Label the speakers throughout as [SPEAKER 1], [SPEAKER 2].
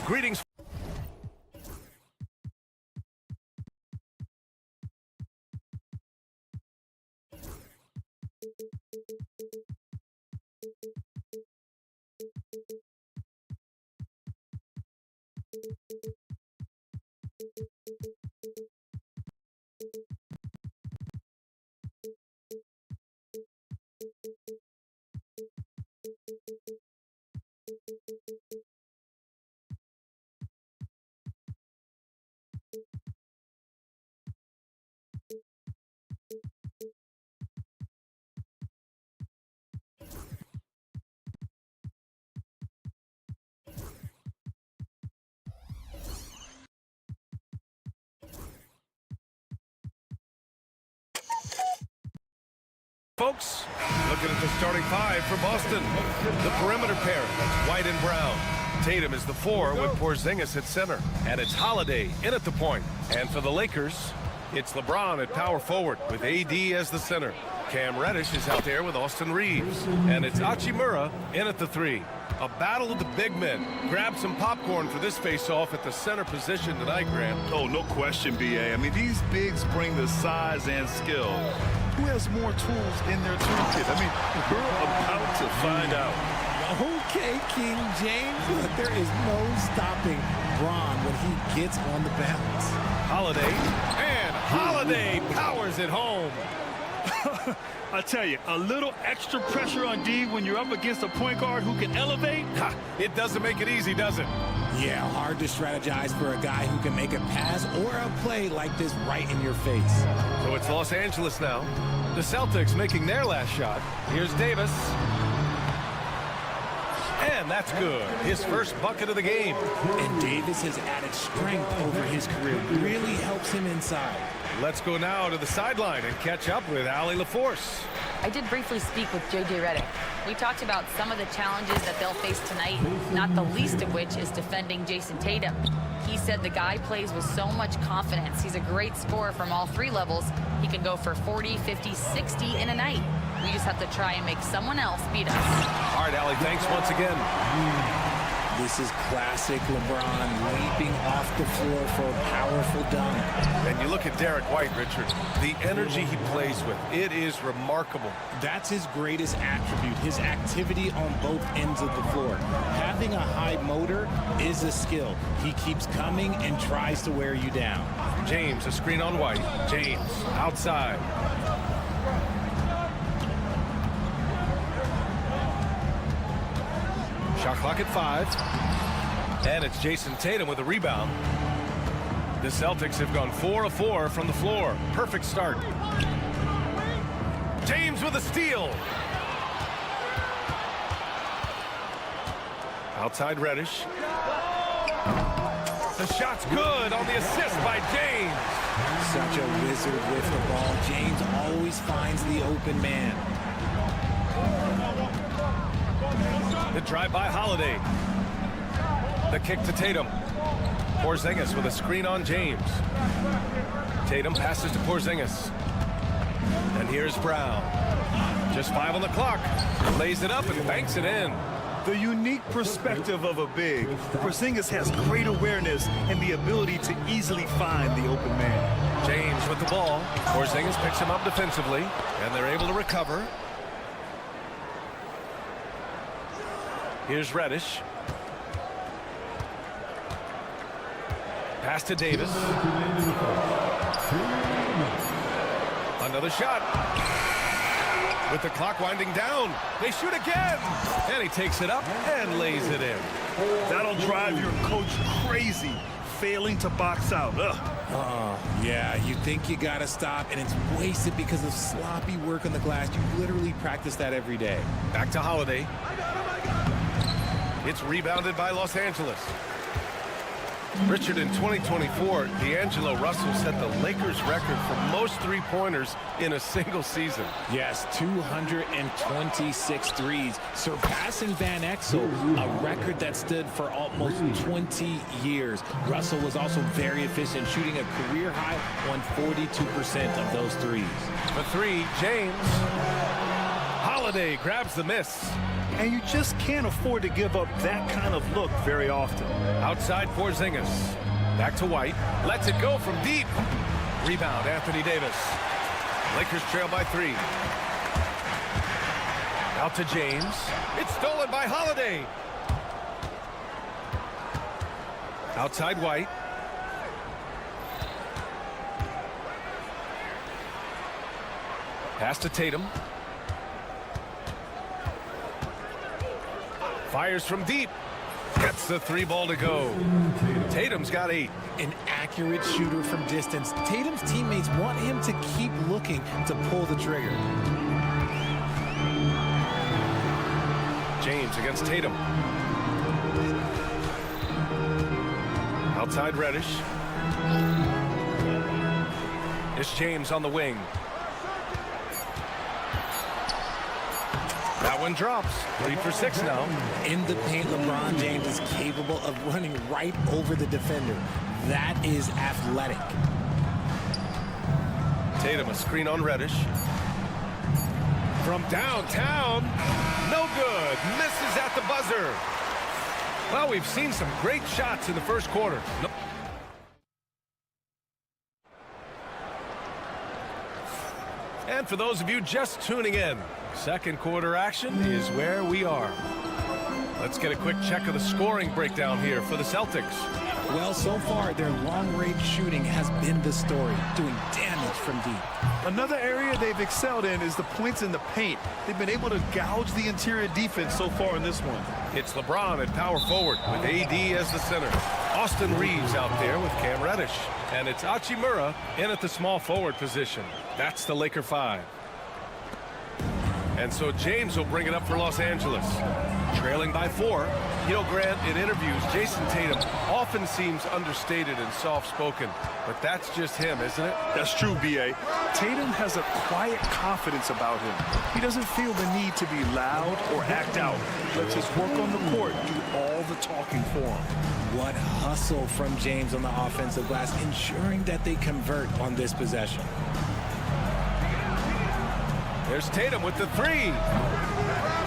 [SPEAKER 1] Greetings. Folks, looking at the starting five for Boston. The perimeter pair, White and Brown. Tatum is the 4 with Porzingis at center. And it's Holiday in at the point. And for the Lakers, it's LeBron at power forward with AD as the center. Cam Reddish is out there with Austin Reeves. And it's Hachimura in at the 3. A battle of the big men. Grab some popcorn for this face-off at the center position tonight, Grant.
[SPEAKER 2] Oh, no question, B.A. I mean, these bigs bring the size and skill. Who has more tools in their toolkit? I mean, we're about to find out.
[SPEAKER 3] Okay, King James, but there is no stopping Bron when he gets on the bounce.
[SPEAKER 1] Holiday, and Holiday powers it home.
[SPEAKER 2] I tell you, a little extra pressure on D when you're up against a point guard who can elevate.
[SPEAKER 1] It doesn't make it easy, does it?
[SPEAKER 3] Yeah, hard to strategize for a guy who can make a pass or a play like this right in your face.
[SPEAKER 1] So it's Los Angeles now. The Celtics making their last shot. Here's Davis. And that's good. His first bucket of the game.
[SPEAKER 3] And Davis has added strength over his career. Really helps him inside.
[SPEAKER 1] Let's go now to the sideline and catch up with Allie LaForce.
[SPEAKER 4] I did briefly speak with J.J. Redick. We talked about some of the challenges that they'll face tonight, not the least of which is defending Jason Tatum. He said the guy plays with so much confidence. He's a great scorer from all 3 levels. He can go for 40, 50, 60 in a night. We just have to try and make someone else beat us.
[SPEAKER 1] All right, Allie, thanks once again.
[SPEAKER 3] This is classic LeBron leaping off the floor for a powerful dunk.
[SPEAKER 1] And you look at Derek White, Richard, the energy he plays with, it is remarkable.
[SPEAKER 3] That's his greatest attribute, his activity on both ends of the floor. Having a high motor is a skill. He keeps coming and tries to wear you down.
[SPEAKER 1] James, a screen on White. James, outside. Shot clock at 5. And it's Jason Tatum with a rebound. The Celtics have gone 4 of 4 from the floor. Perfect start. James with a steal. Outside Reddish. The shot's good on the assist by James.
[SPEAKER 3] Such a wizard with the ball. James always finds the open man.
[SPEAKER 1] The drive by Holiday. The kick to Tatum. Porzingis with a screen on James. Tatum passes to Porzingis. And here's Brown. Just 5 on the clock. Lays it up and banks it in.
[SPEAKER 2] The unique perspective of a big. Porzingis has great awareness and the ability to easily find the open man.
[SPEAKER 1] James with the ball. Porzingis picks him up defensively, and they're able to recover. Here's Reddish. Pass to Davis. Another shot. With the clock winding down, they shoot again. And he takes it up and lays it in.
[SPEAKER 2] That'll drive your coach crazy, failing to box out.
[SPEAKER 3] Yeah, you think you gotta stop, and it's wasted because of sloppy work on the glass. You literally practice that every day.
[SPEAKER 1] Back to Holiday. It's rebounded by Los Angeles. Richard, in 2024, D'Angelo Russell set the Lakers record for most three-pointers in a single season.
[SPEAKER 3] Yes, 226 threes, surpassing Van Exel, a record that stood for almost 20 years. Russell was also very efficient, shooting a career high on 42% of those threes.
[SPEAKER 1] For 3, James. Holiday grabs the miss.
[SPEAKER 2] And you just can't afford to give up that kind of look very often.
[SPEAKER 1] Outside Porzingis. Back to White. Lets it go from deep. Rebound, Anthony Davis. Lakers trail by 3. Out to James. It's stolen by Holiday. Outside White. Pass to Tatum. Fires from deep. Gets the 3 ball to go. Tatum's got 8.
[SPEAKER 3] An accurate shooter from distance. Tatum's teammates want him to keep looking to pull the trigger.
[SPEAKER 1] James against Tatum. Outside Reddish. It's James on the wing. That one drops. 3 for 6 now.
[SPEAKER 3] In the paint, LeBron James is capable of running right over the defender. That is athletic.
[SPEAKER 1] Tatum, a screen on Reddish. From downtown. No good. Misses at the buzzer. Well, we've seen some great shots in the first quarter. No. And for those of you just tuning in, second quarter action is where we are. Let's get a quick check of the scoring breakdown here for the Celtics.
[SPEAKER 3] Well, so far, their long-range shooting has been the story, doing damage from deep.
[SPEAKER 2] Another area they've excelled in is the points in the paint. They've been able to gouge the interior defense so far in this one.
[SPEAKER 1] It's LeBron at power forward with AD as the center. Austin Reeves out there with Cam Reddish. And it's Hachimura in at the small forward position. That's the Laker 5. And so James will bring it up for Los Angeles. Trailing by 4. You know, Grant, in interviews, Jason Tatum often seems understated and soft-spoken. But that's just him, isn't it?
[SPEAKER 2] That's true, B.A. Tatum has a quiet confidence about him. He doesn't feel the need to be loud or act out. Lets his work on the court do all the talking for him.
[SPEAKER 3] What hustle from James on the offensive glass, ensuring that they convert on this possession.
[SPEAKER 1] There's Tatum with the 3.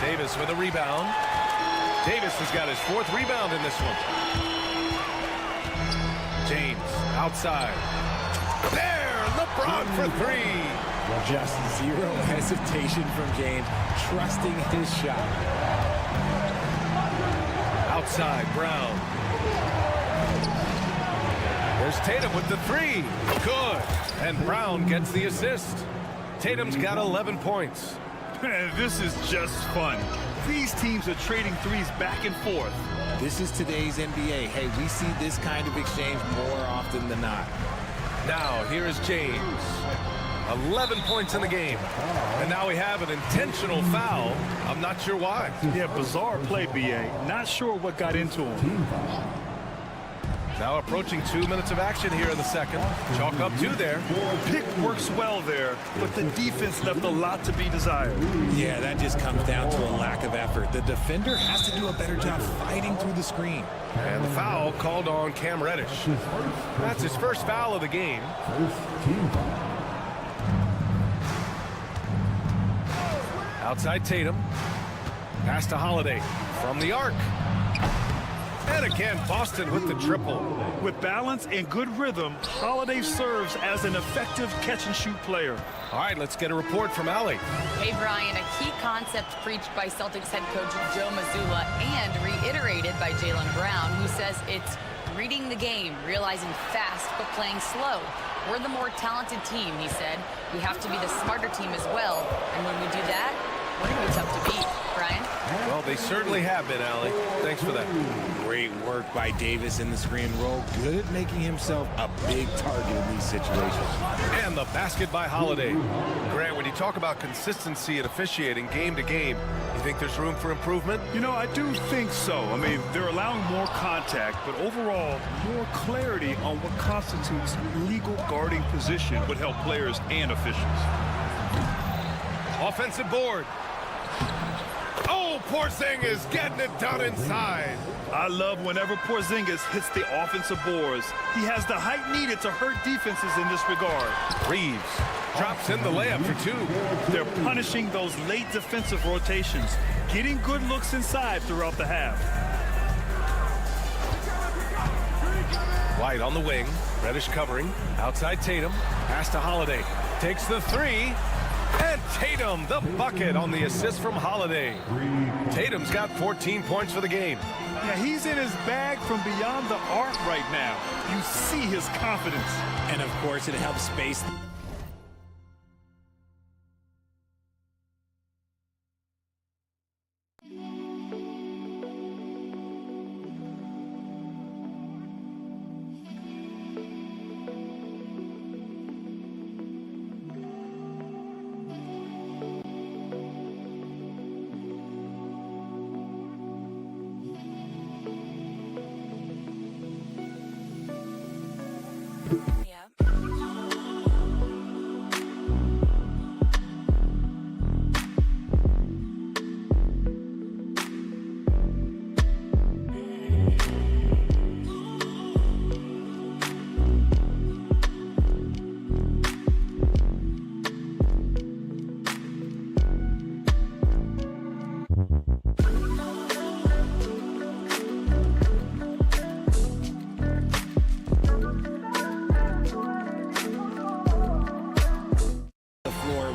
[SPEAKER 1] Davis with a rebound. Davis has got his 4th rebound in this one. James outside. There, LeBron for 3.
[SPEAKER 3] Just zero hesitation from James, trusting his shot.
[SPEAKER 1] Outside, Brown. There's Tatum with the 3. Good. And Brown gets the assist. Tatum's got 11 points.
[SPEAKER 2] This is just fun. These teams are trading threes back and forth.
[SPEAKER 3] This is today's NBA. Hey, we see this kind of exchange more often than not.
[SPEAKER 1] Now, here is James. 11 points in the game. And now we have an intentional foul. I'm not sure why.
[SPEAKER 2] Yeah, bizarre play, B.A. Not sure what got into him.
[SPEAKER 1] Now approaching 2 minutes of action here in the second. Chalk up 2 there.
[SPEAKER 2] Pick works well there, but the defense left a lot to be desired.
[SPEAKER 3] Yeah, that just comes down to a lack of effort. The defender has to do a better job fighting through the screen.
[SPEAKER 1] And the foul called on Cam Reddish. That's his first foul of the game. Outside Tatum. Pass to Holiday from the arc. And again, Boston with the triple.
[SPEAKER 2] With balance and good rhythm, Holiday serves as an effective catch-and-shoot player.
[SPEAKER 1] All right, let's get a report from Allie.
[SPEAKER 4] Hey, Brian, a key concept preached by Celtics head coach Joe Mazzulla and reiterated by Jaylen Brown, who says it's reading the game, realizing fast but playing slow. We're the more talented team, he said. We have to be the smarter team as well. And when we do that, we're going to be tough to beat. Brian?
[SPEAKER 1] Well, they certainly have been, Allie. Thanks for that.
[SPEAKER 3] Great work by Davis in the screen roll. Good at making himself a big target in these situations.
[SPEAKER 1] And the basket by Holiday. Grant, when you talk about consistency at officiating game to game, you think there's room for improvement?
[SPEAKER 2] You know, I do think so. I mean, they're allowing more contact, but overall, more clarity on what constitutes legal guarding position would help players and officials.
[SPEAKER 1] Offensive board. Oh, Porzingis getting it done inside.
[SPEAKER 2] I love whenever Porzingis hits the offensive boards. He has the height needed to hurt defenses in this regard.
[SPEAKER 1] Reeves drops in the layup for 2.
[SPEAKER 2] They're punishing those late defensive rotations, getting good looks inside throughout the half.
[SPEAKER 1] White on the wing. Reddish covering. Outside Tatum. Pass to Holiday. Takes the 3. And Tatum, the bucket on the assist from Holiday. Tatum's got 14 points for the game.
[SPEAKER 2] Yeah, he's in his bag from beyond the arc right now. You see his confidence.
[SPEAKER 3] And of course, it helps space.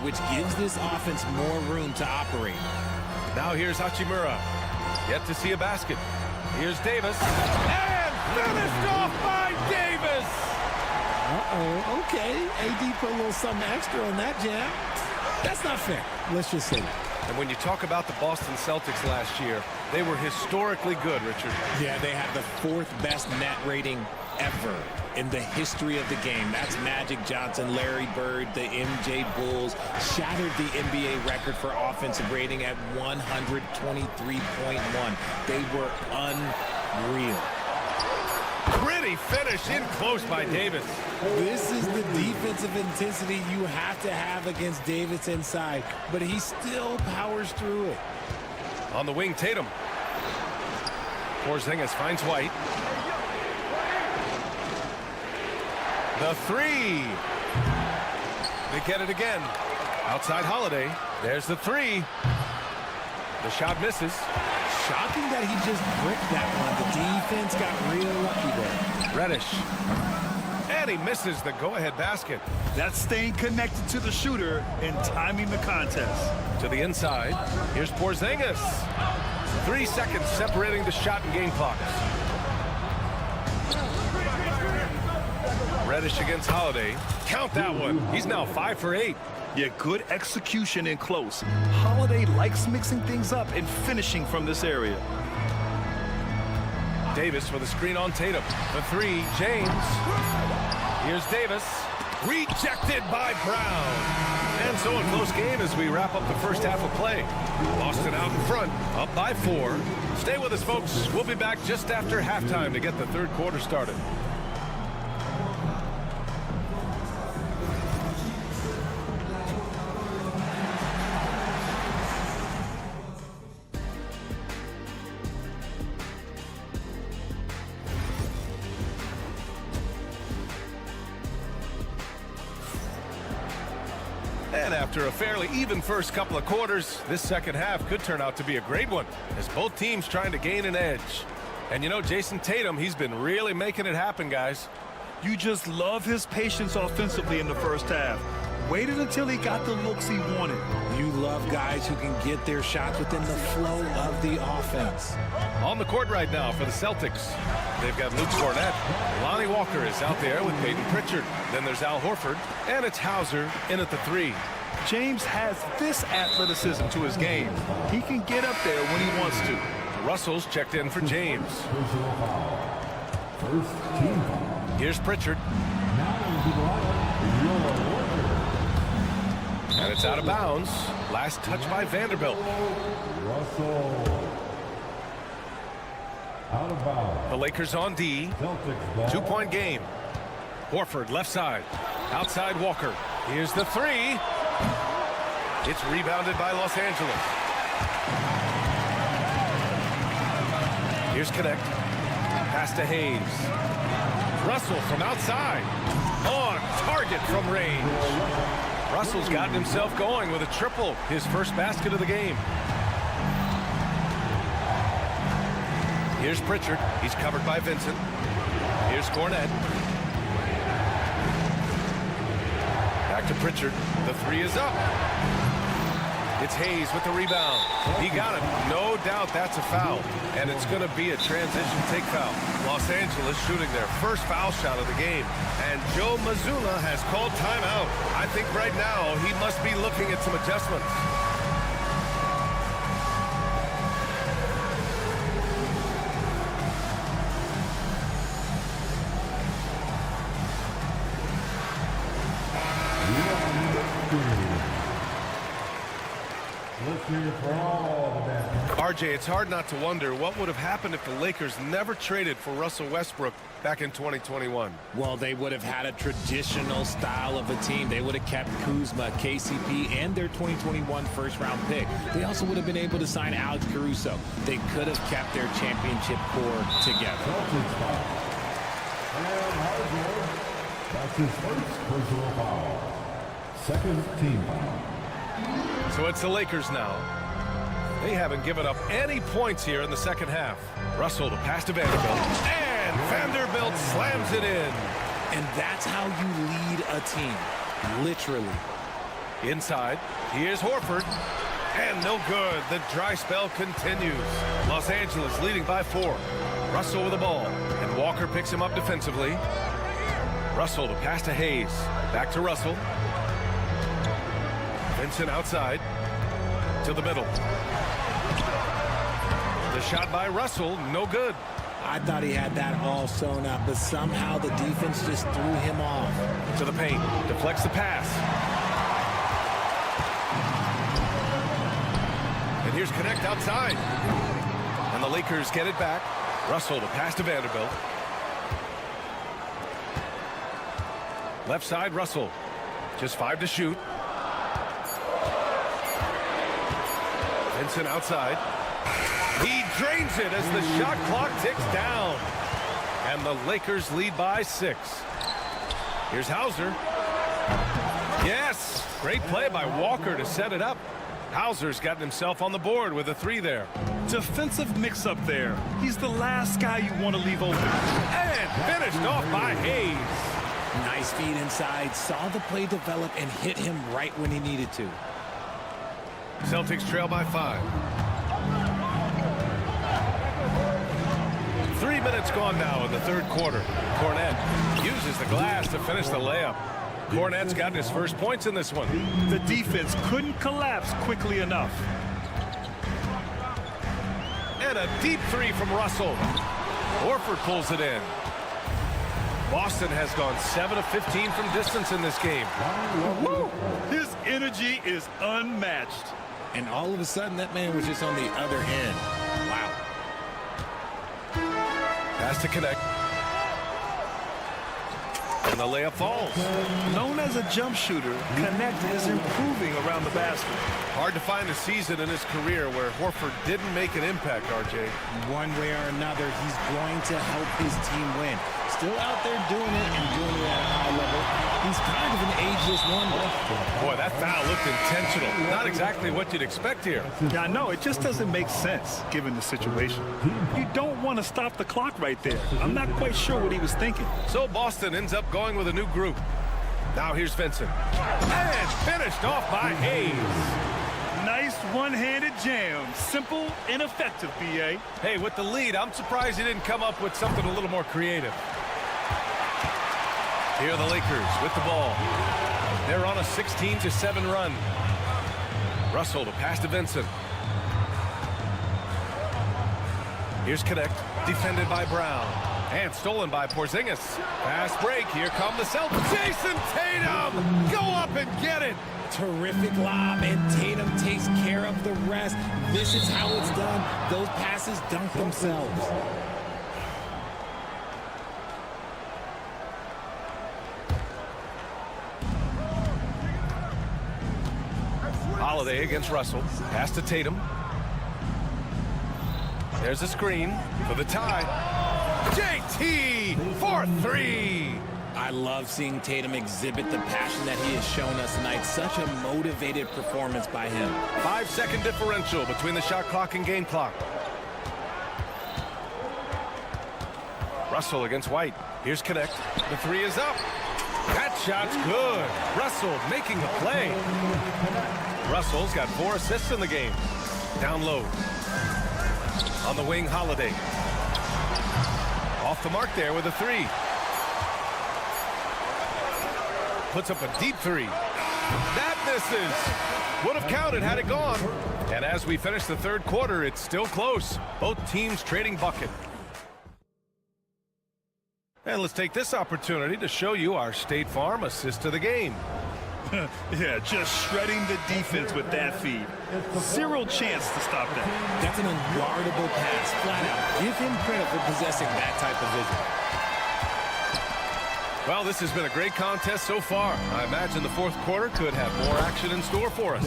[SPEAKER 3] Which gives this offense more room to operate.
[SPEAKER 1] Now here's Hachimura. Yet to see a basket. Here's Davis. And finished off by Davis!
[SPEAKER 3] Uh-oh, okay. AD put a little something extra on that jam. That's not fair. Let's just say that.
[SPEAKER 1] And when you talk about the Boston Celtics last year, they were historically good, Richard.
[SPEAKER 3] Yeah, they have the 4th best net rating ever in the history of the game. That's Magic Johnson, Larry Bird, the MJ Bulls, shattered the NBA record for offensive rating at 123.1. They were unreal.
[SPEAKER 1] Pretty finish in close by Davis.
[SPEAKER 3] This is the defensive intensity you have to have against Davis inside, but he still powers through it.
[SPEAKER 1] On the wing, Tatum. Porzingis finds White. The 3. They get it again. Outside Holiday. There's the 3. The shot misses.
[SPEAKER 3] Shocking that he just bricked that one. The defense got real lucky there.
[SPEAKER 1] Reddish. And he misses the go-ahead basket.
[SPEAKER 2] That's staying connected to the shooter and timing the contest.
[SPEAKER 1] To the inside. Here's Porzingis. 3 seconds separating the shot and game clocks. Reddish against Holiday. Count that one. He's now 5 for 8.
[SPEAKER 2] Yeah, good execution in close. Holiday likes mixing things up and finishing from this area.
[SPEAKER 1] Davis with a screen on Tatum. The 3, James. Here's Davis. Rejected by Brown. And so a close game as we wrap up the first half of play. Boston out in front, up by 4. Stay with us, folks. We'll be back just after halftime to get the third quarter started. And after a fairly even first couple of quarters, this second half could turn out to be a great one as both teams trying to gain an edge. And you know, Jason Tatum, he's been really making it happen, guys.
[SPEAKER 2] You just love his patience offensively in the first half. Waited until he got the looks he wanted.
[SPEAKER 3] You love guys who can get their shots within the flow of the offense.
[SPEAKER 1] On the court right now for the Celtics, they've got Luke Cornett. Lonnie Walker is out there with Peyton Pritchard. Then there's Al Horford, and it's Hauser in at the 3.
[SPEAKER 2] James has this athleticism to his game. He can get up there when he wants to.
[SPEAKER 1] Russell's checked in for James. Here's Pritchard. And it's out of bounds. Last touch by Vanderbilt. The Lakers on D. 2-point game. Horford left side. Outside Walker. Here's the 3. It's rebounded by Los Angeles. Here's Connect. Pass to Hayes. Russell from outside. On target from range. Russell's gotten himself going with a triple, his first basket of the game. Here's Pritchard. He's covered by Vincent. Here's Cornette. Back to Pritchard. The three is up. It's Hayes with the rebound. He got it. No doubt that's a foul. And it's going to be a transition take foul. Los Angeles shooting their first foul shot of the game. And Joe Mazzulla has called timeout. I think right now he must be looking at some adjustments. RJ, it's hard not to wonder what would have happened if the Lakers never traded for Russell Westbrook back in 2021.
[SPEAKER 3] Well, they would have had a traditional style of a team. They would have kept Kuzma, KCP, and their 2021 first-round pick. They also would have been able to sign Alex Caruso. They could have kept their championship core together.
[SPEAKER 5] That's his first personal foul. Second team foul.
[SPEAKER 1] So it's the Lakers now. They haven't given up any points here in the second half. Russell to pass to Vanderbilt. And Vanderbilt slams it in.
[SPEAKER 3] And that's how you lead a team. Literally.
[SPEAKER 1] Inside, here's Horford. And no good. The dry spell continues. Los Angeles leading by 4. Russell with the ball. And Walker picks him up defensively. Russell to pass to Hayes. Back to Russell. Vincent outside to the middle. The shot by Russell, no good.
[SPEAKER 3] I thought he had that all sewn up, but somehow the defense just threw him off.
[SPEAKER 1] To the paint, deflects the pass. And here's Connect outside. And the Lakers get it back. Russell to pass to Vanderbilt. Left side, Russell. Just 5 to shoot. Vincent outside. He drains it as the shot clock ticks down. And the Lakers lead by 6. Here's Hauser. Yes! Great play by Walker to set it up. Hauser's gotten himself on the board with a 3 there.
[SPEAKER 2] Defensive mix-up there. He's the last guy you want to leave open.
[SPEAKER 1] And finished off by Hayes.
[SPEAKER 3] Nice feed inside. Saw the play develop and hit him right when he needed to.
[SPEAKER 1] Celtics trail by 5. 3 minutes gone now in the third quarter. Cornette uses the glass to finish the layup. Cornette's gotten his first points in this one.
[SPEAKER 2] The defense couldn't collapse quickly enough.
[SPEAKER 1] And a deep 3 from Russell. Horford pulls it in. Boston has gone 7 of 15 from distance in this game.
[SPEAKER 2] Woo! His energy is unmatched.
[SPEAKER 3] And all of a sudden, that man was just on the other end. Wow.
[SPEAKER 1] Pass to Connect. And the layup falls.
[SPEAKER 2] Known as a jump shooter, Connect is improving around the basket.
[SPEAKER 1] Hard to find a season in his career where Horford didn't make an impact, RJ.
[SPEAKER 3] One way or another, he's going to help his team win. Still out there doing it and doing it at a high level. He's kind of an ageless wonder.
[SPEAKER 1] Boy, that foul looked intentional. Not exactly what you'd expect here.
[SPEAKER 2] Yeah, I know. It just doesn't make sense, given the situation. You don't want to stop the clock right there. I'm not quite sure what he was thinking.
[SPEAKER 1] So Boston ends up going with a new group. Now here's Vincent. And finished off by Hayes.
[SPEAKER 2] Nice one-handed jam. Simple and effective, B.A.
[SPEAKER 1] Hey, with the lead, I'm surprised he didn't come up with something a little more creative. Here are the Lakers with the ball. They're on a 16-7 run. Russell to pass to Vincent. Here's Connect, defended by Brown. And stolen by Porzingis. Fast break, here come the Celtics. Jason Tatum! Go up and get it!
[SPEAKER 3] Terrific lob, and Tatum takes care of the rest. This is how it's done. Those passes dunk themselves.
[SPEAKER 1] Holiday against Russell. Pass to Tatum. There's a screen for the tie. JT for 3.
[SPEAKER 3] I love seeing Tatum exhibit the passion that he has shown us tonight. Such a motivated performance by him.
[SPEAKER 1] 5-second differential between the shot clock and game clock. Russell against White. Here's Connect. The three is up. That shot's good. Russell making the play. Russell's got 4 assists in the game. Down low. On the wing, Holiday. Off the mark there with a 3. Puts up a deep 3. That misses. Would have counted had it gone. And as we finish the third quarter, it's still close. Both teams trading bucket. And let's take this opportunity to show you our State Farm assist of the game.
[SPEAKER 2] Yeah, just shredding the defense with that feed. Zero chance to stop that.
[SPEAKER 3] That's an unguardable pass, flat out. Give him credit for possessing that type of vision.
[SPEAKER 1] Well, this has been a great contest so far. I imagine the fourth quarter could have more action in store for us.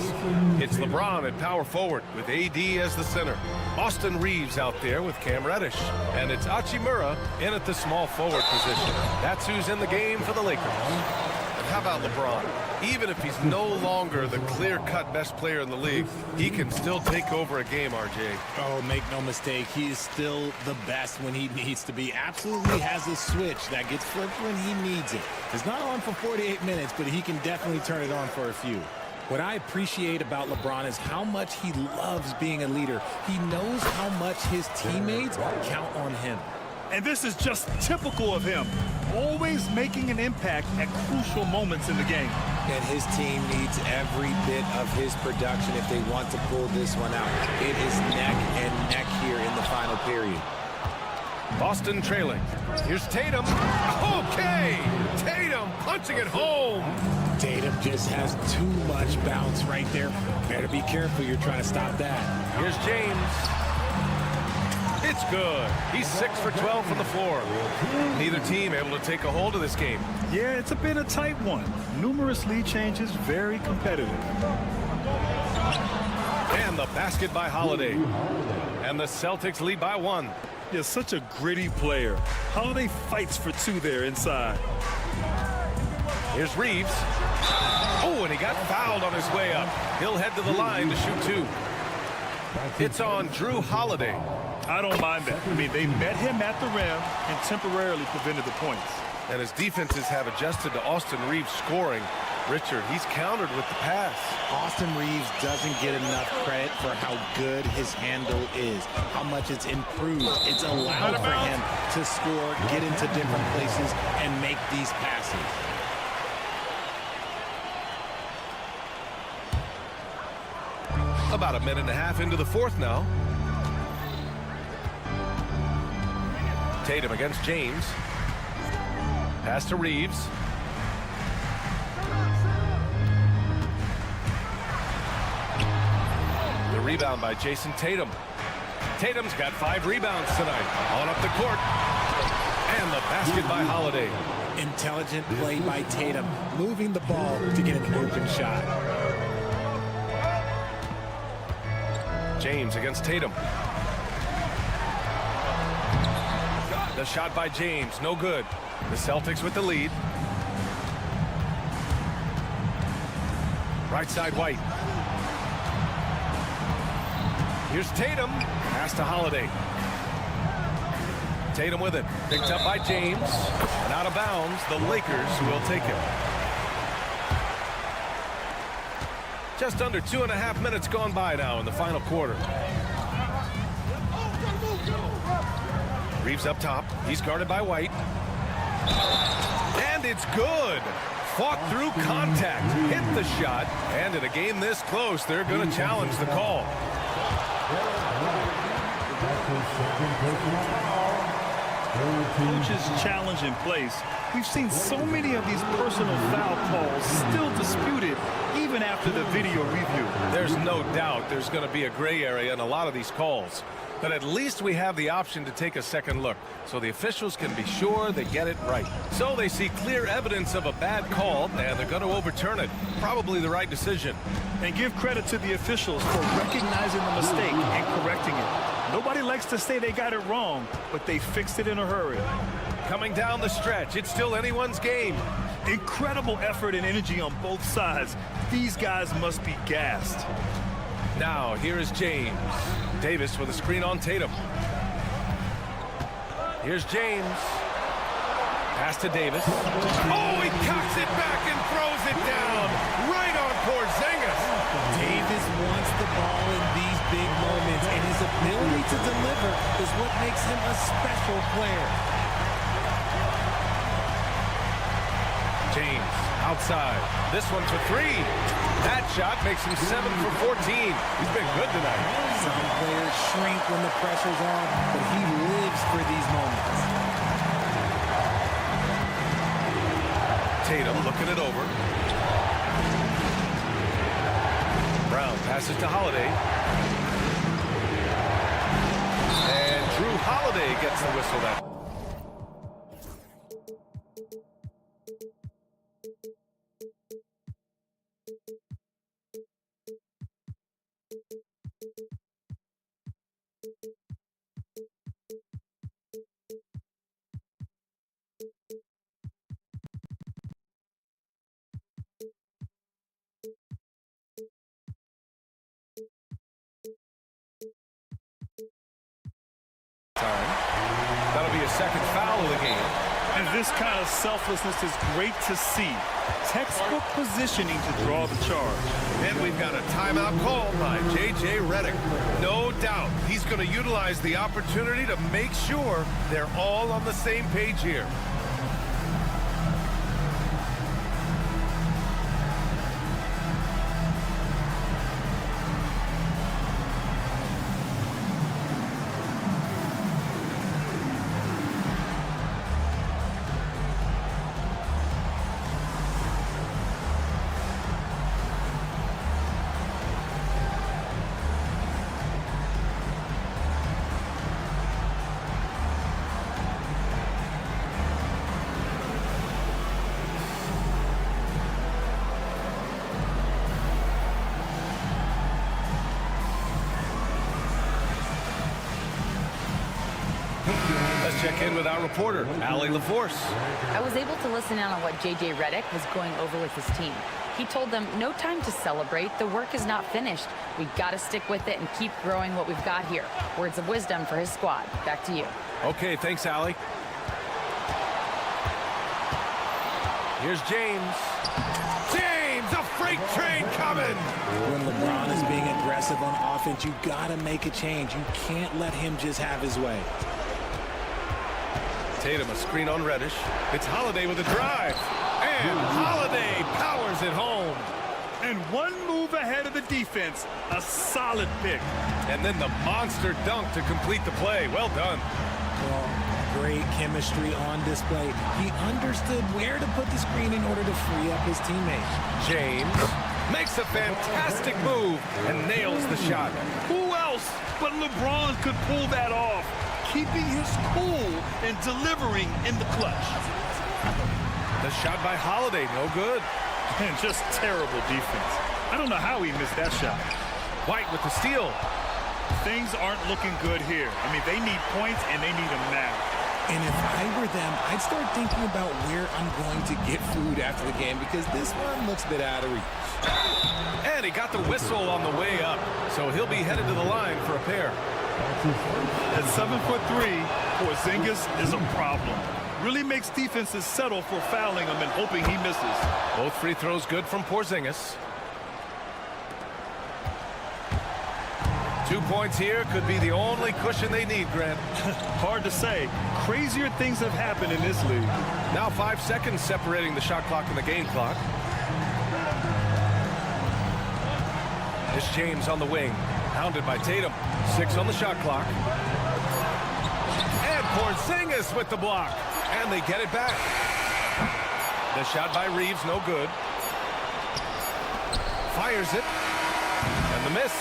[SPEAKER 1] It's LeBron at power forward with AD as the center. Austin Reeves out there with Cam Reddish. And it's Hachimura in at the small forward position. That's who's in the game for the Lakers. And how about LeBron? Even if he's no longer the clear-cut best player in the league, he can still take over a game, RJ.
[SPEAKER 3] Oh, make no mistake, he is still the best when he needs to be. Absolutely has a switch that gets flipped when he needs it. It's not on for 48 minutes, but he can definitely turn it on for a few. What I appreciate about LeBron is how much he loves being a leader. He knows how much his teammates count on him.
[SPEAKER 2] And this is just typical of him, always making an impact at crucial moments in the game.
[SPEAKER 3] And his team needs every bit of his production if they want to pull this one out. It is neck and neck here in the final period.
[SPEAKER 1] Boston trailing. Here's Tatum. Okay! Tatum punching it home.
[SPEAKER 3] Tatum just has too much bounce right there. Better be careful, you're trying to stop that.
[SPEAKER 1] Here's James. It's good. He's 6 for 12 from the floor. Neither team able to take a hold of this game.
[SPEAKER 2] Yeah, it's been a tight one. Numerous lead changes, very competitive.
[SPEAKER 1] And the basket by Holiday. And the Celtics lead by 1.
[SPEAKER 2] Yeah, such a gritty player. Holiday fights for 2 there inside.
[SPEAKER 1] Here's Reeves. Oh, and he got fouled on his way up. He'll head to the line to shoot 2. It's on Drew Holiday.
[SPEAKER 2] I don't mind that. I mean, they met him at the rim and temporarily prevented the points.
[SPEAKER 1] And his defenses have adjusted to Austin Reeves scoring. Richard, he's countered with the pass.
[SPEAKER 3] Austin Reeves doesn't get enough credit for how good his handle is, how much it's improved. It's allowed for him to score, get into different places, and make these passes.
[SPEAKER 1] About a minute and a half into the fourth now. Tatum against James. Pass to Reeves. The rebound by Jason Tatum. Tatum's got 5 rebounds tonight. On up the court. And the basket by Holiday.
[SPEAKER 3] Intelligent play by Tatum, moving the ball to get an open shot.
[SPEAKER 1] James against Tatum. The shot by James, no good. The Celtics with the lead. Right side White. Here's Tatum. Pass to Holiday. Tatum with it. Picked up by James. And out of bounds, the Lakers will take it. Just under 2.5 minutes gone by now in the final quarter. Reeves up top. He's guarded by White. And it's good. Fought through contact. Hit the shot. And in a game this close, they're going to challenge the call.
[SPEAKER 2] Coach's challenge in place. We've seen so many of these personal foul calls still disputed even after the video review.
[SPEAKER 1] There's no doubt there's going to be a gray area in a lot of these calls. But at least we have the option to take a second look, so the officials can be sure they get it right. So they see clear evidence of a bad call, and they're going to overturn it. Probably the right decision.
[SPEAKER 2] And give credit to the officials for recognizing the mistake and correcting it. Nobody likes to say they got it wrong, but they fixed it in a hurry.
[SPEAKER 1] coming down the stretch. It's still anyone's game.
[SPEAKER 2] Incredible effort and energy on both sides. These guys must be gassed.
[SPEAKER 1] Now, here is James. Davis with a screen on Tatum. Here's James. Pass to Davis. Oh, he cocks it back and throws it down. Right on Porzingis.
[SPEAKER 3] Davis wants the ball in these big moments, and his ability to deliver is what makes him a special player.
[SPEAKER 1] James outside. This one for three. That shot makes him 7 for 14. He's been good tonight.
[SPEAKER 3] Some players shrink when the pressure's on, but he lives for these moments.
[SPEAKER 1] Tatum looking it over. Brown passes to Holiday. And Drew Holiday gets the whistle that. That'll be a second foul of the game.
[SPEAKER 2] And this kind of selflessness is great to see. Textbook positioning to draw the charge.
[SPEAKER 1] And we've got a timeout called by J.J. Redick. No doubt he's going to utilize the opportunity to make sure they're all on the same page here. Let's check in with our reporter, Allie LaForce.
[SPEAKER 4] I was able to listen in on what J.J. Redick was going over with his team. He told them, no time to celebrate. The work is not finished. We've got to stick with it and keep growing what we've got here. Words of wisdom for his squad. Back to you.
[SPEAKER 1] Okay, thanks, Allie. Here's James. James, a freight train coming.
[SPEAKER 3] When LeBron is being aggressive on offense, you got to make a change. You can't let him just have his way.
[SPEAKER 1] Tatum, a screen on Reddish. It's Holiday with a drive. And Holiday powers it home.
[SPEAKER 2] And one move ahead of the defense. A solid pick.
[SPEAKER 1] And then the monster dunk to complete the play. Well done.
[SPEAKER 3] Well, great chemistry on display. He understood where to put the screen in order to free up his teammates.
[SPEAKER 1] James makes a fantastic move and nails the shot.
[SPEAKER 2] Who else but LeBron could pull that off? Keeping his cool and delivering in the clutch.
[SPEAKER 1] The shot by Holiday, no good.
[SPEAKER 2] And just terrible defense. I don't know how he missed that shot.
[SPEAKER 1] White with the steal.
[SPEAKER 2] Things aren't looking good here. I mean, they need points, and they need them now.
[SPEAKER 3] And if I were them, I'd start thinking about where I'm going to get food after the game, because this one looks a bit out of reach.
[SPEAKER 1] And he got the whistle on the way up, so he'll be headed to the line for a pair.
[SPEAKER 2] At 7'3", Porzingis is a problem. Really makes defenses settle for fouling him and hoping he misses.
[SPEAKER 1] Both free throws good from Porzingis. 2 points here could be the only cushion they need, Grant.
[SPEAKER 2] Hard to say. Crazier things have happened in this league.
[SPEAKER 1] Now 5 seconds separating the shot clock and the game clock. It's James on the wing, hounded by Tatum. 6 on the shot clock. And Porzingis with the block. And they get it back. The shot by Reeves, no good. Fires it. And the miss.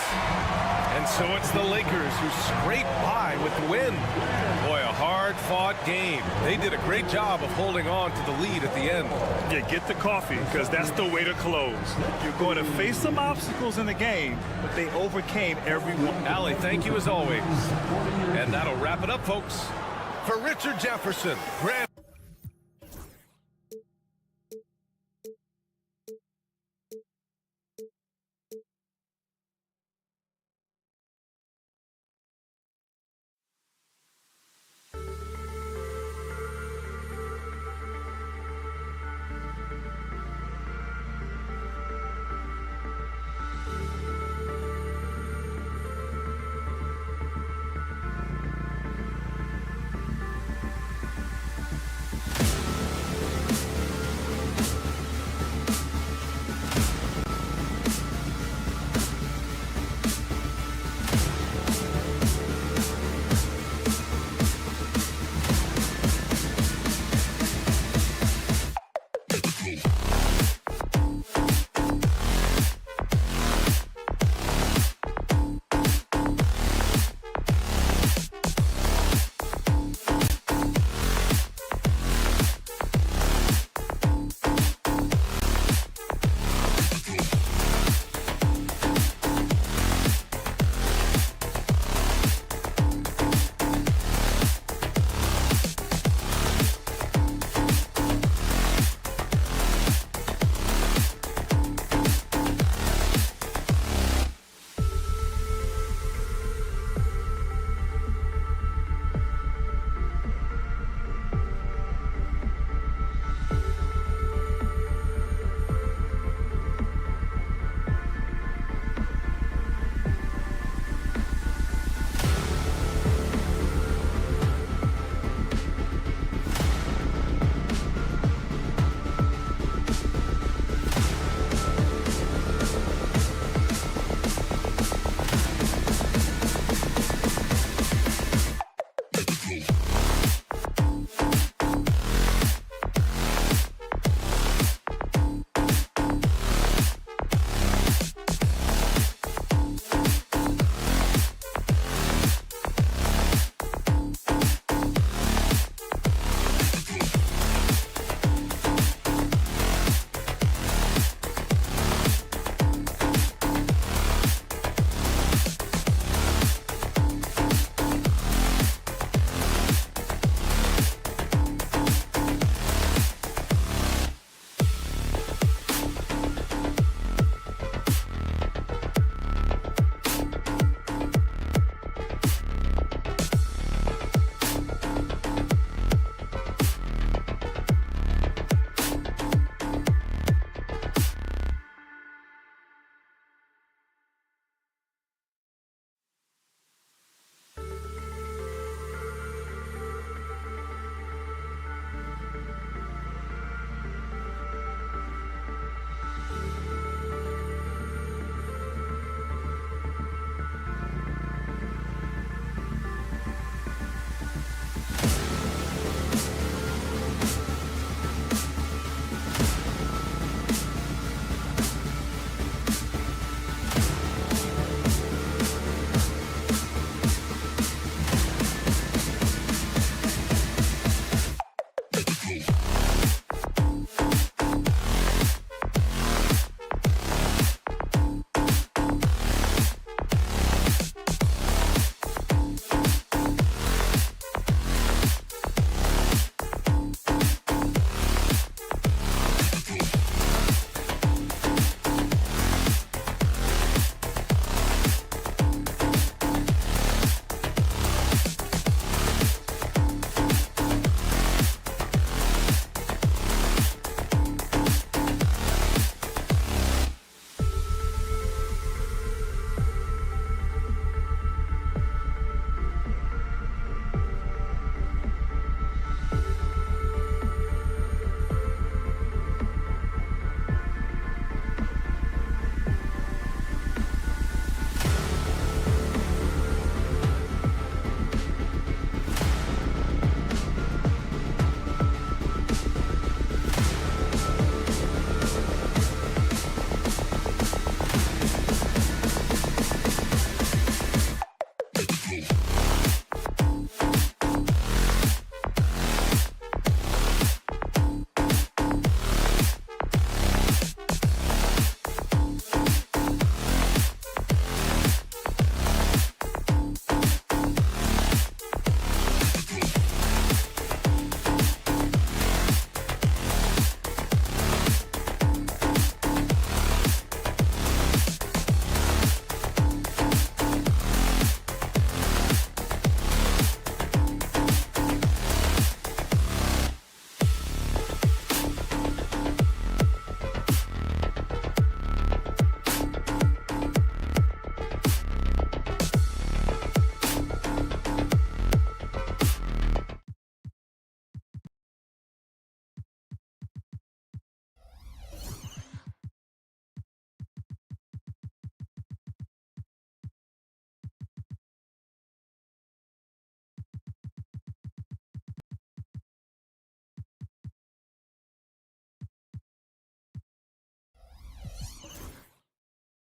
[SPEAKER 1] And so it's the Lakers who scrape by with the win. Boy, a hard-fought game. They did a great job of holding on to the lead at the end.
[SPEAKER 2] Yeah, get the coffee, because that's the way to close. You're going to face some obstacles in the game, but they overcame every one.
[SPEAKER 1] Allie, thank you as always. And that'll wrap it up, folks. For Richard Jefferson, Grant.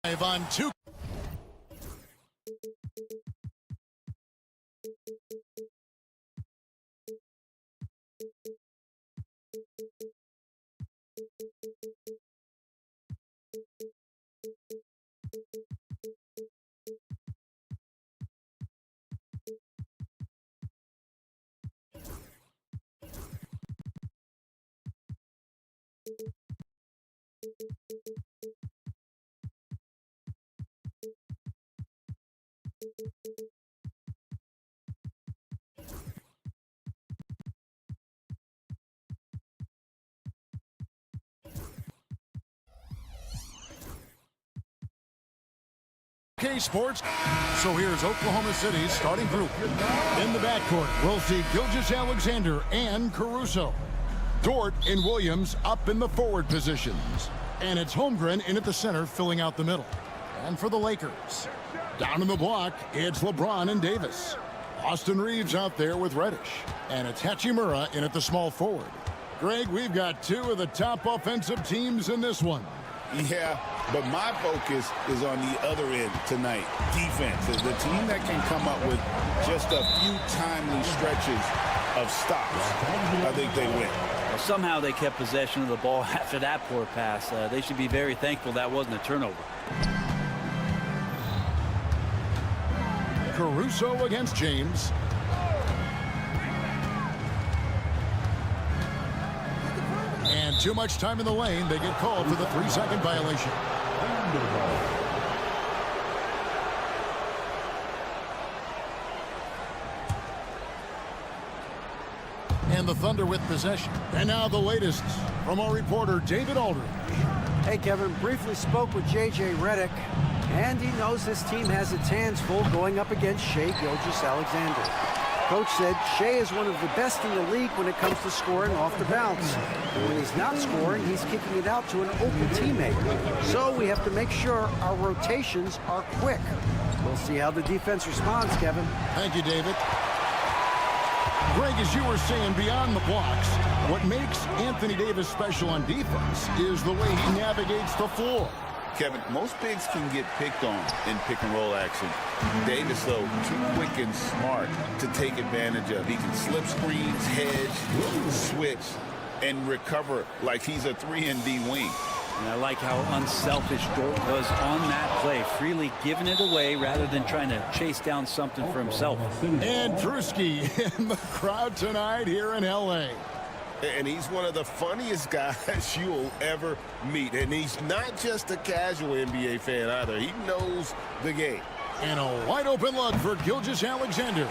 [SPEAKER 6] On 2. Sports. So here's Oklahoma City's starting group. In the backcourt, we'll see Gilgeous-Alexander and Caruso. Dort and Williams up in the forward positions. And it's Holmgren in at the center, filling out the middle. And for the Lakers, down in the block, it's LeBron and Davis. Austin Reeves out there with Reddish. And it's Hachimura in at the small forward. Greg, we've got two of the top offensive teams in this one.
[SPEAKER 7] Yeah, but my focus is on the other end tonight. Defense is the team that can come up with just a few timely stretches of stops. I think they win.
[SPEAKER 8] Well, somehow they kept possession of the ball after that poor pass. They should be very thankful that wasn't a turnover.
[SPEAKER 6] Caruso against James. And too much time in the lane. They get called for the 3-second violation. And the Thunder with possession. And now the latest from our reporter, David Aldridge.
[SPEAKER 9] Hey, Kevin, briefly spoke with J.J. Redick, and he knows his team has its hands full going up against Shai Gilgeous-Alexander. Coach said Shai is one of the best in the league when it comes to scoring off the bounce. And when he's not scoring, he's kicking it out to an open teammate. So we have to make sure our rotations are quick. We'll see how the defense responds, Kevin.
[SPEAKER 6] Thank you, David. Greg, as you were saying, beyond the blocks, what makes Anthony Davis special on defense is the way he navigates the floor.
[SPEAKER 7] Kevin, most bigs can get picked on in pick-and-roll action. Davis, though, too quick and smart to take advantage of. He can slip screens, hedge, switch, and recover like he's a 3-and-D wing.
[SPEAKER 8] And I like how unselfish Dort was on that play, freely giving it away rather than trying to chase down something for himself.
[SPEAKER 6] And Drewski in the crowd tonight here in L.A.
[SPEAKER 7] And he's one of the funniest guys you'll ever meet. And he's not just a casual NBA fan either. He knows the game.
[SPEAKER 6] And a wide open look for Gilgeous-Alexander.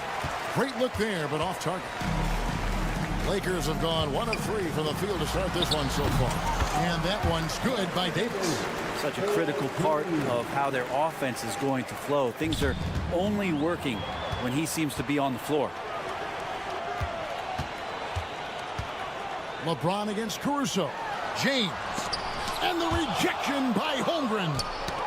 [SPEAKER 6] Great look there, but off target. Lakers have gone 1 of 3 from the field to start this one so far. And that one's good by Davis.
[SPEAKER 8] Such a critical part of how their offense is going to flow. Things are only working when he seems to be on the floor.
[SPEAKER 6] LeBron against Caruso. James. And the rejection by Holmgren.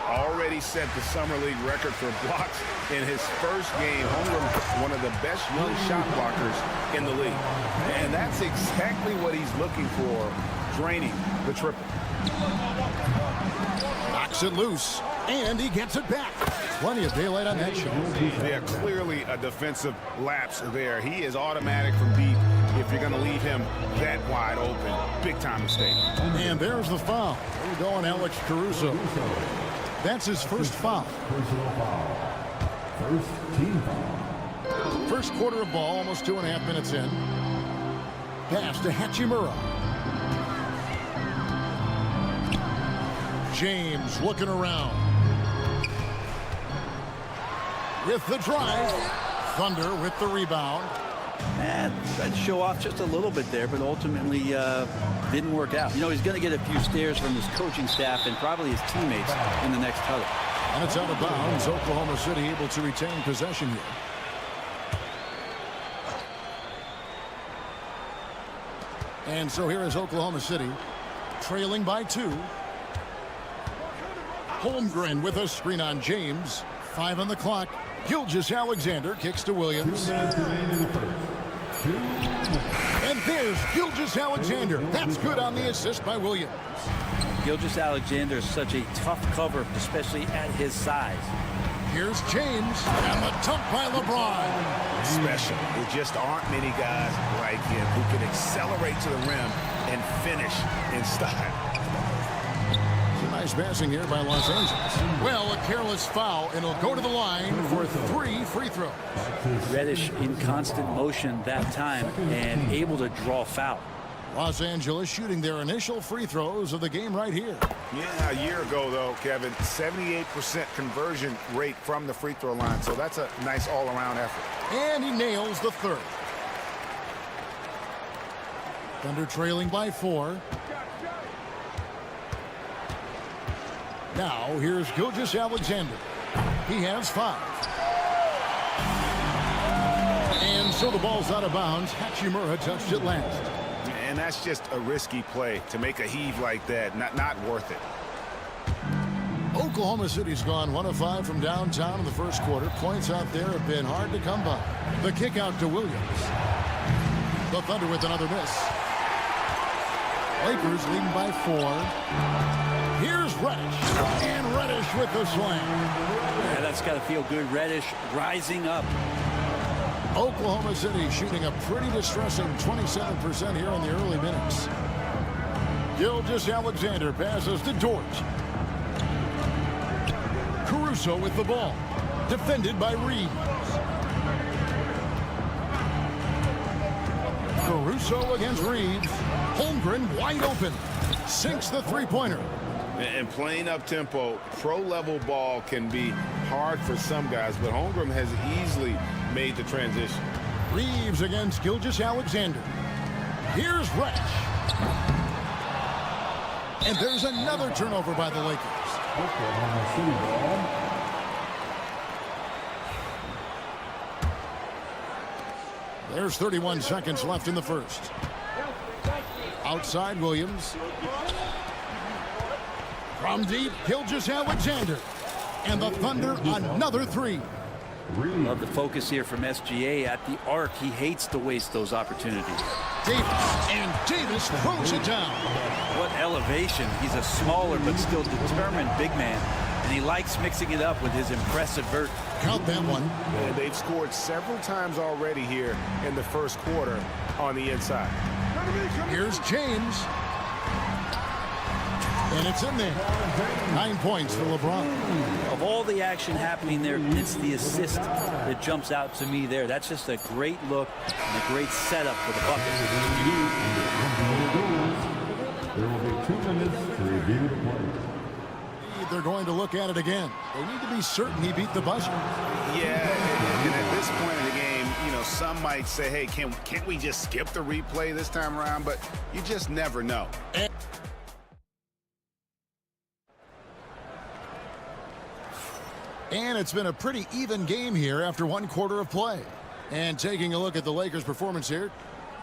[SPEAKER 7] Already set the Summer League record for blocks in his first game. Holmgren, one of the best young shot blockers in the league. And that's exactly what he's looking for, draining the triple.
[SPEAKER 6] Knocks it loose. And he gets it back. Plenty of daylight on that shot.
[SPEAKER 7] Yeah, clearly a defensive lapse there. He is automatic from deep if you're going to leave him that wide open. Big time mistake.
[SPEAKER 6] And there's the foul. There you go on Alex Caruso. That's his first foul.
[SPEAKER 5] Personal foul. First team foul.
[SPEAKER 6] First quarter of ball, almost 2.5 minutes in. Pass to Hachimura. James looking around. With the drive. Thunder with the rebound.
[SPEAKER 8] And tried to show off just a little bit there, but ultimately didn't work out. You know, he's going to get a few stares from his coaching staff and probably his teammates in the next huddle.
[SPEAKER 6] And it's out of bounds. Oklahoma City able to retain possession here. And so here is Oklahoma City trailing by 2. Holmgren with a screen on James. 5 on the clock. Gilgeous-Alexander kicks to Williams. And there's Gilgeous-Alexander. That's good on the assist by Williams.
[SPEAKER 8] Gilgeous Alexander is such a tough cover, especially at his size.
[SPEAKER 6] Here's James, and the dunk by LeBron.
[SPEAKER 7] Special. There just aren't many guys like him who can accelerate to the rim and finish in style.
[SPEAKER 6] Nice passing here by Los Angeles. Well, a careless foul, and he'll go to the line for 3 free throws.
[SPEAKER 8] Reddish in constant motion that time and able to draw foul.
[SPEAKER 6] Los Angeles shooting their initial free throws of the game right here.
[SPEAKER 7] Yeah, a year ago, though, Kevin, 78% conversion rate from the free throw line, so that's a nice all-around effort.
[SPEAKER 6] And he nails the third. Thunder trailing by 4. Now, here's Gilgeous Alexander. He has 5. And so the ball's out of bounds. Hachimura touched it last.
[SPEAKER 7] And that's just a risky play to make a heave like that. Not worth it.
[SPEAKER 6] Oklahoma City's gone 1 of 5 from downtown in the first quarter. Points out there have been hard to come by. The kick out to Williams. The Thunder with another miss. Lakers leading by 4. Here's Reddish, and Reddish with the slam.
[SPEAKER 8] Yeah, that's got to feel good. Reddish rising up.
[SPEAKER 6] Oklahoma City shooting a pretty distressing 27% here in the early minutes. Gilgeous Alexander passes to Dort. Caruso with the ball. Defended by Reeves. Caruso against Reeves. Holmgren wide open. Sinks the three-pointer.
[SPEAKER 7] And playing up-tempo, pro-level ball can be hard for some guys, but Holmgren has easily made the transition.
[SPEAKER 6] Reeves against Gilgeous Alexander. Here's Reddish. And there's another turnover by the Lakers.
[SPEAKER 5] Oklahoma City ball.
[SPEAKER 6] There's 31 seconds left in the first. Outside Williams. From deep, Gilgeous Alexander. And the Thunder, another 3.
[SPEAKER 8] Love the focus here from SGA at the arc. He hates to waste those opportunities.
[SPEAKER 6] Davis, and Davis throws it down.
[SPEAKER 8] What elevation. He's a smaller but still determined big man. And he likes mixing it up with his impressive vert.
[SPEAKER 6] Count that one.
[SPEAKER 7] And they've scored several times already here in the first quarter on the inside.
[SPEAKER 6] Here's James. And it's in there. 9 points for LeBron.
[SPEAKER 8] Of all the action happening there, it's the assist that jumps out to me there. That's just a great look and a great setup for the bucket.
[SPEAKER 5] There will be 2 minutes to review the play.
[SPEAKER 6] They're going to look at it again. They need to be certain he beat the buzzer.
[SPEAKER 7] Yeah, and at this point in the game, you know, some might say, hey, can't we just skip the replay this time around? But you just never know.
[SPEAKER 6] And it's been a pretty even game here after 1 quarter of play. And taking a look at the Lakers' performance here,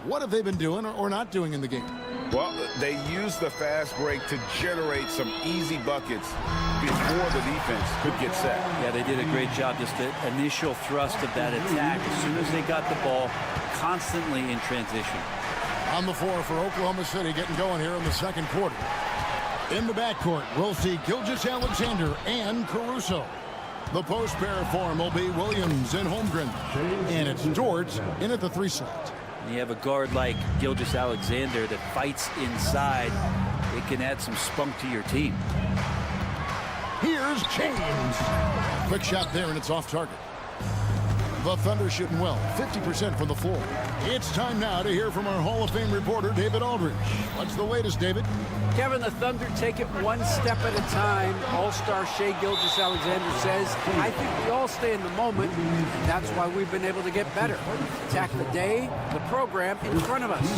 [SPEAKER 6] what have they been doing or not doing in the game?
[SPEAKER 7] Well, they used the fast break to generate some easy buckets before the defense could get set.
[SPEAKER 8] Yeah, they did a great job. Just the initial thrust of that attack. As soon as they got the ball, constantly in transition.
[SPEAKER 6] On the floor for Oklahoma City getting going here in the second quarter. In the backcourt, we'll see Gilgeous Alexander and Caruso. The post pair form will be Williams and Holmgren. And it's Dort in at the 3 slot.
[SPEAKER 8] You have a guard like Gilgeous Alexander that fights inside. It can add some spunk to your team.
[SPEAKER 6] Here's James. Quick shot there, and it's off target. The Thunder shooting well, 50% from the floor. It's time now to hear from our Hall of Fame reporter, David Aldridge. What's the latest, David?
[SPEAKER 9] Kevin, the Thunder take it one step at a time. All-star Shai Gilgeous-Alexander says, I think we all stay in the moment, and that's why we've been able to get better. Attack the day, the program in front of us.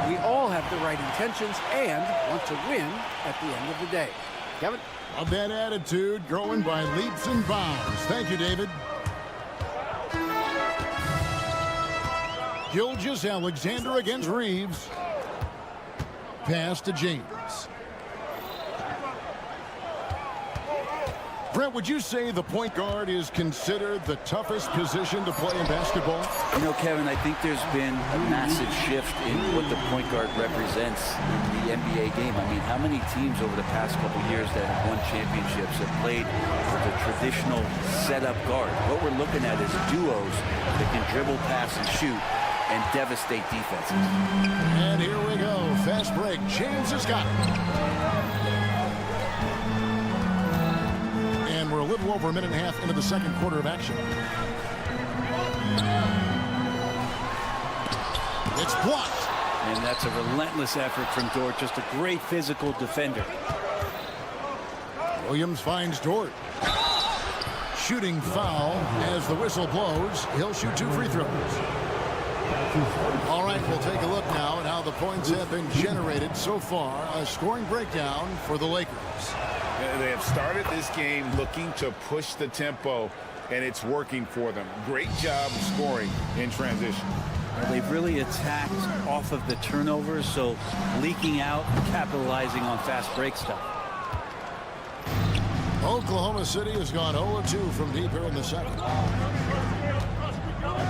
[SPEAKER 9] We all have the right intentions and want to win at the end of the day. Kevin?
[SPEAKER 6] Of that attitude growing by leaps and bounds. Thank you, David. Gilgeous Alexander against Reeves. Pass to James. Brent, would you say the point guard is considered the toughest position to play in basketball?
[SPEAKER 8] You know, Kevin, I think there's been a massive shift in what the point guard represents in the NBA game. I mean, how many teams over the past couple years that have won championships have played with a traditional setup guard? What we're looking at is duos that can dribble, pass, and shoot and devastate defenses.
[SPEAKER 6] And here we go. Fast break. James has got it. And we're a little over a minute and a half into the second quarter of action. It's blocked.
[SPEAKER 8] And that's a relentless effort from Dort. Just a great physical defender.
[SPEAKER 6] Williams finds Dort. Shooting foul as the whistle blows. He'll shoot 2 free throws. All right, we'll take a look now at how the points have been generated so far. A scoring breakdown for the Lakers.
[SPEAKER 7] They have started this game looking to push the tempo, and it's working for them. Great job of scoring in transition.
[SPEAKER 8] They've really attacked off of the turnovers, so leaking out and capitalizing on fast break stuff.
[SPEAKER 6] Oklahoma City has gone 0-2 from deep here in the second.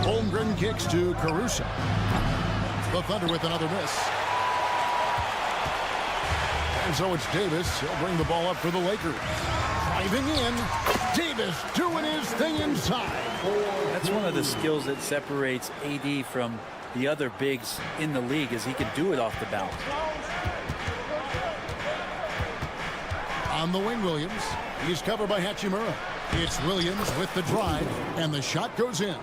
[SPEAKER 6] Holmgren kicks to Caruso. The Thunder with another miss. And so it's Davis. He'll bring the ball up for the Lakers. Driving in. Davis doing his thing inside.
[SPEAKER 8] That's one of the skills that separates AD from the other bigs in the league, is he can do it off the bounce.
[SPEAKER 6] On the wing, Williams. He's covered by Hachimura. It's Williams with the drive, and the shot goes in.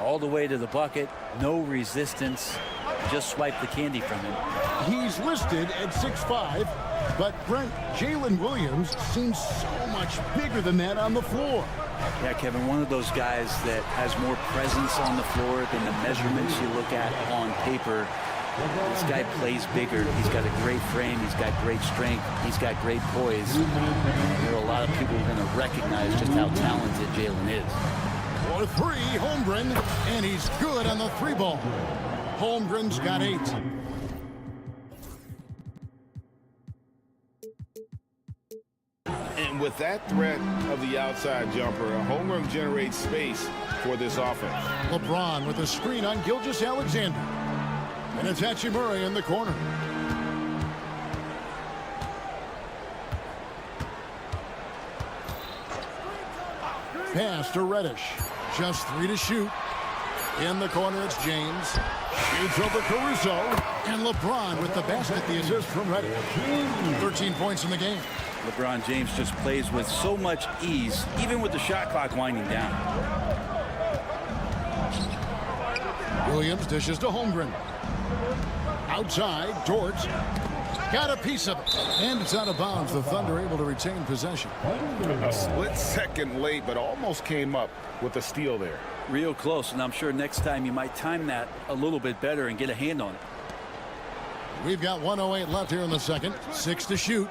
[SPEAKER 8] All the way to the bucket, no resistance, just swipe the candy from him.
[SPEAKER 6] He's listed at 6'5", but Brent, Jalen Williams seems so much bigger than that on the floor.
[SPEAKER 8] Yeah, Kevin, one of those guys that has more presence on the floor than the measurements you look at on paper. This guy plays bigger. He's got a great frame. He's got great strength. He's got great poise. There are a lot of people who are going to recognize just how talented Jalen is.
[SPEAKER 6] For 3, Holmgren, and he's good on the 3 ball. Holmgren's got 8.
[SPEAKER 7] And with that threat of the outside jumper, Holmgren generates space for this offense.
[SPEAKER 6] LeBron with a screen on Gilgeous-Alexander. And it's Hachimura in the corner. Pass to Reddish. Just 3 to shoot. In the corner, it's James. Shoots over Caruso. And LeBron with the basket, the assist from Reddish. 13 points in the game.
[SPEAKER 8] LeBron James just plays with so much ease, even with the shot clock winding down.
[SPEAKER 6] Williams dishes to Holmgren. Outside, Dort. Got a piece of it. And it's out of bounds. The Thunder able to retain possession.
[SPEAKER 7] A split second late, but almost came up with a steal there.
[SPEAKER 8] Real close, and I'm sure next time you might time that a little bit better and get a hand on it.
[SPEAKER 6] We've got 1:08 left here in the second. 6 to shoot.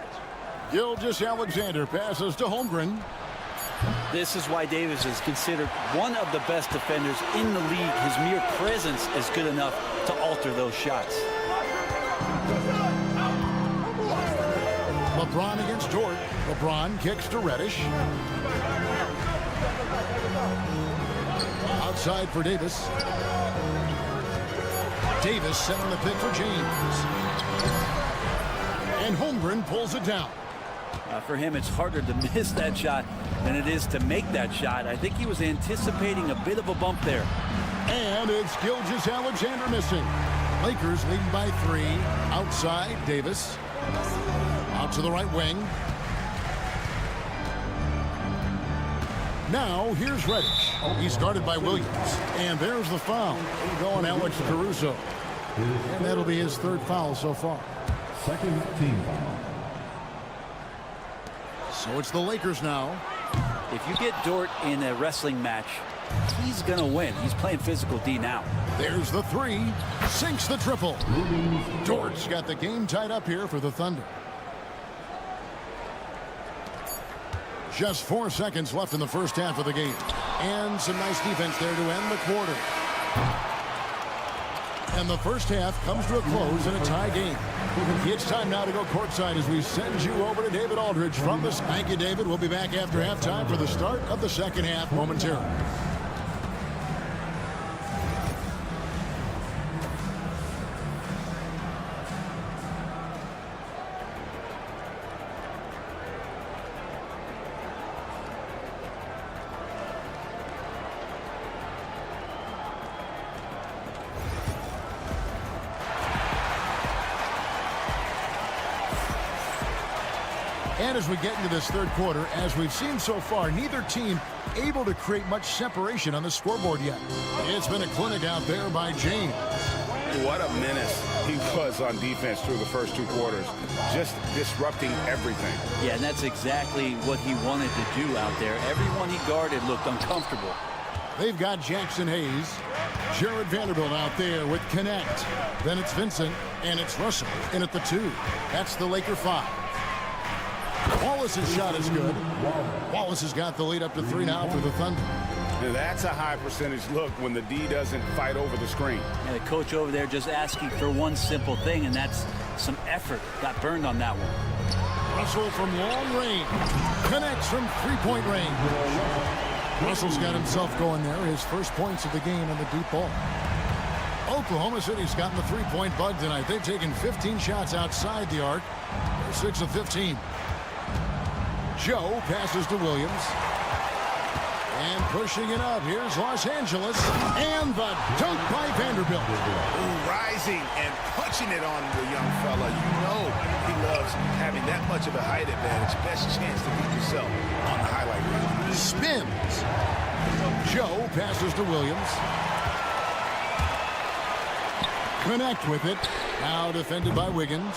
[SPEAKER 6] Gilgeous-Alexander passes to Holmgren.
[SPEAKER 8] This is why Davis is considered one of the best defenders in the league. His mere presence is good enough to alter those shots.
[SPEAKER 6] LeBron against Dort. LeBron kicks to Reddish. Outside for Davis. Davis setting the pick for James. And Holmgren pulls it down.
[SPEAKER 8] For him, it's harder to miss that shot than it is to make that shot. I think he was anticipating a bit of a bump there.
[SPEAKER 6] And it's Gilgeous-Alexander missing. Lakers leading by 3. Outside, Davis. Out to the right wing. Now, here's Reddish. He's guarded by Williams. And there's the foul. Going Alex Caruso. And that'll be his 3rd foul so far.
[SPEAKER 5] Second team foul.
[SPEAKER 6] So it's the Lakers now.
[SPEAKER 8] If you get Dort in a wrestling match, he's going to win. He's playing physical D now.
[SPEAKER 6] There's the 3. Sinks the triple. Dort's got the game tied up here for the Thunder. Just 4 seconds left in the first half of the game. And some nice defense there to end the quarter. And the first half comes to a close in a tie game. It's time now to go courtside as we send you over to David Aldridge from the... Thank you, David. We'll be back after halftime for the start of the second half momentarily. And as we get into this third quarter, as we've seen so far, neither team able to create much separation on the scoreboard yet. It's been a clinic out there by James.
[SPEAKER 10] What a menace he was on defense through the first two quarters, just disrupting everything.
[SPEAKER 8] Yeah, and that's exactly what he wanted to do out there. Everyone he guarded looked uncomfortable.
[SPEAKER 6] They've got Jackson Hayes, Jared Vanderbilt out there with Connect. Then it's Vincent, and it's Russell in at the 2. That's the Laker 5. Wallace's shot is good. Wallace has got the lead up to 3 now for the Thunder.
[SPEAKER 10] Now that's a high percentage look when the D doesn't fight over the screen.
[SPEAKER 8] And the coach over there just asking for one simple thing, and that's some effort. Got burned on that one.
[SPEAKER 6] Russell from long range. Connects from three-point range. Russell's got himself going there. His first points of the game on the deep ball. Oklahoma City's gotten the three-point bug tonight. They've taken 15 shots outside the arc. They're 6 of 15. Joe passes to Williams. And pushing it up. Here's Los Angeles. And the dunk by Vanderbilt.
[SPEAKER 7] Rising and punching it on the young fella. You know he loves having that much of a height advantage. Best chance to keep yourself on the highlight reel.
[SPEAKER 6] Spins. Joe passes to Williams. Connect with it. Now defended by Wiggins.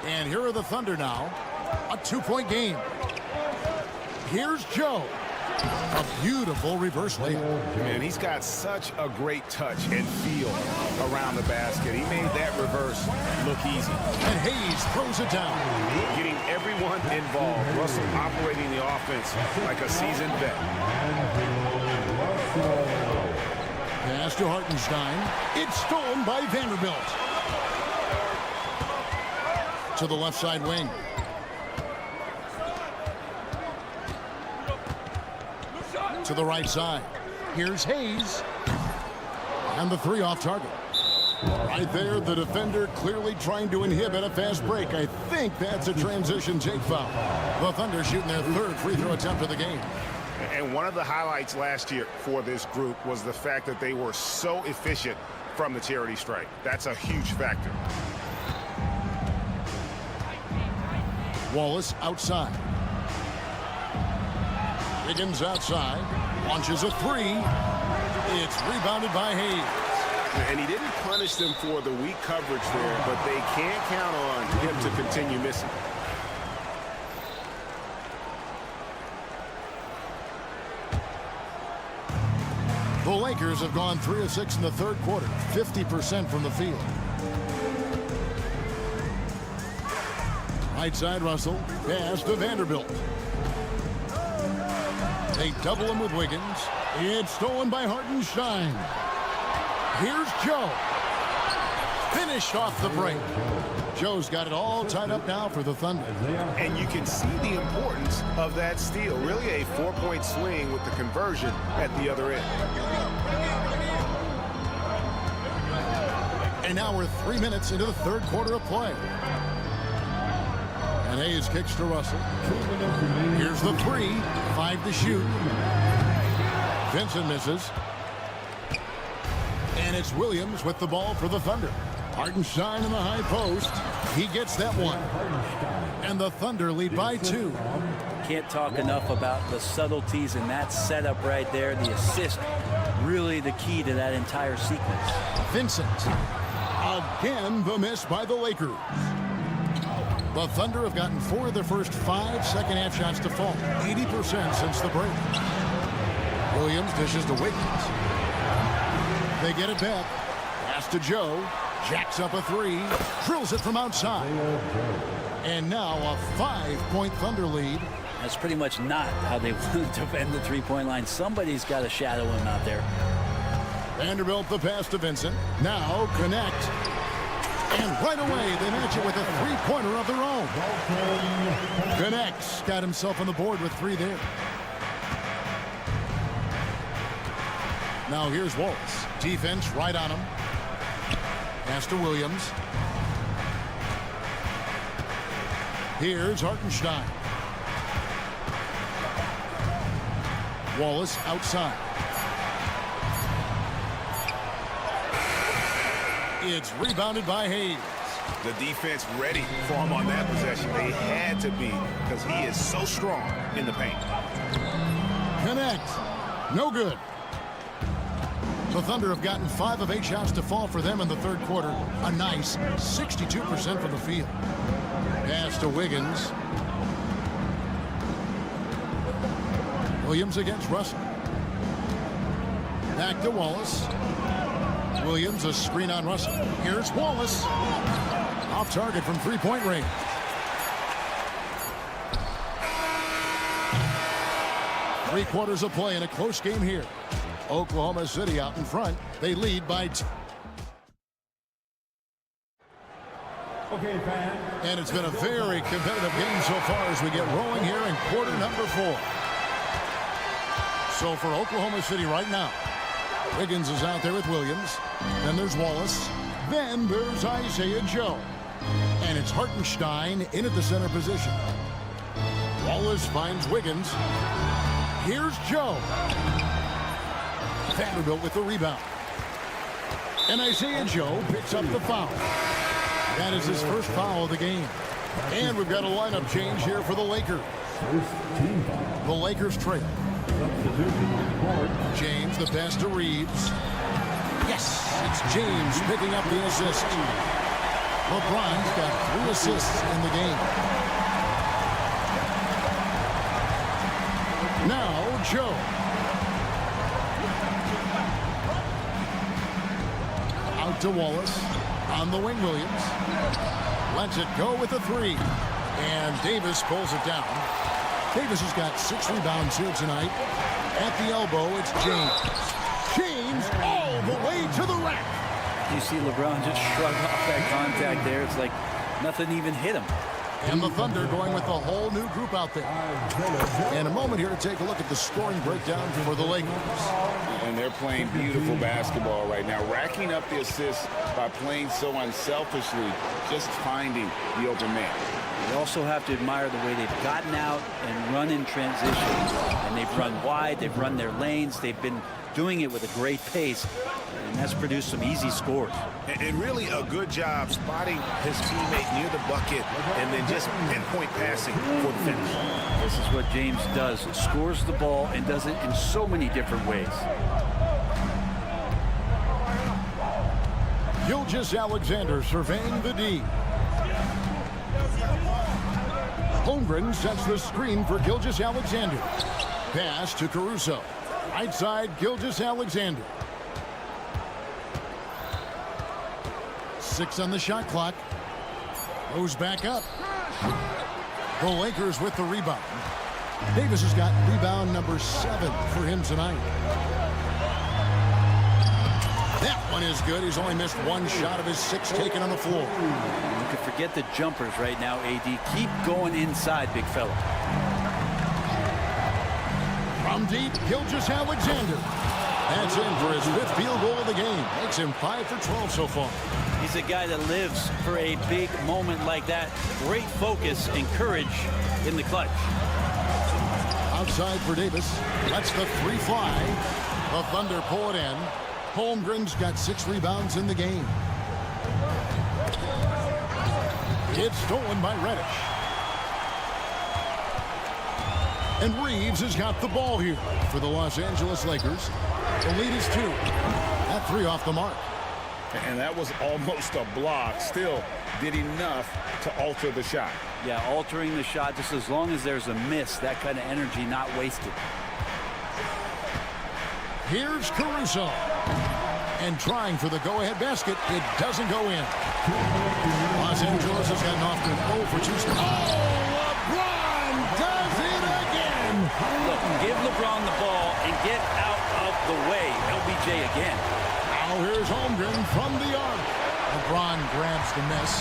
[SPEAKER 6] And here are the Thunder now. A 2-point game. Here's Joe. A beautiful reverse layup.
[SPEAKER 10] Man, he's got such a great touch and feel around the basket. He made that reverse look easy.
[SPEAKER 6] And Hayes throws it down.
[SPEAKER 10] Getting everyone involved. Russell operating the offense like a seasoned vet.
[SPEAKER 6] Pass to Hartenstein. It's stolen by Vanderbilt. To the left side wing. To the right side. Here's Hayes. And the 3 off target. Right there, the defender clearly trying to inhibit a fast break. I think that's a transition take foul. The Thunder shooting their 3rd free throw attempt of the game.
[SPEAKER 10] And one of the highlights last year for this group was the fact that they were so efficient from the charity stripe. That's a huge factor.
[SPEAKER 6] Wallace outside. Wiggins outside. Launches a 3. It's rebounded by Hayes.
[SPEAKER 10] And he didn't punish them for the weak coverage there, but they can't count on him to continue missing.
[SPEAKER 6] The Lakers have gone 3 of 6 in the third quarter, 50% from the field. Right side, Russell. Pass to Vanderbilt. They double him with Wiggins. It's stolen by Hartenstein. Here's Joe. Finished off the break. Joe's got it all tied up now for the Thunder.
[SPEAKER 10] And you can see the importance of that steal. Really a 4-point swing with the conversion at the other end.
[SPEAKER 6] And now we're 3 minutes into the third quarter of play. And Hayes kicks to Russell. Here's the 3. 5 to shoot. Vincent misses. And it's Williams with the ball for the Thunder. Hartenstein in the high post. He gets that one. And the Thunder lead by 2.
[SPEAKER 8] Can't talk enough about the subtleties in that setup right there. The assist, really the key to that entire sequence.
[SPEAKER 6] Vincent. Again, the miss by the Lakers. The Thunder have gotten 4 of their first 5 second-half shots to fall. 80% since the break. Williams dishes to Wiggins. They get it back. Pass to Joe. Jacks up a 3. Drills it from outside. And now a 5-point Thunder lead.
[SPEAKER 8] That's pretty much not how they want to defend the three-point line. Somebody's got to shadow him out there.
[SPEAKER 6] Vanderbilt the pass to Vincent. Now connect. And right away, they match it with a three-pointer of their own. Connects. Got himself on the board with 3 there. Now here's Wallace. Defense right on him. Pass to Williams. Here's Hartenstein. Wallace outside. It's rebounded by Hayes.
[SPEAKER 10] The defense ready for him on that possession. They had to be because he is so strong in the paint.
[SPEAKER 6] Connect. No good. The Thunder have gotten 5 of 8 shots to fall for them in the third quarter. A nice 62% from the field. Pass to Wiggins. Williams against Russell. Back to Wallace. Williams, a screen on Russell. Here's Wallace. Off target from three-point range. Three quarters of play in a close game here. Oklahoma City out in front. They lead by 2.
[SPEAKER 5] Okay, fans.
[SPEAKER 6] And it's been a very competitive game so far as we get rolling here in quarter number 4. So for Oklahoma City right now, Wiggins is out there with Williams. Then there's Wallace. Then there's Isaiah Joe. And it's Hartenstein in at the center position. Wallace finds Wiggins. Here's Joe. Vanderbilt with the rebound. And Isaiah Joe picks up the foul. That is his first foul of the game. And we've got a lineup change here for the Lakers. The Lakers trail. James, the pass to Reeves. Yes, it's James picking up the assist. LeBron's got 3 assists in the game. Now, Joe. Out to Wallace. On the wing, Williams. Lets it go with a 3. And Davis pulls it down. Davis has got 6 rebounds here tonight. At the elbow, it's James. James all the way to the rack.
[SPEAKER 8] You see LeBron just shrug off that contact there. It's like nothing even hit him.
[SPEAKER 6] And the Thunder going with a whole new group out there. In a moment here to take a look at the scoring breakdown for the Lakers.
[SPEAKER 7] And they're playing beautiful basketball right now, racking up the assists by playing so unselfishly, just finding the open man.
[SPEAKER 8] You also have to admire the way they've gotten out and run in transition. And they've run wide, they've run their lanes, they've been doing it with a great pace, and that's produced some easy scores.
[SPEAKER 10] And really a good job spotting his teammate near the bucket and then just pinpoint passing for the finish.
[SPEAKER 8] This is what James does, scores the ball and does it in so many different ways.
[SPEAKER 6] Gilgeous-Alexander surveying the D. Holmgren sets the screen for Gilgeous-Alexander. Pass to Caruso. Right side, Gilgeous-Alexander. 6 on the shot clock. Goes back up. The Lakers with the rebound. Davis has got rebound number 7 for him tonight. That one is good. He's only missed 1 shot of his 6 taken on the floor.
[SPEAKER 8] You can forget the jumpers right now, AD. Keep going inside, big fella.
[SPEAKER 6] From deep, Gilgeous-Alexander. That's in for his 5th field goal of the game. Makes him 5 for 12 so far.
[SPEAKER 8] He's a guy that lives for a big moment like that. Great focus and courage in the clutch.
[SPEAKER 6] Outside for Davis. Lets the 3 fly. The Thunder pull it in. Holmgren's got 6 rebounds in the game. It's stolen by Reddish. And Reeves has got the ball here for the Los Angeles Lakers. The lead is 2. That 3 off the mark.
[SPEAKER 7] And that was almost a block. Still did enough to alter the shot.
[SPEAKER 8] Yeah, altering the shot just as long as there's a miss. That kind of energy not wasted.
[SPEAKER 6] Here's Caruso. And trying for the go-ahead basket. It doesn't go in. Los Angeles has gotten off to an 0 for 2 start. Oh, LeBron does it again.
[SPEAKER 8] Look, give LeBron the ball and get out of the way. LBJ again.
[SPEAKER 6] Now here's Holmgren from the arc. LeBron grabs the miss.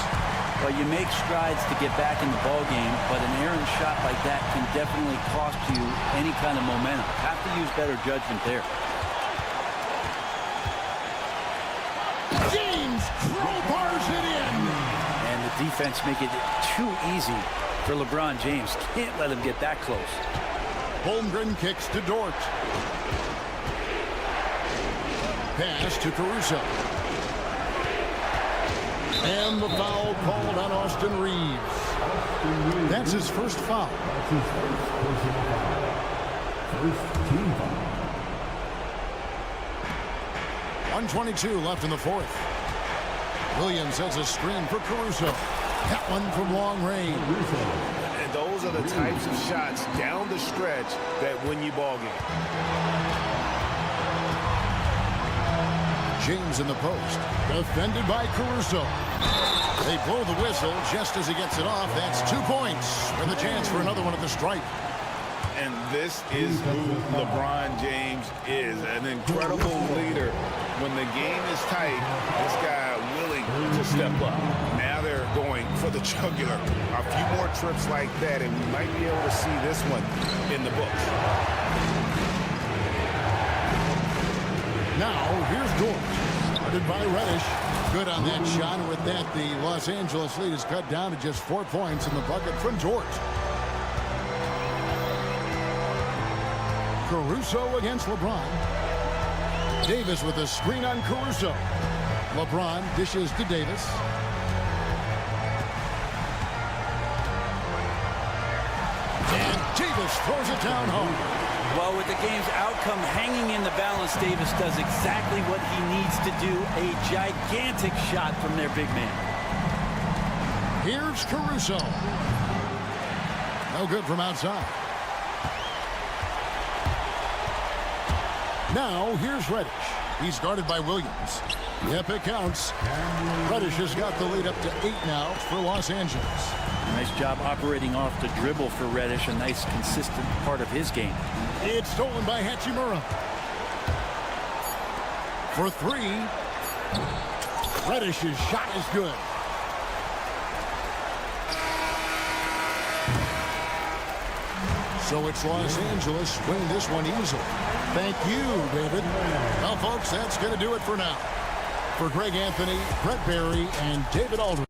[SPEAKER 8] Well, you make strides to get back in the ball game, but an errant shot like that can definitely cost you any kind of momentum. Have to use better judgment there.
[SPEAKER 6] James crowbars it in.
[SPEAKER 8] And the defense make it too easy for LeBron James. Can't let him get that close.
[SPEAKER 6] Holmgren kicks to Dort. Pass to Caruso. And the foul called on Austin Reeves. That's his first foul.
[SPEAKER 5] That's his first personal foul. First team foul.
[SPEAKER 6] 1:22 left in the fourth. Williams has a screen for Caruso. That one from long range.
[SPEAKER 10] And those are the types of shots down the stretch that win you ball game.
[SPEAKER 6] James in the post. Defended by Caruso. They blow the whistle just as he gets it off. That's 2 points with a chance for another one at the stripe.
[SPEAKER 7] And this is who LeBron James is, an incredible leader. When the game is tight, this guy willing to step up. Now they're going for the jugular. A few more trips like that, and we might be able to see this one in the books.
[SPEAKER 6] Now, here's Dort. Started by Reddish. Good on that shot, and with that, the Los Angeles lead is cut down to just 4 points in the bucket from Dort. Caruso against LeBron. Davis with a screen on Caruso. LeBron dishes to Davis. And Davis throws it down home.
[SPEAKER 8] Well, with the game's outcome hanging in the balance, Davis does exactly what he needs to do. A gigantic shot from their big man.
[SPEAKER 6] Here's Caruso. No good from outside. Now, here's Reddish. He's guarded by Williams. Yep, it counts. Reddish has got the lead up to 8 now for Los Angeles.
[SPEAKER 8] Nice job operating off the dribble for Reddish. A nice, consistent part of his game.
[SPEAKER 6] It's stolen by Hachimura. For 3. Reddish's shot is good. So it's Los Angeles winning this one easily. Thank you, David. Well, folks, that's going to do it for now. For Greg Anthony, Brett Barry, and David Aldridge.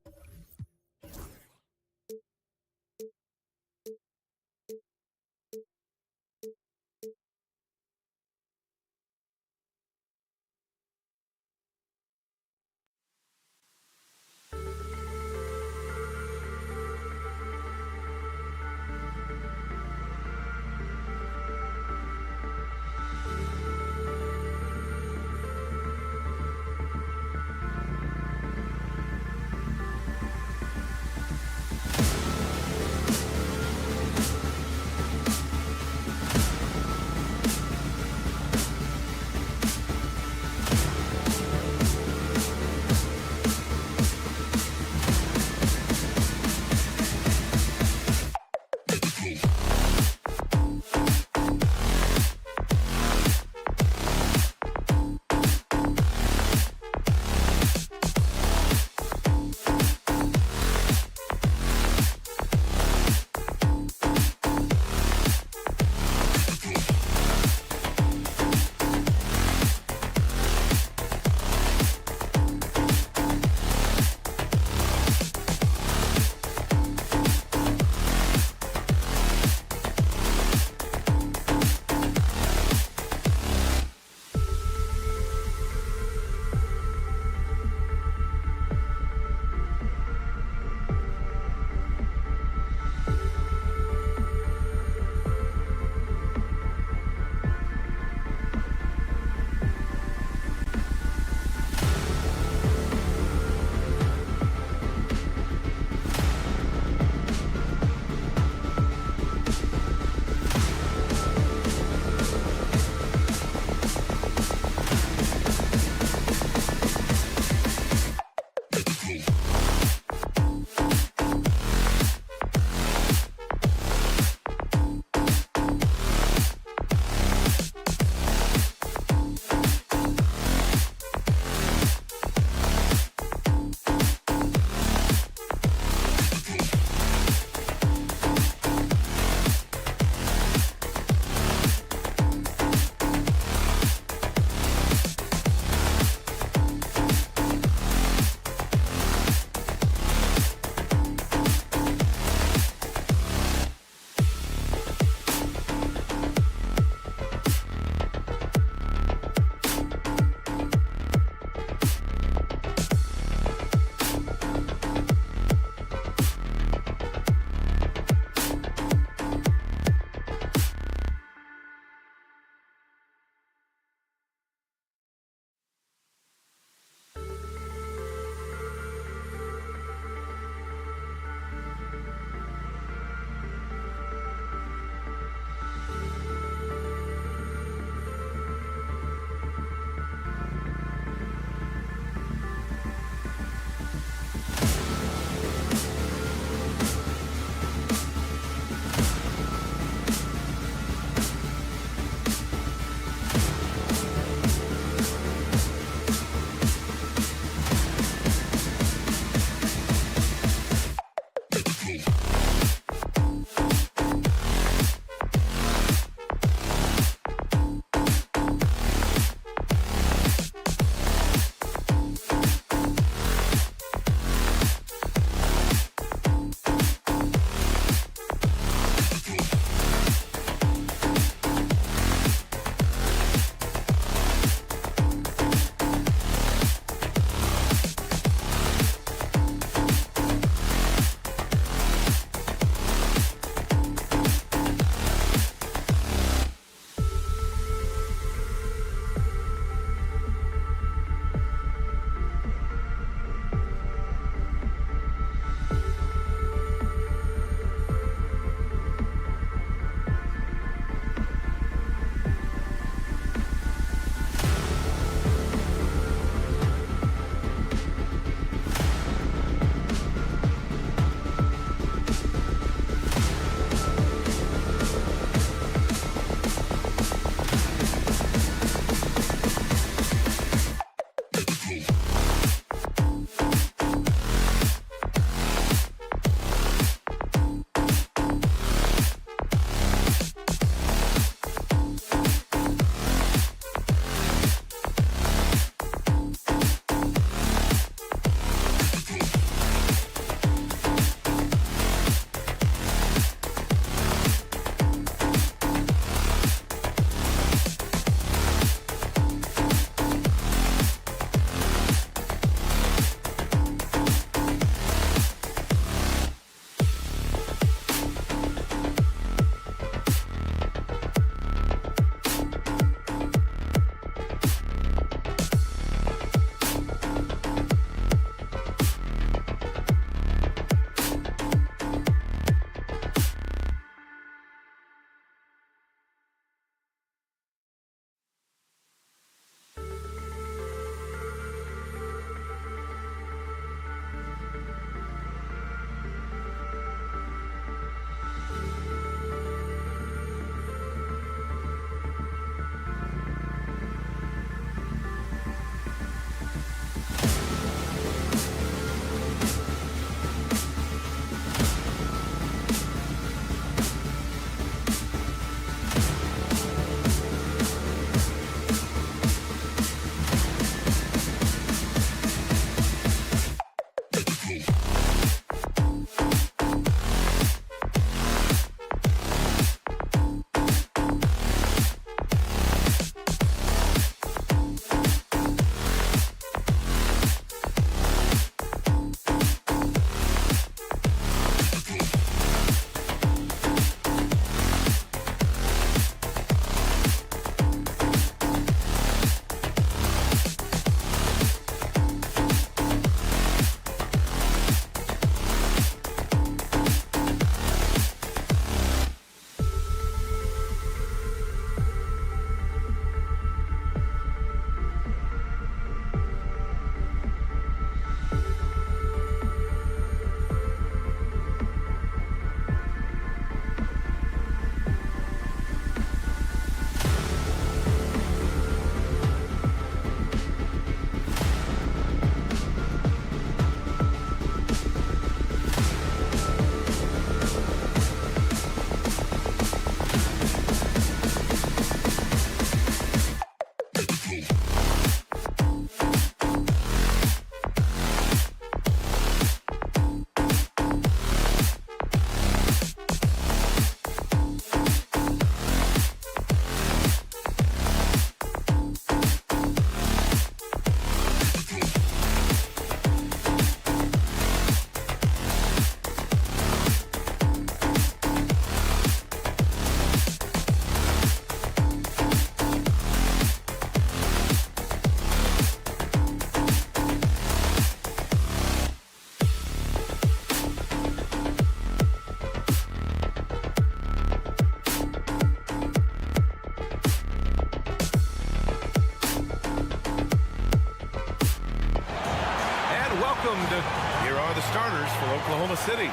[SPEAKER 1] for Oklahoma City.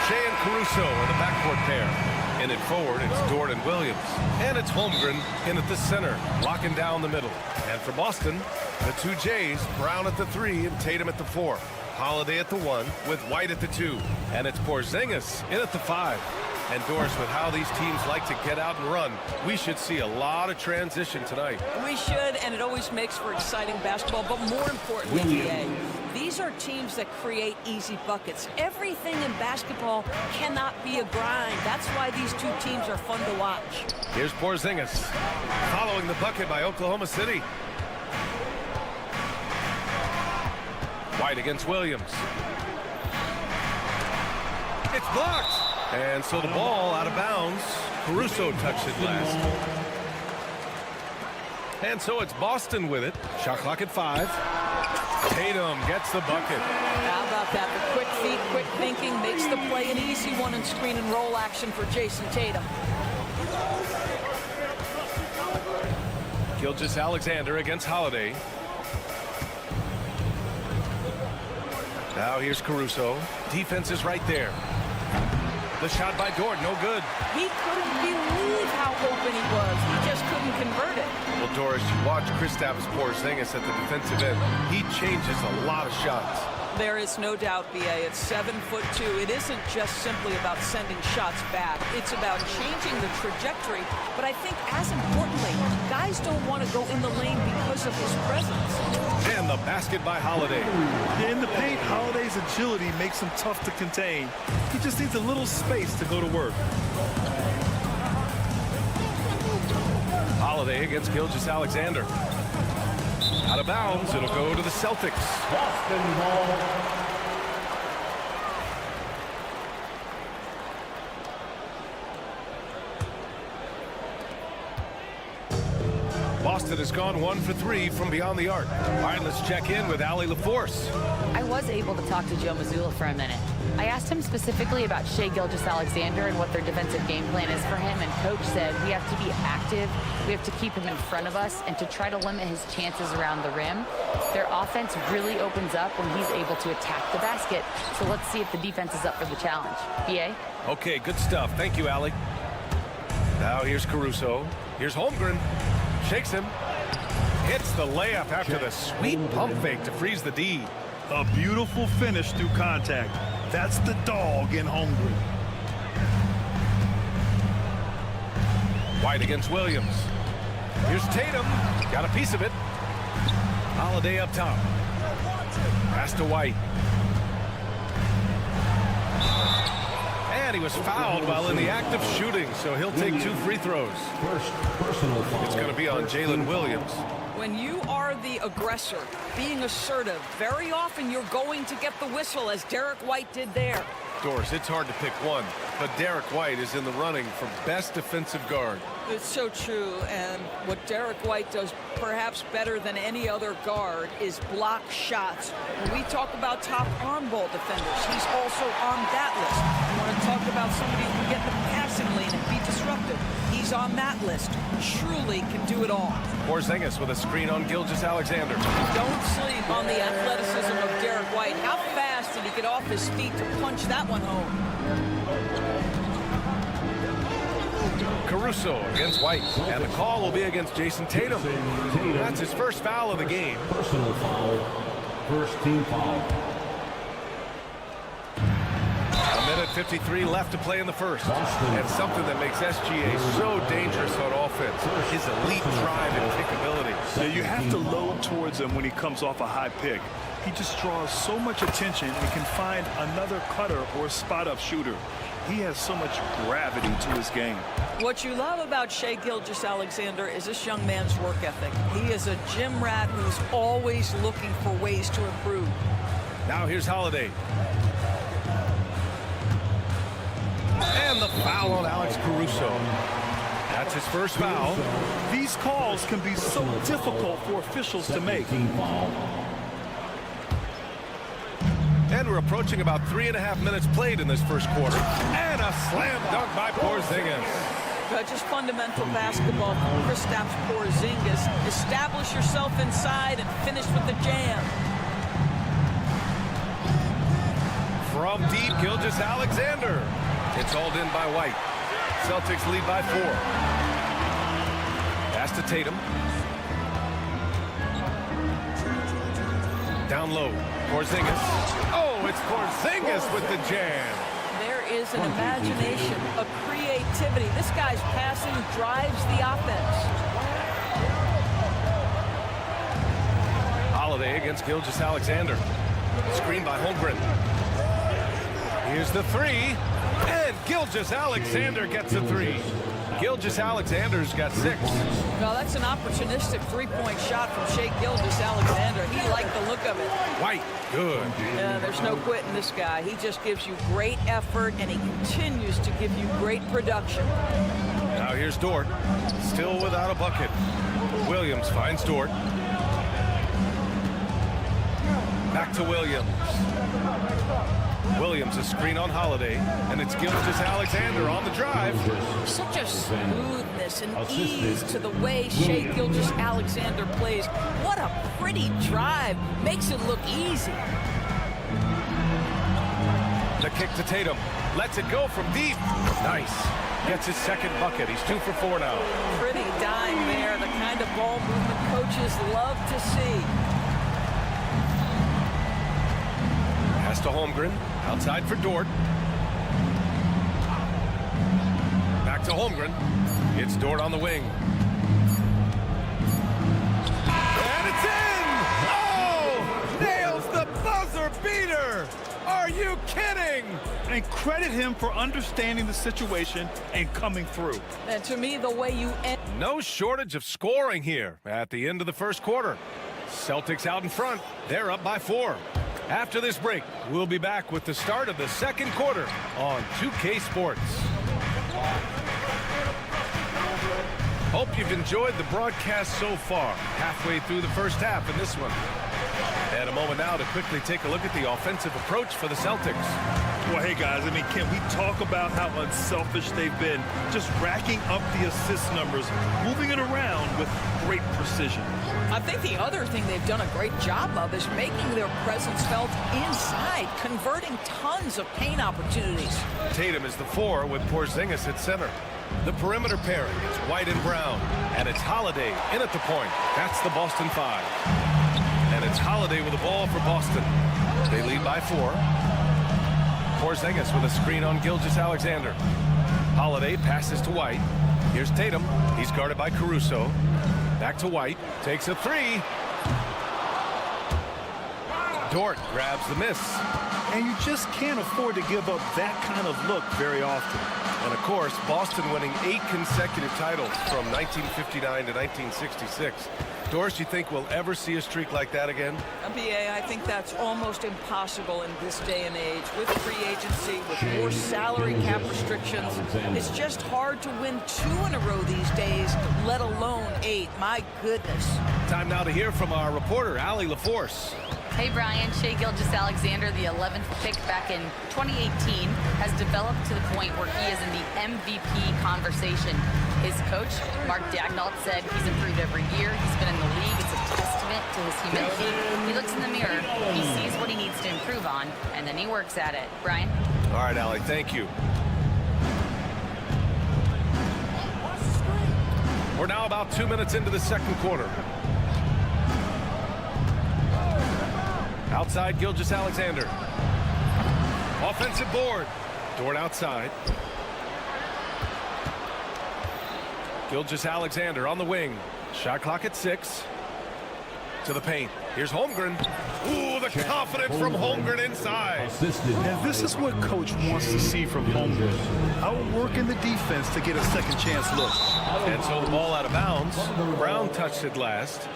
[SPEAKER 1] Shea and Caruso are the backcourt pair. In at forward, it's Dort and Williams. And it's Holmgren in at the center, locking down the middle. And for Boston, the two Jays, Brown at the 3 and Tatum at the 4. Holiday at the 1 with White at the 2. And it's Porzingis in at the 5. And Doris, with how these teams like to get out and run, we should see a lot of transition tonight.
[SPEAKER 11] We should, and it always makes for exciting basketball. But more importantly, GA, these are teams that create easy buckets. Everything in basketball cannot be a grind. That's why these two teams are fun to watch.
[SPEAKER 1] Here's Porzingis following the bucket by Oklahoma City. White against Williams. It's blocked. And so the ball out of bounds. Caruso touched it last. And so it's Boston with it. Shot clock at 5. Tatum gets the bucket.
[SPEAKER 11] How about that? The quick feet, quick thinking makes the play an easy one in screen and roll action for Jason Tatum.
[SPEAKER 1] Gilgeous-Alexander against Holiday. Now here's Caruso. Defense is right there. The shot by Dort, no good.
[SPEAKER 11] He couldn't believe how open he was. He just couldn't convert it.
[SPEAKER 1] Well, Doris, you watch Kristaps Porzingis at the defensive end. He changes a lot of shots.
[SPEAKER 11] There is no doubt, BA. It's 7'2". It isn't just simply about sending shots back. It's about changing the trajectory. But I think, as importantly, guys don't want to go in the lane because of his presence.
[SPEAKER 1] And the basket by Holiday.
[SPEAKER 2] In the paint, Holiday's agility makes him tough to contain. He just needs a little space to go to work.
[SPEAKER 1] Holiday against Gilgeous-Alexander. Out of bounds, it'll go to the Celtics.
[SPEAKER 5] Boston ball.
[SPEAKER 1] Boston has gone 1 for 3 from beyond the arc. All right, let's check in with Allie LaForce.
[SPEAKER 4] I was able to talk to Joe Mazzulla for a minute. I asked him specifically about Shai Gilgeous-Alexander and what their defensive game plan is for him, and Coach said we have to be active, we have to keep him in front of us, and to try to limit his chances around the rim. Their offense really opens up when he's able to attack the basket, so let's see if the defense is up for the challenge. BA?
[SPEAKER 1] Okay, good stuff. Thank you, Allie. Now here's Caruso. Here's Holmgren. Shakes him. Hits the layup after the sweet pump fake to freeze the D.
[SPEAKER 2] A beautiful finish through contact. That's the dog in Holmgren.
[SPEAKER 1] White against Williams. Here's Tatum. Got a piece of it. Holiday up top. Pass to White. And he was fouled while in the act of shooting, so he'll take 2 free throws.
[SPEAKER 5] First personal foul.
[SPEAKER 1] It's going to be on Jalen Williams.
[SPEAKER 11] When you are the aggressor, being assertive, very often you're going to get the whistle, as Derek White did there.
[SPEAKER 1] Doris, it's hard to pick one, but Derek White is in the running for best defensive guard.
[SPEAKER 11] It's so true, and what Derek White does perhaps better than any other guard is block shots. When we talk about top arm ball defenders, he's also on that list. You want to talk about somebody who can get in the passing lane and be disruptive. He's on that list. Truly can do it all.
[SPEAKER 1] Porzingis with a screen on Gilgeous-Alexander.
[SPEAKER 11] Don't sleep on the athleticism of Derek White. How fast did he get off his feet to punch that one home?
[SPEAKER 1] Caruso against White, and the call will be against Jason Tatum. That's his first foul of the game.
[SPEAKER 5] Personal foul. First team foul.
[SPEAKER 1] A minute 53 left to play in the first. And something that makes SGA so dangerous on offense, his elite drive and kickability.
[SPEAKER 2] Yeah, you have to load towards him when he comes off a high pick. He just draws so much attention and can find another cutter or spot-up shooter. He has so much gravity to his game.
[SPEAKER 11] What you love about Shai Gilgeous-Alexander is this young man's work ethic. He is a gym rat who's always looking for ways to improve.
[SPEAKER 1] Now here's Holiday. And the foul on Alex Caruso. That's his first foul.
[SPEAKER 2] These calls can be so difficult for officials to make.
[SPEAKER 1] And we're approaching about 3.5 minutes played in this first quarter. And a slam dunk by Porzingis.
[SPEAKER 11] Just fundamental basketball from Kristaps Porzingis. Establish yourself inside and finish with the jam.
[SPEAKER 1] From deep, Gilgeous-Alexander. It's hauled in by White. Celtics lead by 4. Pass to Tatum. Down low, Porzingis. Oh, it's Porzingis with the jam.
[SPEAKER 11] There is an imagination, a creativity. This guy's passing drives the offense.
[SPEAKER 1] Holiday against Gilgeous-Alexander. Screen by Holmgren. Here's the 3. And Gilgeous-Alexander gets a 3. Gilgeous-Alexander's got 6.
[SPEAKER 11] Well, that's an opportunistic three-point shot from Shai Gilgeous-Alexander. He liked the look of it.
[SPEAKER 1] White, good.
[SPEAKER 11] There's no quitting this guy. He just gives you great effort, and he continues to give you great production.
[SPEAKER 1] Now here's Dort, still without a bucket. Williams finds Dort. Back to Williams. Williams, a screen on Holiday, and it's Gilgeous-Alexander on the drive.
[SPEAKER 11] Such a smoothness and ease to the way Shai Gilgeous-Alexander plays. What a pretty drive. Makes it look easy.
[SPEAKER 1] The kick to Tatum. Lets it go from deep. Nice. Gets his second bucket. He's 2 for 4 now.
[SPEAKER 11] Pretty dime there. The kind of ball movement coaches love to see.
[SPEAKER 1] Pass to Holmgren. Outside for Dort. Back to Holmgren. It's Dort on the wing. And it's in! Oh! Nails the buzzer beater! Are you kidding?
[SPEAKER 2] And credit him for understanding the situation and coming through.
[SPEAKER 11] And to me, the way you end...
[SPEAKER 1] No shortage of scoring here at the end of the first quarter. Celtics out in front. They're up by 4. After this break, we'll be back with the start of the second quarter on 2K Sports. Hope you've enjoyed the broadcast so far. Halfway through the first half in this one. And a moment now to quickly take a look at the offensive approach for the Celtics.
[SPEAKER 2] Well, hey, guys, I mean, can we talk about how unselfish they've been? Just racking up the assist numbers, moving it around with great precision.
[SPEAKER 11] I think the other thing they've done a great job of is making their presence felt inside, converting tons of paint opportunities.
[SPEAKER 1] Tatum is the 4 with Porzingis at center. The perimeter pairing is White and Brown, and it's Holiday in at the point. That's the Boston 5. And it's Holiday with the ball for Boston. They lead by 4. Porzingis with a screen on Gilgeous-Alexander. Holiday passes to White. Here's Tatum. He's guarded by Caruso. Back to White. Takes a 3. Dort grabs the miss.
[SPEAKER 2] And you just can't afford to give up that kind of look very often.
[SPEAKER 1] And of course, Boston winning 8 consecutive titles from 1959 to 1966. Doris, you think we'll ever see a streak like that again?
[SPEAKER 11] BA, I think that's almost impossible in this day and age. With free agency, with more salary cap restrictions, it's just hard to win 2 in a row these days, let alone 8. My goodness.
[SPEAKER 1] Time now to hear from our reporter, Allie LaForce.
[SPEAKER 4] Hey, Brian. Shai Gilgeous-Alexander, the 11th pick back in 2018, has developed to the point where he is in the MVP conversation. His coach, Mark Daignault, said he's improved every year. He's been in the league. It's a testament to his humility. He looks in the mirror, he sees what he needs to improve on, and then he works at it. Brian?
[SPEAKER 1] All right, Allie, thank you. We're now about 2 minutes into the second quarter. Outside, Gilgeous-Alexander. Offensive board. Dort outside. Gilgeous-Alexander on the wing. Shot clock at 6. To the paint. Here's Holmgren. Ooh, the confidence from Holmgren inside.
[SPEAKER 2] And this is what coach wants to see from Holmgren. Outworking the defense to get a second chance look.
[SPEAKER 1] And so the ball out of bounds. Brown touched it last.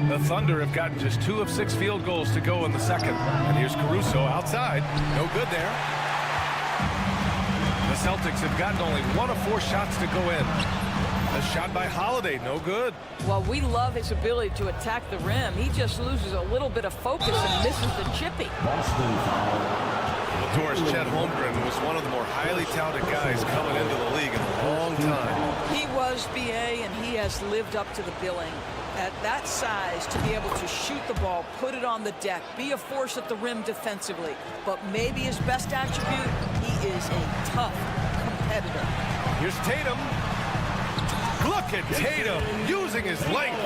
[SPEAKER 1] The Thunder have gotten just 2 of 6 field goals to go in the second. And here's Caruso outside. No good there. The Celtics have gotten only 1 of 4 shots to go in. A shot by Holiday, no good.
[SPEAKER 11] Well, we love his ability to attack the rim. He just loses a little bit of focus and misses the chippy.
[SPEAKER 5] Boston foul.
[SPEAKER 1] Doris Chet Holmgren was one of the more highly touted guys coming into the league in a long time.
[SPEAKER 11] He was BA, and he has lived up to the billing. At that size, to be able to shoot the ball, put it on the deck, be a force at the rim defensively. But maybe his best attribute, he is a tough competitor.
[SPEAKER 1] Here's Tatum. Look at Tatum using his length.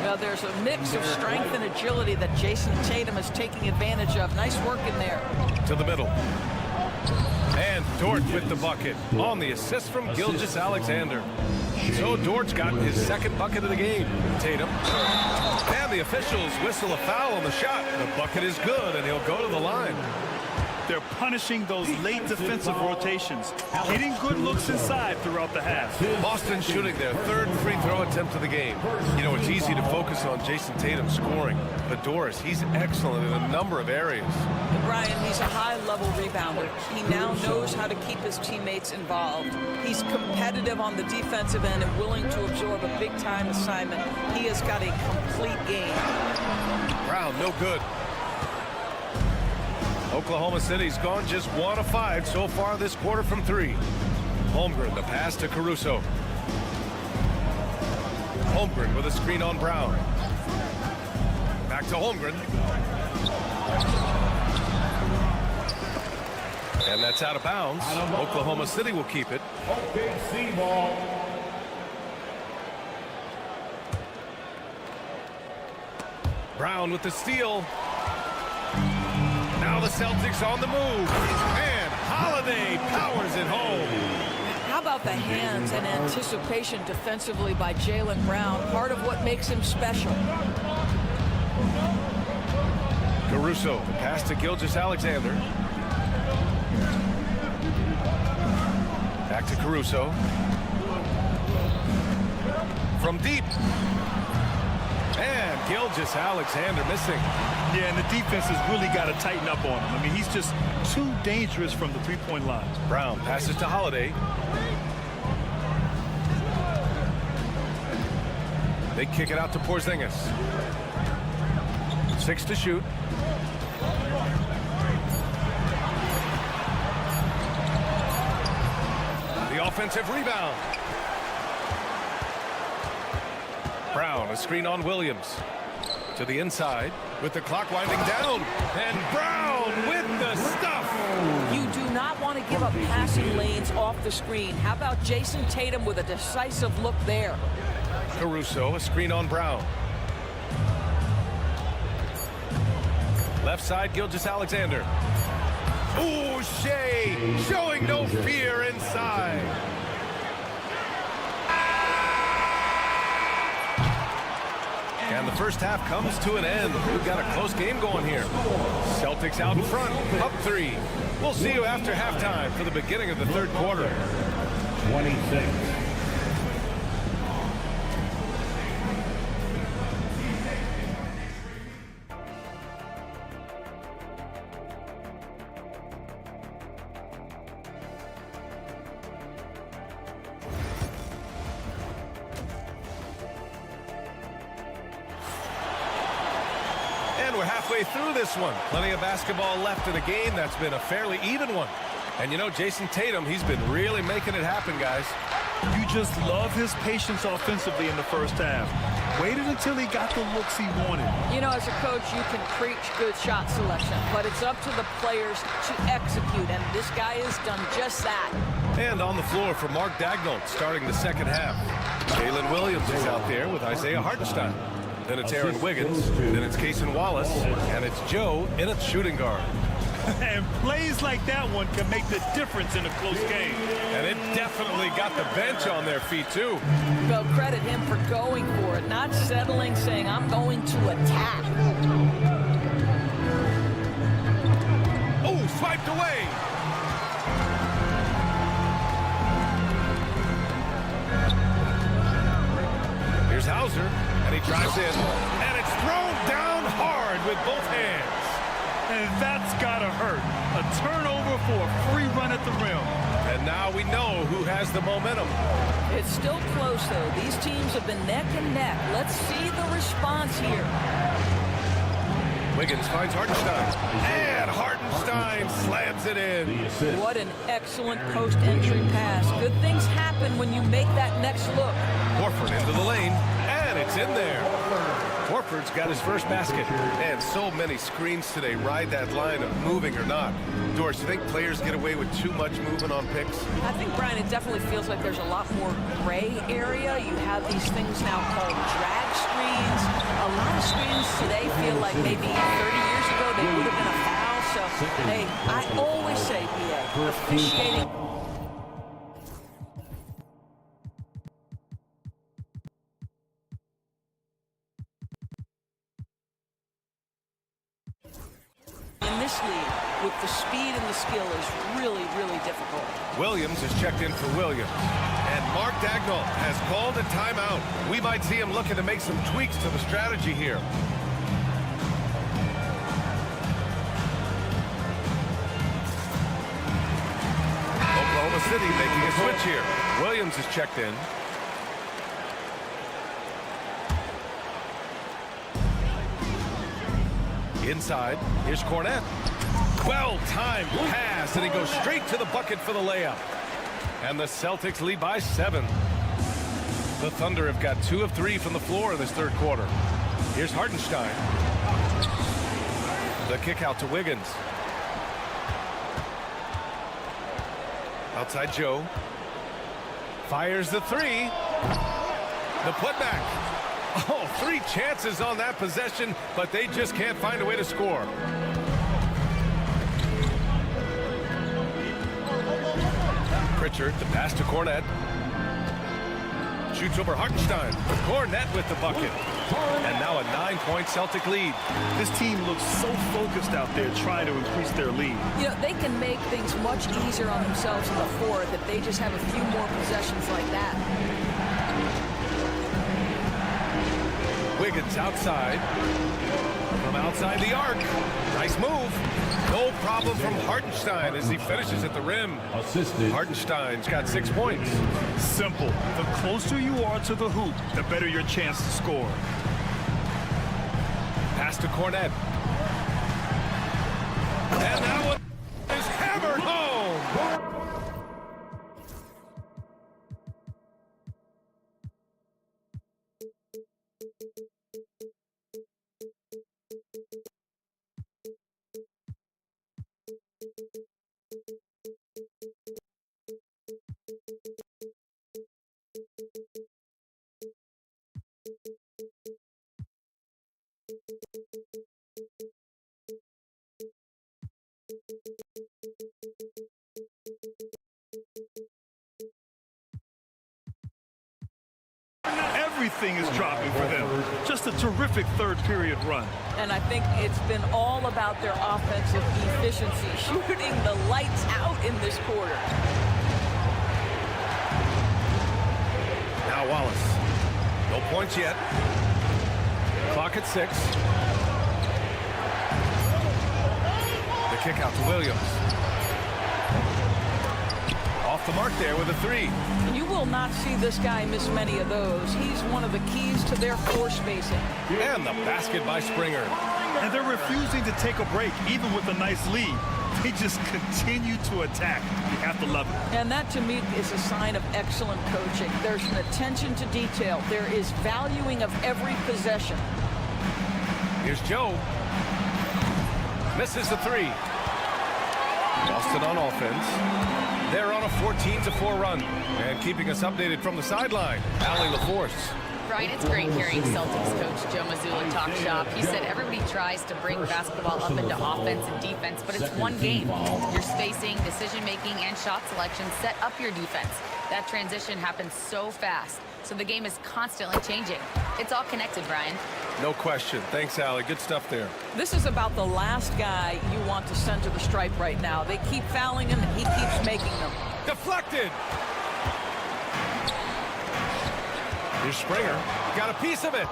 [SPEAKER 11] Now there's a mix of strength and agility that Jason Tatum is taking advantage of. Nice work in there.
[SPEAKER 1] To the middle. And Dort with the bucket on the assist from Gilgeous-Alexander. So Dort's got his second bucket of the game. Tatum. And the officials whistle a foul on the shot. The bucket is good, and he'll go to the line.
[SPEAKER 2] They're punishing those late defensive rotations, getting good looks inside throughout the half.
[SPEAKER 1] Boston shooting their third free throw attempt of the game. You know, it's easy to focus on Jason Tatum scoring, but Doris, he's excellent in a number of areas.
[SPEAKER 11] Brian, he's a high-level rebounder. He now knows how to keep his teammates involved. He's competitive on the defensive end and willing to absorb a big-time assignment. He has got a complete game.
[SPEAKER 1] Brown, no good. Oklahoma City's gone just 1 of 5 so far this quarter from 3. Holmgren, the pass to Caruso. Holmgren with a screen on Brown. Back to Holmgren. And that's out of bounds. Oklahoma City will keep it.
[SPEAKER 5] OKC ball.
[SPEAKER 1] Brown with the steal. Now the Celtics on the move. And Holiday powers it home.
[SPEAKER 11] How about the hands and anticipation defensively by Jaylen Brown? Part of what makes him special.
[SPEAKER 1] Caruso, pass to Gilgeous-Alexander. Back to Caruso. From deep. And Gilgeous-Alexander missing.
[SPEAKER 2] Yeah, and the defense has really got to tighten up on him. I mean, he's just too dangerous from the three-point line.
[SPEAKER 1] Brown passes to Holiday. They kick it out to Porzingis. 6 to shoot. The offensive rebound. Brown, a screen on Williams. To the inside with the clock winding down. And Brown with the stuff.
[SPEAKER 11] You do not want to give up passing lanes off the screen. How about Jason Tatum with a decisive look there?
[SPEAKER 1] Caruso, a screen on Brown. Left side, Gilgeous-Alexander. Ooh, Shea showing no fear inside. And the first half comes to an end. We've got a close game going here. Celtics out in front, up 3. We'll see you after halftime for the beginning of the third quarter.
[SPEAKER 5] 26.
[SPEAKER 1] And we're halfway through this one. Plenty of basketball left in a game that's been a fairly even one. And you know, Jason Tatum, he's been really making it happen, guys.
[SPEAKER 2] You just love his patience offensively in the first half. Waited until he got the looks he wanted.
[SPEAKER 11] You know, as a coach, you can preach good shot selection, but it's up to the players to execute, and this guy has done just that.
[SPEAKER 1] And on the floor for Mark Daigneault starting the second half. Jalen Williams is out there with Isaiah Hartenstein. Then it's Aaron Wiggins. Then it's Cason Wallace. And it's Joe in at shooting guard.
[SPEAKER 2] And plays like that one can make the difference in a close game.
[SPEAKER 1] And it definitely got the bench on their feet, too.
[SPEAKER 11] Well, credit him for going for it, not settling, saying, I'm going to attack.
[SPEAKER 1] Oh, swiped away. Here's Hauser, and he drives in. And it's thrown down hard with both hands.
[SPEAKER 2] And that's gotta hurt. A turnover for a free run at the rim.
[SPEAKER 1] And now we know who has the momentum.
[SPEAKER 11] It's still close, though. These teams have been neck and neck. Let's see the response here.
[SPEAKER 1] Wiggins finds Hartenstein. And Hartenstein slams it it in.
[SPEAKER 11] What an excellent post-entry pass. Good things happen when you make that next look.
[SPEAKER 1] Horford into the lane, and it's in there. Horford's got his first basket. And so many screens today ride that line of moving or not. Doris, you think players get away with too much movement on picks?
[SPEAKER 11] I think, Brian, it definitely feels like there's a lot more gray area. You have these things now called drag screens. A lot of screens today feel like maybe 30 years ago they would have been a foul. So, hey, I always say, BA, officiating. In this league, with the speed and the skill is really, really difficult.
[SPEAKER 1] Williams is checked in for Williams. And Mark Dagnall has called a timeout. We might see him looking to make some tweaks to the strategy here. Oklahoma City making a switch here. Williams is checked in. Inside, here's Cornette. Well-timed pass, and he goes straight to the bucket for the layup. And the Celtics lead by 7. The Thunder have got 2 of 3 from the floor in this third quarter. Here's Hartenstein. The kick out to Wiggins. Outside Joe. Fires the 3. The putback. Oh, 3 chances on that possession, but they just can't find a way to score. Pritchard, the pass to Cornette. Shoots over Hartenstein. Cornette with the bucket. And now a 9-point Celtic lead.
[SPEAKER 2] This team looks so focused out there trying to increase their lead.
[SPEAKER 11] You know, they can make things much easier on themselves in the fourth if they just have a few more possessions like that.
[SPEAKER 1] Wiggins outside. From outside the arc. Nice move. No problem from Hartenstein as he finishes at the rim.
[SPEAKER 5] Assisted.
[SPEAKER 1] Hartenstein's got 6 points.
[SPEAKER 2] Simple. The closer you are to the hoop, the better your chance to score.
[SPEAKER 1] Pass to Cornette. And that one is hammered home.
[SPEAKER 2] Everything is dropping for them. Just a terrific third period run.
[SPEAKER 11] And I think it's been all about their offensive efficiency, shooting the lights out in this quarter.
[SPEAKER 1] Now Wallace. No points yet. Clock at 6. The kick out to Williams. Off the mark there with a 3.
[SPEAKER 11] You will not see this guy miss many of those. He's one of the keys to their floor spacing.
[SPEAKER 1] And the basket by Springer.
[SPEAKER 2] And they're refusing to take a break, even with a nice lead. They just continue to attack. You have to love it.
[SPEAKER 11] And that, to me, is a sign of excellent coaching. There's an attention to detail. There is valuing of every possession.
[SPEAKER 1] Here's Joe. Misses the 3. Boston on offense. They're on a 14-4 run. And keeping us updated from the sideline, Allie LaForce.
[SPEAKER 4] Brian, it's great hearing Celtics coach Joe Mazzulla talk shop. He said everybody tries to break basketball up into offense and defense, but it's one game. Your spacing, decision-making, and shot selection set up your defense. That transition happens so fast, so the game is constantly changing. It's all connected, Brian.
[SPEAKER 1] No question. Thanks, Allie. Good stuff there.
[SPEAKER 11] This is about the last guy you want to send to the stripe right now. They keep fouling him, and he keeps making them.
[SPEAKER 1] Deflected. Here's Springer. Got a piece of it.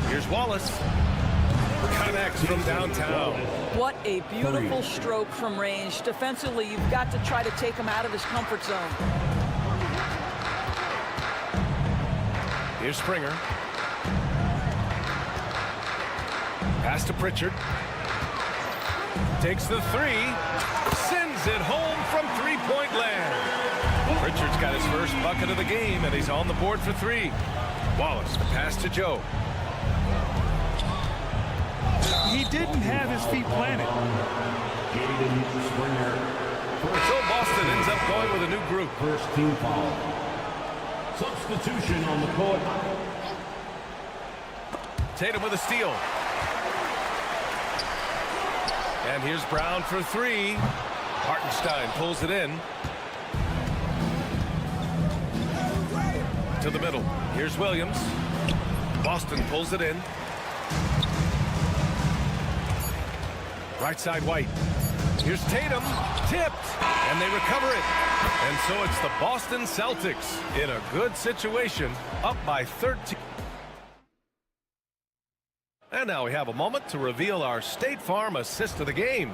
[SPEAKER 1] Here's Wallace. Connects from downtown.
[SPEAKER 11] What a beautiful stroke from range. Defensively, you've got to try to take him out of his comfort zone.
[SPEAKER 1] Here's Springer. Pass to Pritchard. Takes the three. Sends it home from three-point land. Richards got his first bucket of the game, and he's on the board for three. Wallace, the pass to Joe.
[SPEAKER 2] He didn't have his feet planted.
[SPEAKER 1] So Boston ends up going with a new group.
[SPEAKER 5] First team foul. Substitution on the court.
[SPEAKER 1] Tatum with a steal. And here's Brown for three. Hartenstein pulls it in. To the middle. Here's Williams. Boston pulls it in. Right side White. Here's Tatum. Tipped. And they recover it. And so it's the Boston Celtics in a good situation, up by 13. And now we have a moment to reveal our State Farm assist of the game.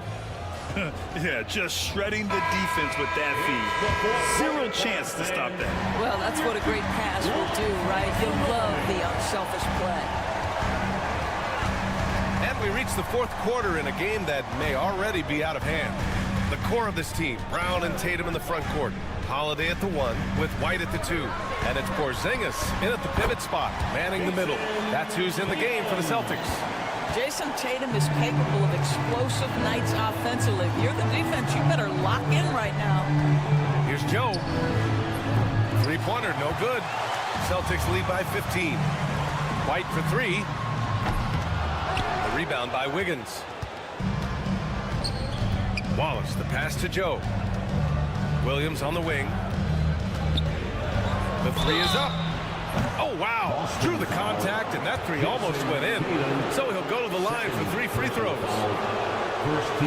[SPEAKER 2] Yeah, just shredding the defense with that feed. Zero chance to stop that.
[SPEAKER 11] Well, that's what a great pass will do, right? You'll love the unselfish play.
[SPEAKER 1] And we reach the fourth quarter in a game that may already be out of hand. The core of this team, Brown and Tatum in the front court. Holiday at the one with White at the two. And it's Porzingis in at the pivot spot, manning the middle. That's who's in the game for the Celtics.
[SPEAKER 11] Jason Tatum is capable of explosive nights offensively. If you're the defense, you better lock in right now.
[SPEAKER 1] Here's Joe. Three-pointer, no good. Celtics lead by 15. White for three. The rebound by Wiggins. Wallace, the pass to Joe. Williams on the wing. The three is up. Oh, wow. Drew the contact, and that three almost went in. So he'll go to the line for 3 free throws.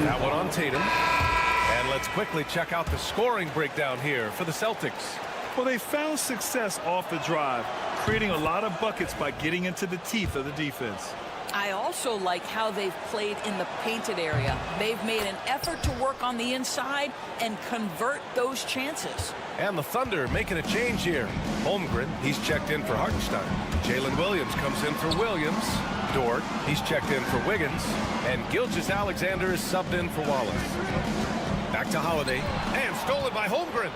[SPEAKER 1] That one on Tatum. And let's quickly check out the scoring breakdown here for the Celtics.
[SPEAKER 2] Well, they found success off the drive, creating a lot of buckets by getting into the teeth of the defense.
[SPEAKER 11] I also like how they've played in the painted area. They've made an effort to work on the inside and convert those chances.
[SPEAKER 1] And the Thunder making a change here. Holmgren, he's checked in for Hartenstein. Jalen Williams comes in for Williams. Dort, he's checked in for Wiggins. And Gilgeous-Alexander is subbed in for Wallace. Back to Holiday. And stolen by Holmgren.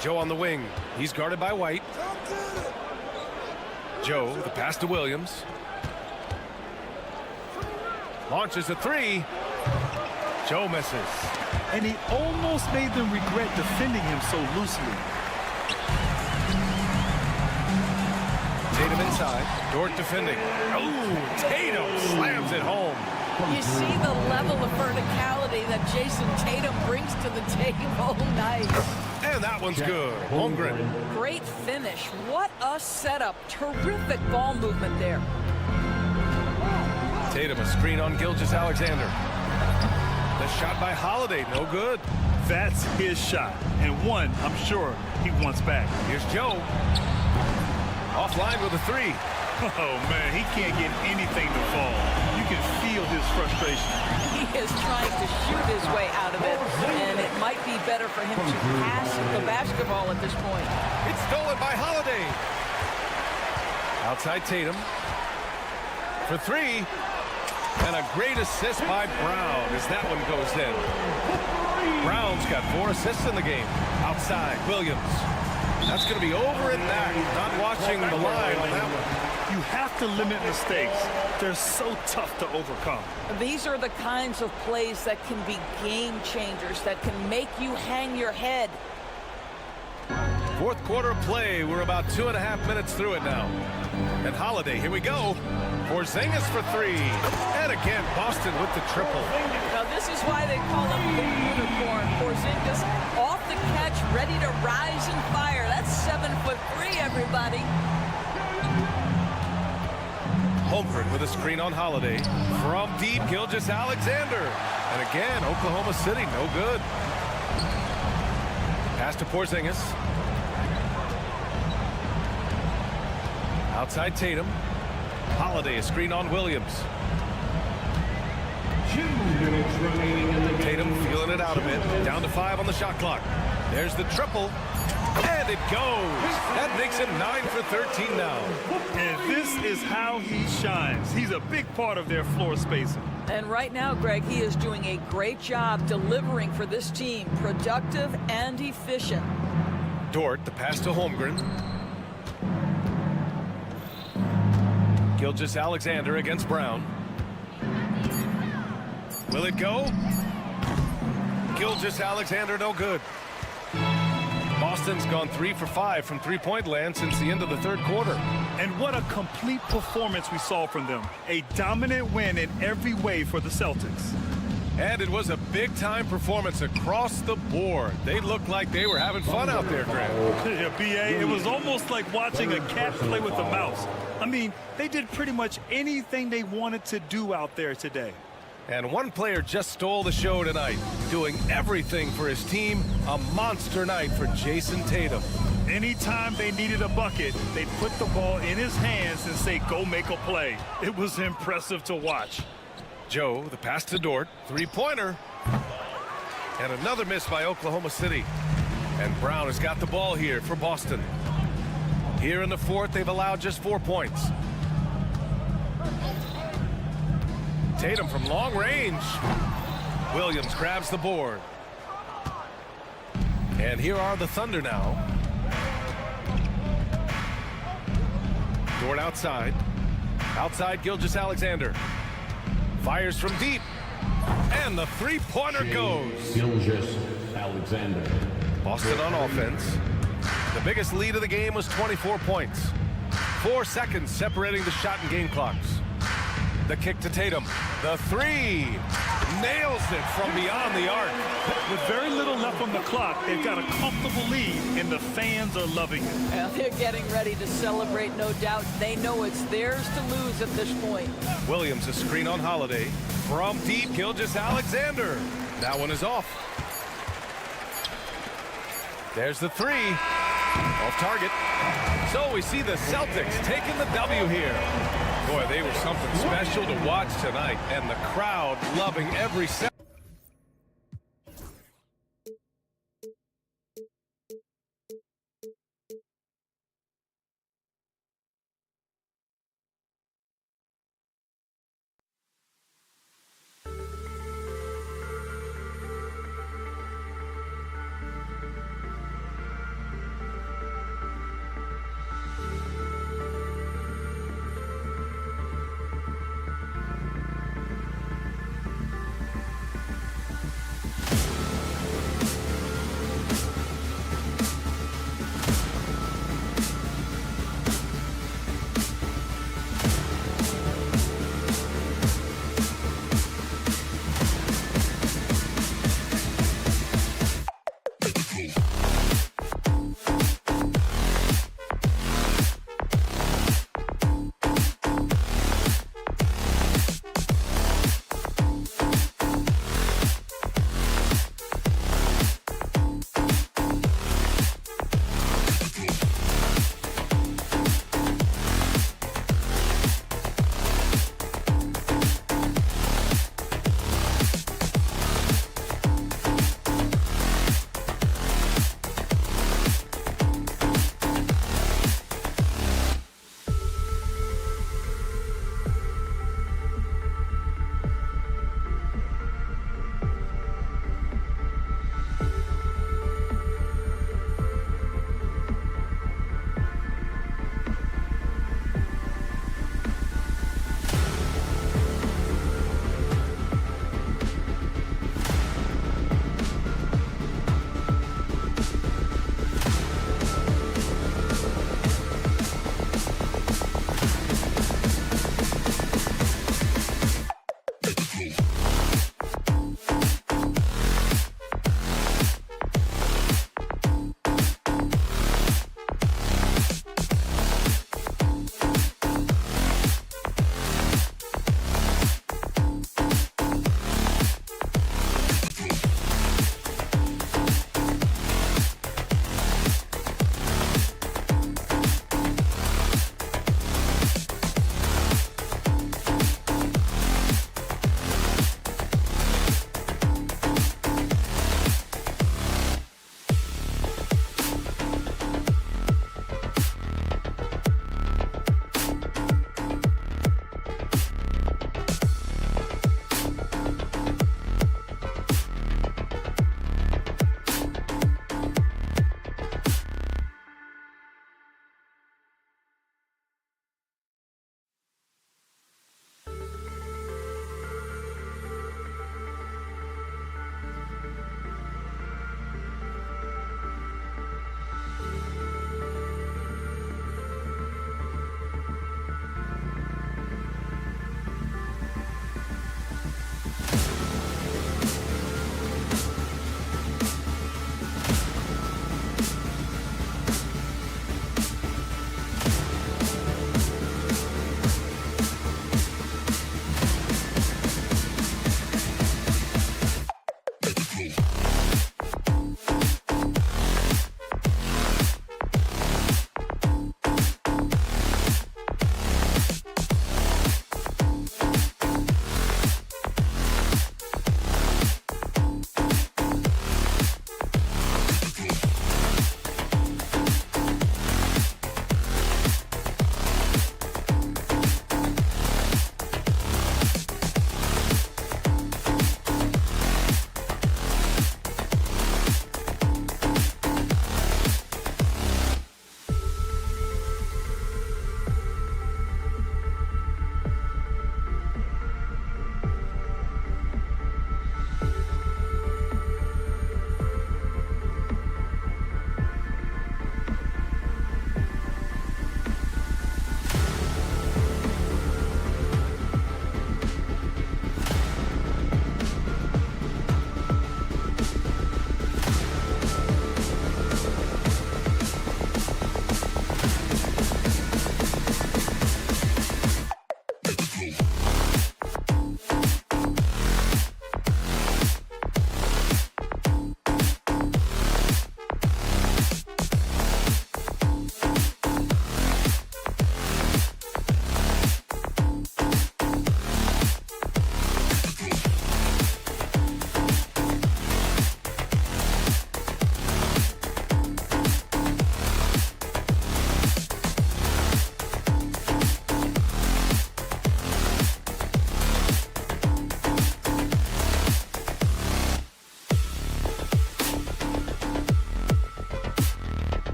[SPEAKER 1] Joe on the wing. He's guarded by White. Joe, the pass to Williams. Launches a three. Joe misses.
[SPEAKER 2] And he almost made them regret defending him so loosely.
[SPEAKER 1] Tatum inside. Dort defending. Oh, Tatum slams it home.
[SPEAKER 11] You see the level of verticality that Jason Tatum brings to the table. Nice.
[SPEAKER 1] And that one's good. Holmgren.
[SPEAKER 11] Great finish. What a setup. Terrific ball movement there.
[SPEAKER 1] Tatum a screen on Gilgeous-Alexander. The shot by Holiday, no good.
[SPEAKER 2] That's his shot, and one I'm sure he wants back.
[SPEAKER 1] Here's Joe. Offline with a three.
[SPEAKER 2] Oh, man, he can't get anything to fall. You can feel his frustration.
[SPEAKER 11] He is trying to shoot his way out of it, and it might be better for him to pass the basketball at this point.
[SPEAKER 1] It's stolen by Holiday. Outside Tatum. For three. And a great assist by Brown as that one goes in. Brown's got 4 assists in the game. Outside, Williams. That's going to be over and back. Not watching the line on that one.
[SPEAKER 2] You have to limit mistakes. They're so tough to overcome.
[SPEAKER 11] These are the kinds of plays that can be game changers, that can make you hang your head.
[SPEAKER 1] Fourth quarter play. We're about 2.5 minutes through it now. And Holiday, here we go. Porzingis for three. And again, Boston with the triple.
[SPEAKER 11] Now this is why they call him the unicorn. Porzingis off the catch, ready to rise and fire. That's 7'3", everybody.
[SPEAKER 1] Holmgren with a screen on Holiday. From deep, Gilgeous-Alexander. And again, Oklahoma City, no good. Pass to Porzingis. Outside Tatum. Holiday, a screen on Williams.
[SPEAKER 5] 2 minutes remaining in the game.
[SPEAKER 1] Tatum feeling it out a bit. Down to 5 on the shot clock. There's the triple. And it goes. That makes him 9 for 13 now.
[SPEAKER 2] And this is how he shines. He's a big part of their floor spacing.
[SPEAKER 11] And right now, Greg, he is doing a great job delivering for this team, productive and efficient.
[SPEAKER 1] Dort, the pass to Holmgren. Gilgeous-Alexander against Brown. Will it go? Gilgeous-Alexander, no good. Boston's gone 3 for 5 from three-point land since the end of the third quarter.
[SPEAKER 2] And what a complete performance we saw from them. A dominant win in every way for the Celtics.
[SPEAKER 1] And it was a big-time performance across the board. They looked like they were having fun out there, Grant.
[SPEAKER 2] Yeah, B.A., it was almost like watching a cat play with a mouse. I mean, they did pretty much anything they wanted to do out there today.
[SPEAKER 1] And one player just stole the show tonight, doing everything for his team. A monster night for Jason Tatum.
[SPEAKER 2] Anytime they needed a bucket, they put the ball in his hands and say, go make a play. It was impressive to watch.
[SPEAKER 1] Joe, the pass to Dort, three-pointer. And another miss by Oklahoma City. And Brown has got the ball here for Boston. Here in the fourth, they've allowed just 4 points. Tatum from long range. Williams grabs the board. And here are the Thunder now. Dort outside. Outside Gilgeous-Alexander. Fires from deep. And the three-pointer goes.
[SPEAKER 5] Gilgeous-Alexander.
[SPEAKER 1] Boston on offense. The biggest lead of the game was 24 points. 4 seconds separating the shot and game clocks. The kick to Tatum. The three. Nails it from beyond the arc.
[SPEAKER 2] With very little left on the clock, they've got a comfortable lead, and the fans are loving it.
[SPEAKER 11] Well, they're getting ready to celebrate, no doubt. They know it's theirs to lose at this point.
[SPEAKER 1] Williams, a screen on Holiday. From deep, Gilgeous-Alexander. That one is off. There's the three. Off target. So we see the Celtics taking the W here. Boy, they were something special to watch tonight, and the crowd loving every second.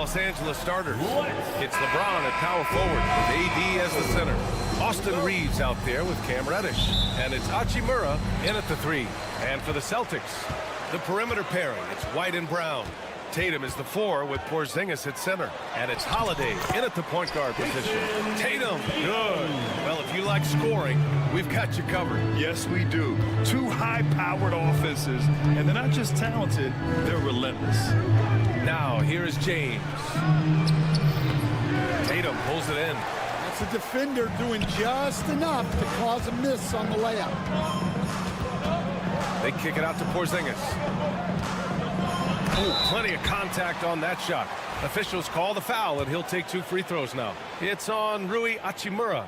[SPEAKER 1] Los Angeles starters. It's LeBron at power forward with AD as the center. Austin Reeves out there with Cam Reddish. And it's Hachimura in at the 3. And for the Celtics, the perimeter pairing, it's White and Brown. Tatum is the 4 with Porzingis at center. And it's Holiday in at the point guard position. Tatum, good. Well, if you like scoring, we've got you covered.
[SPEAKER 2] Yes, we do. Two high-powered offenses, and they're not just talented, they're relentless.
[SPEAKER 1] Now, here is James. Tatum pulls it in.
[SPEAKER 6] That's a defender doing just enough to cause a miss on the layup.
[SPEAKER 1] They kick it out to Porzingis. Ooh, plenty of contact on that shot. Officials call the foul, and he'll take 2 free throws now. It's on Rui Hachimura.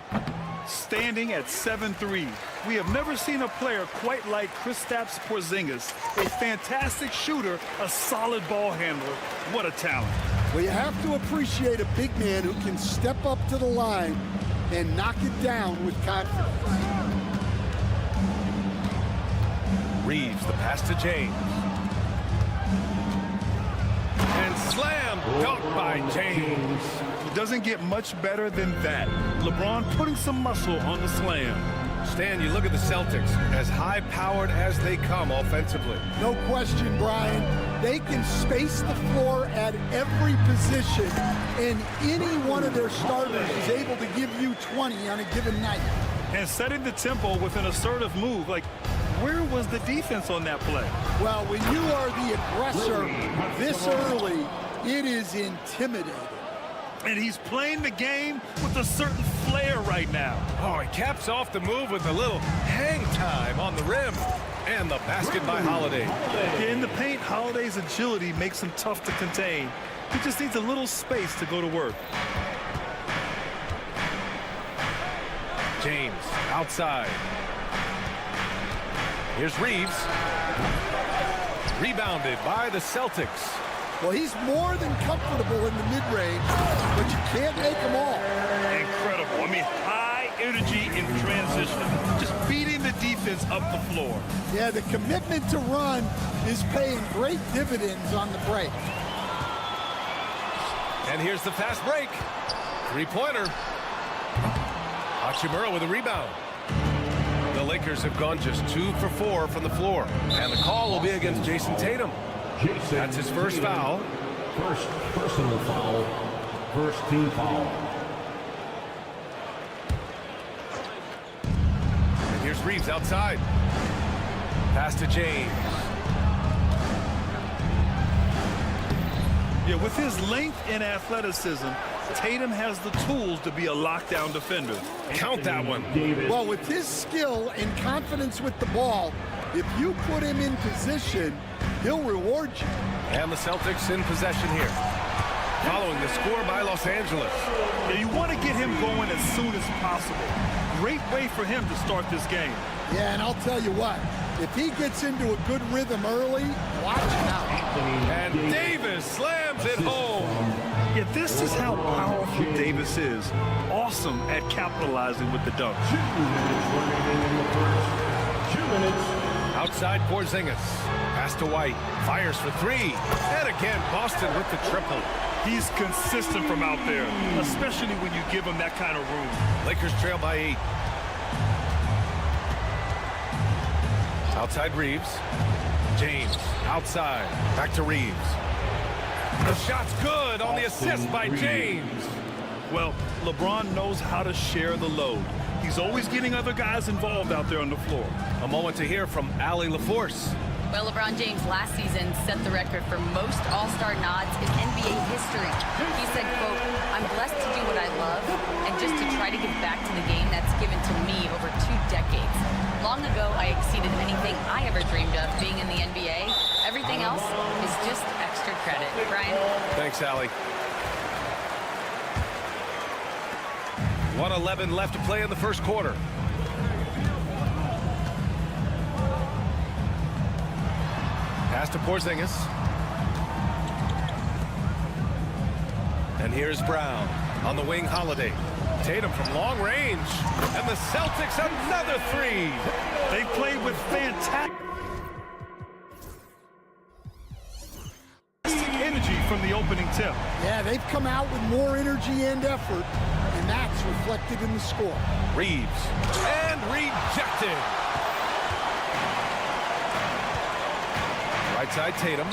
[SPEAKER 2] Standing at 7'3", we have never seen a player quite like Kristaps Porzingis. A fantastic shooter, a solid ball handler. What a talent.
[SPEAKER 6] Well, you have to appreciate a big man who can step up to the line and knock it down with confidence.
[SPEAKER 1] Reeves, the pass to James. And slam dunk by James.
[SPEAKER 2] It doesn't get much better than that. LeBron putting some muscle on the slam.
[SPEAKER 1] Stan, you look at the Celtics, as high-powered as they come offensively.
[SPEAKER 6] No question, Brian. They can space the floor at every position, and any one of their starters is able to give you 20 on a given night.
[SPEAKER 2] And setting the tempo with an assertive move. Like, where was the defense on that play?
[SPEAKER 6] Well, when you are the aggressor this early, it is intimidating.
[SPEAKER 2] And he's playing the game with a certain flair right now.
[SPEAKER 1] Oh, he caps off the move with a little hang time on the rim. And the basket by Holiday.
[SPEAKER 2] In the paint, Holiday's agility makes him tough to contain. He just needs a little space to go to work.
[SPEAKER 1] James outside. Here's Reeves. Rebounded by the Celtics.
[SPEAKER 6] Well, he's more than comfortable in the mid-range, but you can't make them all.
[SPEAKER 2] Incredible. I mean, high energy in transition. Just beating the defense up the floor.
[SPEAKER 6] Yeah, the commitment to run is paying great dividends on the break.
[SPEAKER 1] And here's the fast break. Three-pointer. Hachimura with a rebound. The Lakers have gone just 2 for 4 from the floor. And the call will be against Jason Tatum. That's his first foul.
[SPEAKER 5] First personal foul. First team foul.
[SPEAKER 1] And here's Reeves outside. Pass to James.
[SPEAKER 2] Yeah, with his length and athleticism, Tatum has the tools to be a lockdown defender.
[SPEAKER 1] Count that one.
[SPEAKER 6] Well, with his skill and confidence with the ball, if you put him in position, he'll reward you.
[SPEAKER 1] And the Celtics in possession here. Following the score by Los Angeles.
[SPEAKER 2] Yeah, you want to get him going as soon as possible. Great way for him to start this game.
[SPEAKER 6] Yeah, and I'll tell you what, if he gets into a good rhythm early, watch out.
[SPEAKER 1] And Davis slams it home.
[SPEAKER 2] Yeah, this is how powerful Davis is. Awesome at capitalizing with the dunk.
[SPEAKER 5] 2 minutes remaining in the first. 2 minutes.
[SPEAKER 1] Outside Porzingis. Pass to White. Fires for 3. And again, Boston with the triple.
[SPEAKER 2] He's consistent from out there, especially when you give him that kind of room.
[SPEAKER 1] Lakers trail by 8. Outside Reeves. James outside. Back to Reeves. The shot's good on the assist by James.
[SPEAKER 2] Well, LeBron knows how to share the load. He's always getting other guys involved out there on the floor.
[SPEAKER 1] A moment to hear from Allie LaForce.
[SPEAKER 4] Well, LeBron James last season set the record for most All-Star nods in NBA history. He said, quote, "I'm blessed to do what I love and just to try to give back to the game that's given to me over 2 decades. Long ago, I exceeded anything I ever dreamed of being in the NBA. Everything else is just extra credit." Brian?
[SPEAKER 1] Thanks, Allie. 1:11 left to play in the first quarter. Pass to Porzingis. And here's Brown on the wing. Holiday. Tatum from long range. And the Celtics another 3.
[SPEAKER 2] They played with fantastic energy from the opening tip.
[SPEAKER 6] Yeah, they've come out with more energy and effort, and that's reflected in the score.
[SPEAKER 1] Reeves. And rejected. Right side Tatum.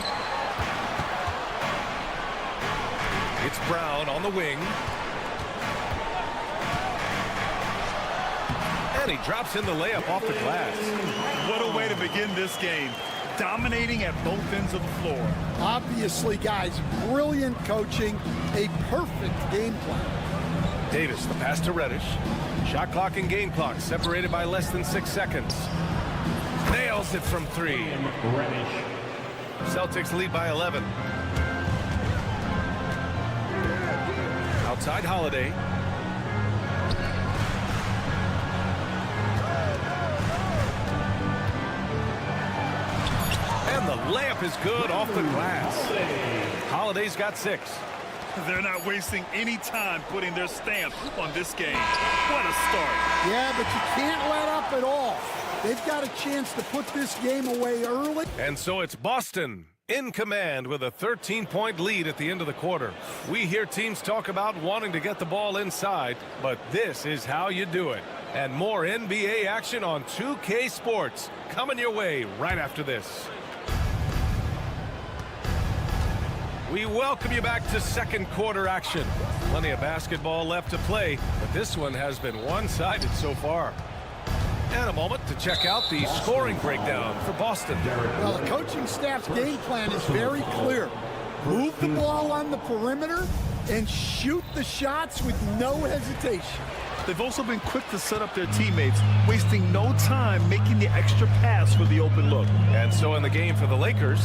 [SPEAKER 1] It's Brown on the wing. And he drops in the layup off the glass.
[SPEAKER 2] What a way to begin this game. Dominating at both ends of the floor.
[SPEAKER 6] Obviously, guys, brilliant coaching, a perfect game plan.
[SPEAKER 1] Davis, the pass to Reddish. Shot clock and game clock separated by less than 6 seconds. Nails it from 3. Celtics lead by 11. Outside Holiday. And the layup is good off the glass. Holiday's got 6.
[SPEAKER 2] They're not wasting any time putting their stamp on this game. What a start.
[SPEAKER 6] Yeah, but you can't let up at all. They've got a chance to put this game away early.
[SPEAKER 1] And so it's Boston in command with a 13-point lead at the end of the quarter. We hear teams talk about wanting to get the ball inside, but this is how you do it. And more NBA action on 2K Sports coming your way right after this. We welcome you back to second quarter action. Plenty of basketball left to play, but this one has been one-sided so far. And a moment to check out the scoring breakdown for Boston.
[SPEAKER 6] Well, the coaching staff's game plan is very clear. Move the ball on the perimeter and shoot the shots with no hesitation.
[SPEAKER 2] They've also been quick to set up their teammates, wasting no time making the extra pass for the open look.
[SPEAKER 1] And so in the game for the Lakers,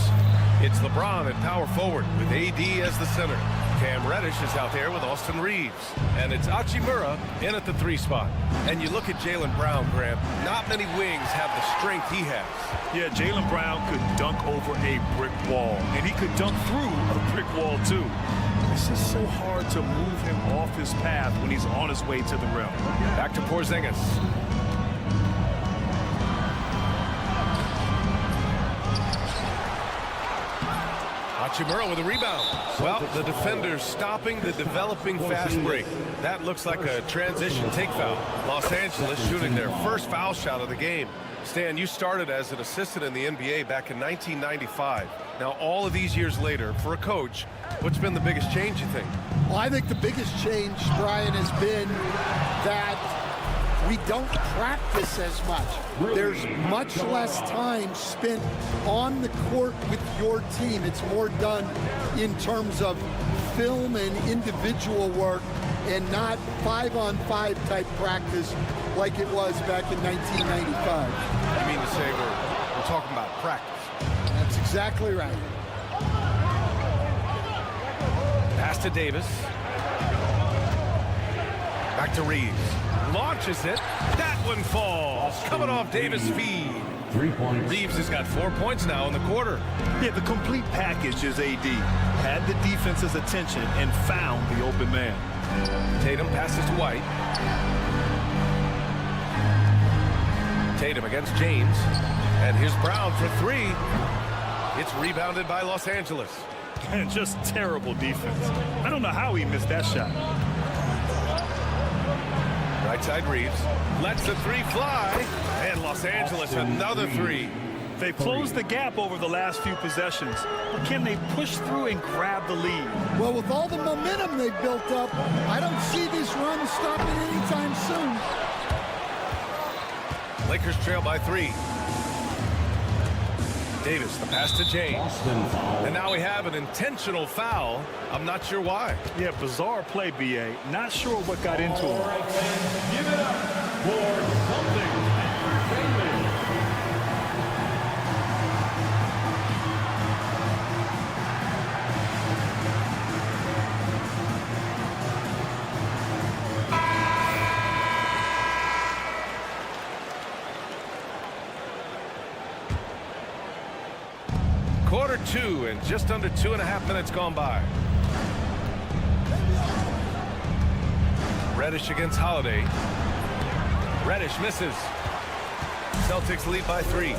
[SPEAKER 1] it's LeBron at power forward with AD as the center. Cam Reddish is out there with Austin Reeves. And it's Hachimura in at the 3 spot. And you look at Jaylen Brown, Grant, not many wings have the strength he has.
[SPEAKER 2] Yeah, Jaylen Brown could dunk over a brick wall, and he could dunk through a brick wall too. It's just so hard to move him off his path when he's on his way to the rim.
[SPEAKER 1] Back to Porzingis. Hachimura with a rebound. Well, the defender's stopping the developing fast break. That looks like a transition take foul. Los Angeles shooting their first foul shot of the game. Stan, you started as an assistant in the NBA back in 1995. Now, all of these years later, for a coach, what's been the biggest change, you think?
[SPEAKER 6] Well, I think the biggest change, Brian, has been that we don't practice as much. There's much less time spent on the court with your team. It's more done in terms of film and individual work and not 5-on-5 type practice like it was back in 1995.
[SPEAKER 1] You mean to say we're talking about practice?
[SPEAKER 6] That's exactly right.
[SPEAKER 1] Pass to Davis. Back to Reeves. Launches it. That one falls. Coming off Davis' feed.
[SPEAKER 5] 3 points.
[SPEAKER 1] Reeves has got 4 points now in the quarter.
[SPEAKER 2] Yeah, the complete package is AD. Had the defense's attention and found the open man.
[SPEAKER 1] Tatum passes to White. Tatum against James. And here's Brown for 3. It's rebounded by Los Angeles.
[SPEAKER 2] And just terrible defense. I don't know how he missed that shot.
[SPEAKER 1] Right side Reeves. Lets the 3 fly. And Los Angeles another 3.
[SPEAKER 2] They've closed the gap over the last few possessions. But can they push through and grab the lead?
[SPEAKER 6] Well, with all the momentum they've built up, I don't see this run stopping anytime soon.
[SPEAKER 1] Lakers trail by 3. Davis, the pass to James. And now we have an intentional foul. I'm not sure why.
[SPEAKER 2] Yeah, bizarre play, B.A. Not sure what got into him.
[SPEAKER 5] Give it up for Celtics Entertainment.
[SPEAKER 1] Quarter 2 and just under 2.5 minutes gone by. Reddish against Holiday. Reddish misses. Celtics lead by 3.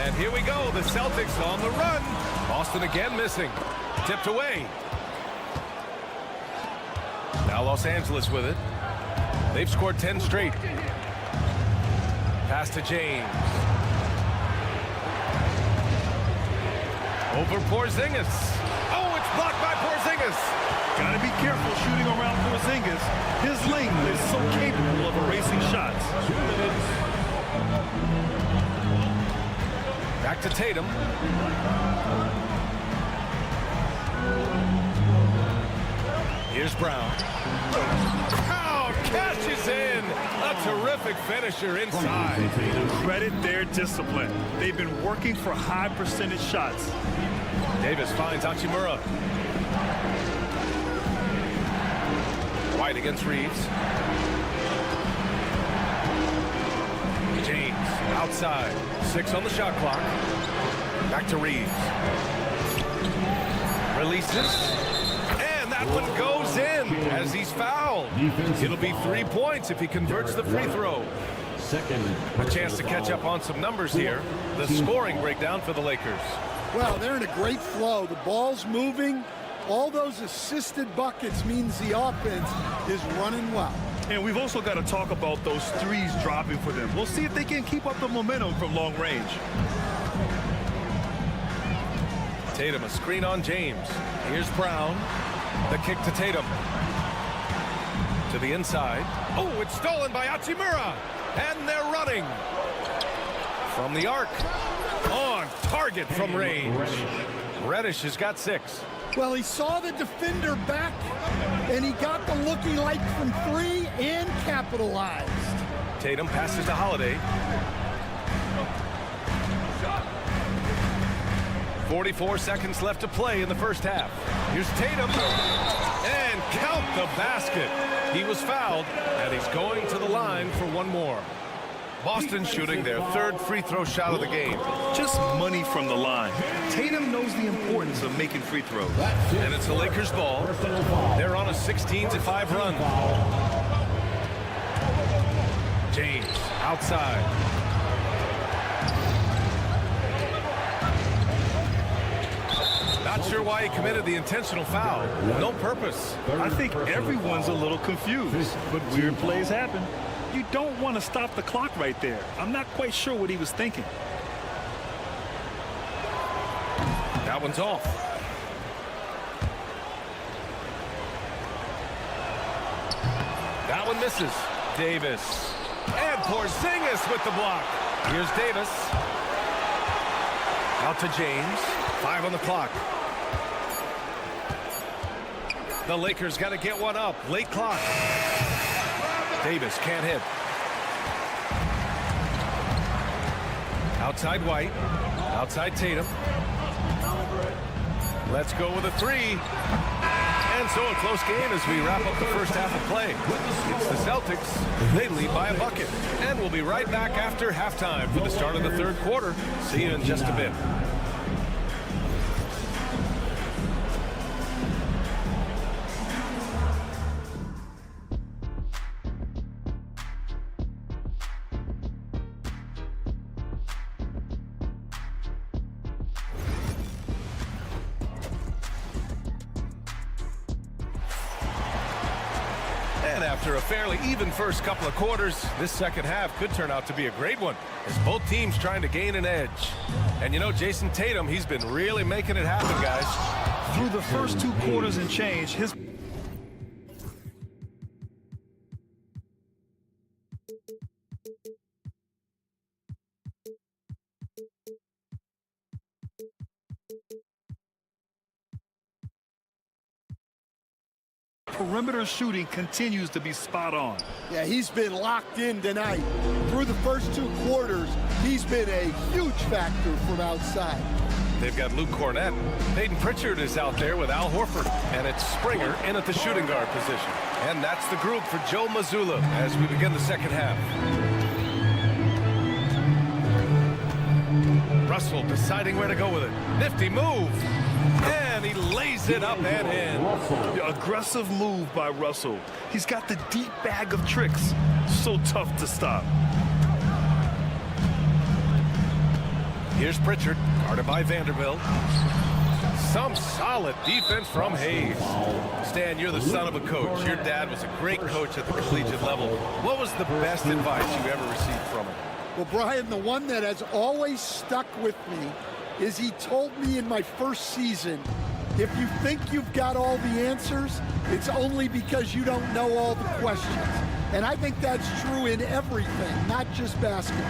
[SPEAKER 1] And here we go. The Celtics on the run. Boston again missing. Tipped away. Now Los Angeles with it. They've scored 10 straight. Pass to James. Over Porzingis. Oh, it's blocked by Porzingis.
[SPEAKER 2] Got to be careful shooting around Porzingis. His length is so capable of erasing shots.
[SPEAKER 5] 2 minutes.
[SPEAKER 1] Back to Tatum. Here's Brown. Brown catches in. A terrific finisher inside.
[SPEAKER 2] Credit their discipline. They've been working for high percentage shots.
[SPEAKER 1] Davis finds Hachimura. White against Reeves. James outside. 6 on the shot clock. Back to Reeves. Releases. And that one goes in as he's fouled. It'll be 3 points if he converts the free throw. A chance to catch up on some numbers here. The scoring breakdown for the Lakers.
[SPEAKER 12] Well, they're in a great flow. The ball's moving. All those assisted buckets means the offense is running well.
[SPEAKER 2] And we've also got to talk about those threes dropping for them. We'll see if they can keep up the momentum from long range.
[SPEAKER 1] Tatum, a screen on James. Here's Brown. The kick to Tatum. To the inside. Oh, it's stolen by Hachimura. And they're running. From the arc. On target from range. Reddish has got 6.
[SPEAKER 12] Well, he saw the defender back, and he got the looking like from 3 and capitalized.
[SPEAKER 1] Tatum passes to Holiday. 44 seconds left to play in the first half. Here's Tatum. And count the basket. He was fouled, and he's going to the line for one more. Boston shooting their 3rd free throw shot of the game.
[SPEAKER 2] Just money from the line. Tatum knows the importance of making free throws.
[SPEAKER 1] And it's the Lakers' ball. They're on a 16-5 run. James outside. Not sure why he committed the intentional foul. No purpose.
[SPEAKER 2] I think everyone's a little confused, but weird plays happen. You don't want to stop the clock right there. I'm not quite sure what he was thinking.
[SPEAKER 1] That one's off. That one misses. Davis. And Porzingis with the block. Here's Davis. Out to James. 5 on the clock. The Lakers got to get one up. Late clock. Davis can't hit. Outside White. Outside Tatum. Let's go with a 3. And so a close game as we wrap up the first half of play. It's the Celtics. They lead by a bucket. And we'll be right back after halftime for the start of the 3rd quarter. See you in just a bit. And after a fairly even first couple of quarters, this second half could turn out to be a great one as both teams trying to gain an edge. And you know, Jason Tatum, he's been really making it happen, guys.
[SPEAKER 2] Through the first 2 quarters and change, his perimeter shooting continues to be spot on.
[SPEAKER 12] Yeah, he's been locked in tonight. Through the first 2 quarters, he's been a huge factor from outside.
[SPEAKER 1] They've got Luke Cornett. Peyton Pritchard is out there with Al Horford. And it's Springer in at the shooting guard position. And that's the group for Joe Mazzulla as we begin the second half. Russell deciding where to go with it. Nifty move. And he lays it up and in.
[SPEAKER 2] The aggressive move by Russell. He's got the deep bag of tricks. So tough to stop.
[SPEAKER 1] Here's Pritchard, guarded by Vanderbilt. Some solid defense from Hayes. Stan, you're the son of a coach. Your dad was a great coach at the collegiate level. What was the best advice you ever received from him?
[SPEAKER 12] Well, Brian, the one that has always stuck with me is he told me in my first season, if you think you've got all the answers, it's only because you don't know all the questions. And I think that's true in everything, not just basketball.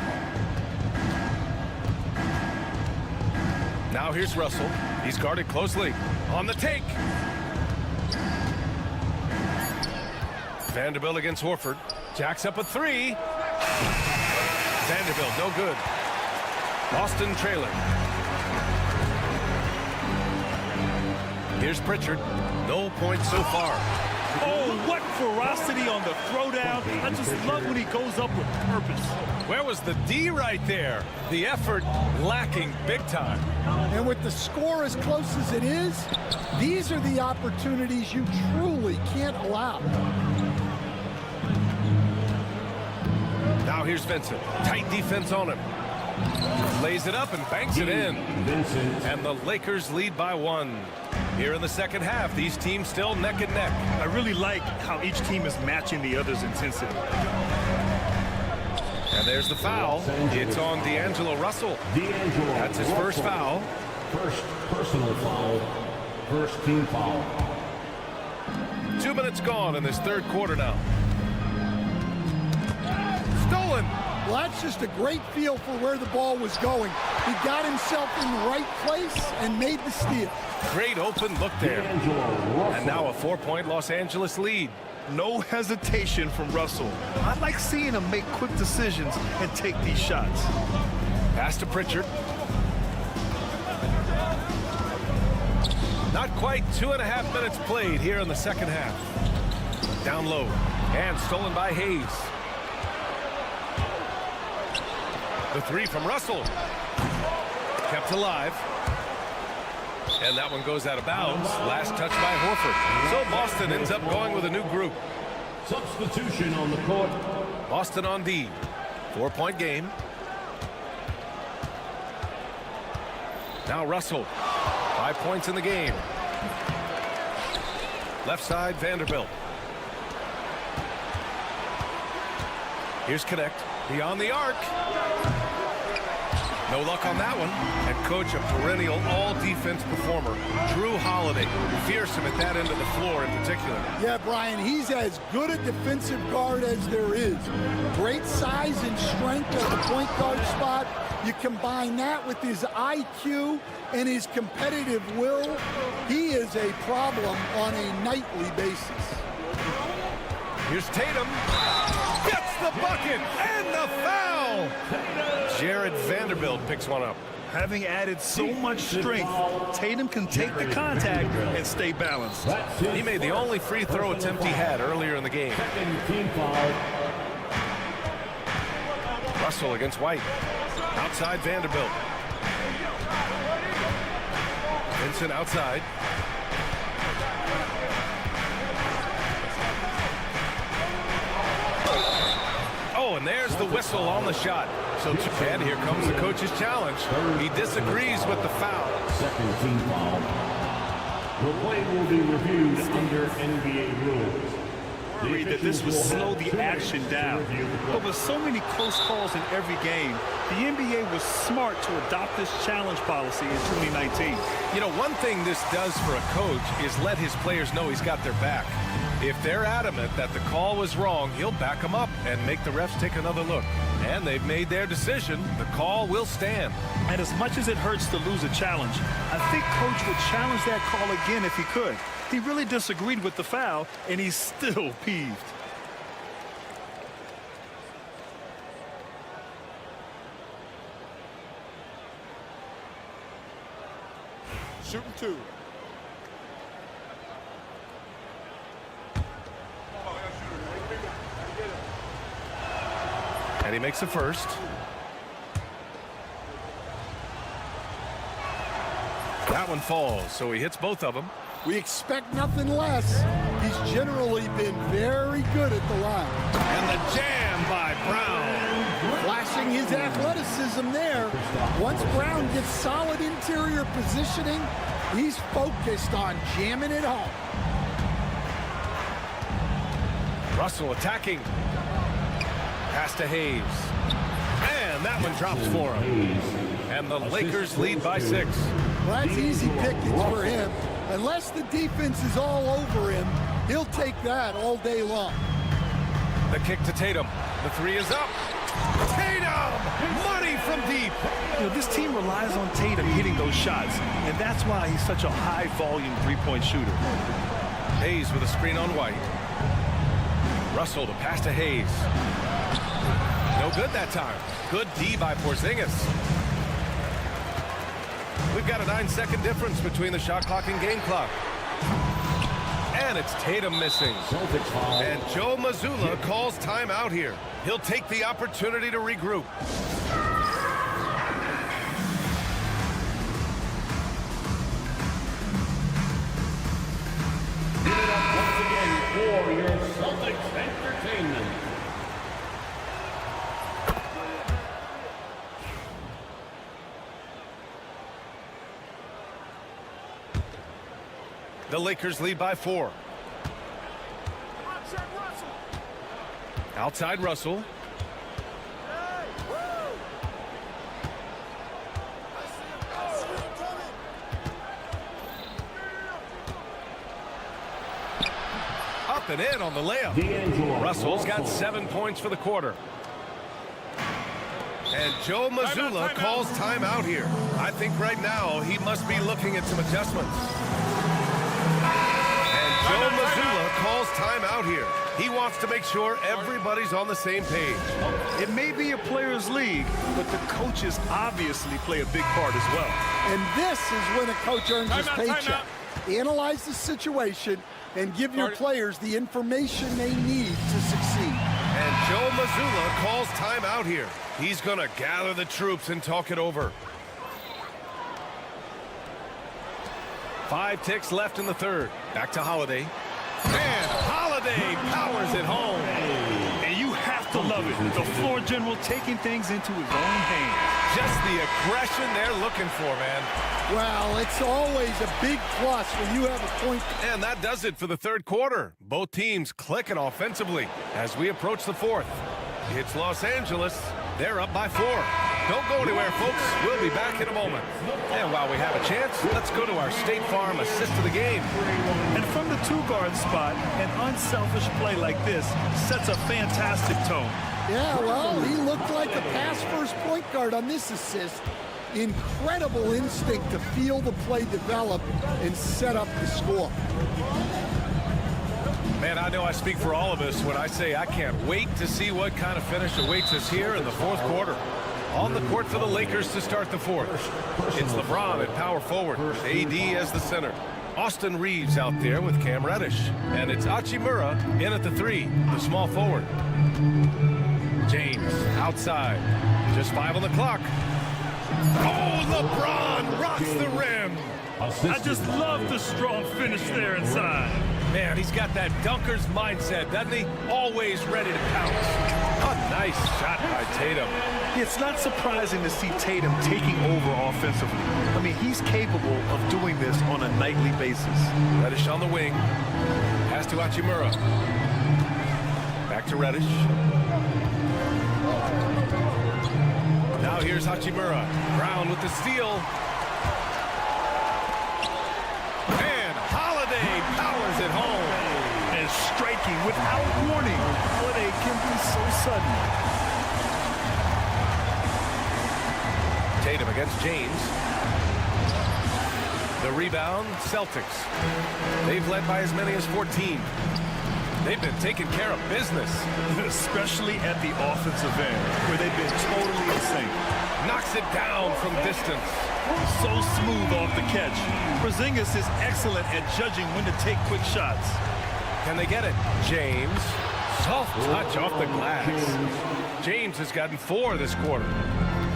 [SPEAKER 1] Now here's Russell. He's guarded closely. On the take. Vanderbilt against Horford. Jacks up a three. Vanderbilt, no good. Boston trailing. Here's Pritchard. No points so far.
[SPEAKER 2] Oh, what ferocity on the throwdown. I just love when he goes up with purpose.
[SPEAKER 1] Where was the D right there? The effort lacking big time.
[SPEAKER 12] And with the score as close as it is, these are the opportunities you truly can't allow.
[SPEAKER 1] Now here's Vincent. Tight defense on him. Lays it up and banks it in. And the Lakers lead by 1. Here in the second half, these teams still neck and neck.
[SPEAKER 2] I really like how each team is matching the other's intensity.
[SPEAKER 1] And there's the foul. It's on D'Angelo Russell. That's his first foul.
[SPEAKER 5] First personal foul. First team foul.
[SPEAKER 1] 2 minutes gone in this third quarter now. Stolen.
[SPEAKER 12] Well, that's just a great feel for where the ball was going. He got himself in the right place and made the steal.
[SPEAKER 1] Great open look there. And now a 4-point Los Angeles lead.
[SPEAKER 2] No hesitation from Russell. I like seeing him make quick decisions and take these shots.
[SPEAKER 1] Pass to Pritchard. Not quite 2.5 minutes played here in the second half. Down low. And stolen by Hayes. The three from Russell. Kept alive. And that one goes out of bounds. Last touch by Horford. So Boston ends up going with a new group.
[SPEAKER 5] Substitution on the court.
[SPEAKER 1] Boston on D. 4-point game. Now Russell. 5 points in the game. Left side, Vanderbilt. Here's Connect. Beyond the arc. No luck on that one. And coach, a perennial all-defense performer, Drew Holiday. Fearsome at that end of the floor in particular.
[SPEAKER 12] Yeah, Brian, he's as good a defensive guard as there is. Great size and strength at the point guard spot. You combine that with his IQ and his competitive will, he is a problem on a nightly basis.
[SPEAKER 1] Here's Tatum. Gets the bucket and the foul. Jared Vanderbilt picks one up.
[SPEAKER 2] Having added so much strength, Tatum can take the contact and stay balanced.
[SPEAKER 1] He made the only free throw attempt he had earlier in the game. Russell against White. Outside Vanderbilt. Vincent outside. Oh, and there's the whistle on the shot. So, and here comes the coach's challenge. He disagrees with the foul.
[SPEAKER 5] Second team foul. The play will be reviewed under NBA rules.
[SPEAKER 2] Worried that this would slow the action down. But with so many close calls in every game, the NBA was smart to adopt this challenge policy in 2019.
[SPEAKER 1] You know, one thing this does for a coach is let his players know he's got their back. If they're adamant that the call was wrong, he'll back them up and make the refs take another look. And they've made their decision. The call will stand.
[SPEAKER 2] And as much as it hurts to lose a challenge, I think Coach would challenge that call again if he could. He really disagreed with the foul, and he's still peeved.
[SPEAKER 12] Shooting two.
[SPEAKER 1] And he makes the first. That one falls, so he hits both of them.
[SPEAKER 12] We expect nothing less. He's generally been very good at the line.
[SPEAKER 1] And the jam by Brown.
[SPEAKER 12] Flashing his athleticism there. Once Brown gets solid interior positioning, He's focused on jamming it home.
[SPEAKER 1] Russell attacking. Pass to Hayes. And that one drops for him. And the Lakers lead by 6.
[SPEAKER 12] Well, that's easy pickings for him. Unless the defense is all over him, he'll take that all day long.
[SPEAKER 1] The kick to Tatum. The 3 is up. Tatum! Money from deep.
[SPEAKER 2] You know, this team relies on Tatum hitting those shots, and that's why he's such a high-volume three-point shooter.
[SPEAKER 1] Hayes with a screen on White. Russell to pass to Hayes. No good that time. Good D by Porzingis. We've got a 9-second difference between the shot clock and game clock. And it's Tatum missing. And Joe Mazzulla calls timeout here. He'll take the opportunity to regroup.
[SPEAKER 5] Give it up once again for your Celtics entertainment.
[SPEAKER 1] The Lakers lead by 4. Outside Russell. Up and in on the layup. Russell's got 7 points for the quarter. And Joe Mazzulla calls timeout here. I think right now he must be looking at some adjustments. Joe Mazzulla calls timeout here. He wants to make sure everybody's on the same page.
[SPEAKER 2] It may be a players' league, but the coaches obviously play a big part as well.
[SPEAKER 12] And this is when a coach earns his paycheck. Analyze the situation and give your players the information they need to succeed.
[SPEAKER 1] And Joe Mazzulla calls timeout here. He's going to gather the troops and talk it over. 5 ticks left in the third. Back to Holiday. And Holiday powers it home.
[SPEAKER 2] And you have to love it. The floor general taking things into his own hands.
[SPEAKER 1] Just the aggression they're looking for, man.
[SPEAKER 12] Well, it's always a big plus when you have a point.
[SPEAKER 1] And that does it for the third quarter. Both teams clicking offensively as we approach the fourth. It's Los Angeles. They're up by 4. Don't go anywhere, folks. We'll be back in a moment. And while we have a chance, let's go to our State Farm assist of the game.
[SPEAKER 2] And from the 2-guard spot, an unselfish play like this sets a fantastic tone.
[SPEAKER 12] Yeah, well, he looked like a pass-first point guard on this assist. Incredible instinct to feel the play develop and set up the score.
[SPEAKER 1] Man, I know I speak for all of us when I say I can't wait to see what kind of finish awaits us here in the fourth quarter. On the court for the Lakers to start the fourth. It's LeBron at power forward with AD as the center. Austin Reeves out there with Cam Reddish. And it's Hachimura in at the 3, the small forward. James outside. Just 5 on the clock. Oh, LeBron rocks the rim.
[SPEAKER 2] I just love the strong finish there inside.
[SPEAKER 1] Man, he's got that dunker's mindset, doesn't he? Always ready to pounce. A nice shot by Tatum.
[SPEAKER 2] It's not surprising to see Tatum taking over offensively. I mean, he's capable of doing this on a nightly basis.
[SPEAKER 1] Reddish on the wing. Pass to Hachimura. Back to Reddish. Now here's Hachimura. Brown with the steal. And Holiday powers it home.
[SPEAKER 2] And striking without warning. Holiday can be so sudden.
[SPEAKER 1] Tatum against James. The rebound, Celtics. They've led by as many as 14. They've been taking care of business.
[SPEAKER 2] Especially at the offensive end, where they've been totally insane.
[SPEAKER 1] Knocks it down from distance.
[SPEAKER 2] So smooth off the catch. Porzingis is excellent at judging when to take quick shots.
[SPEAKER 1] Can they get it? James. Soft touch off the glass. James has gotten 4 this quarter.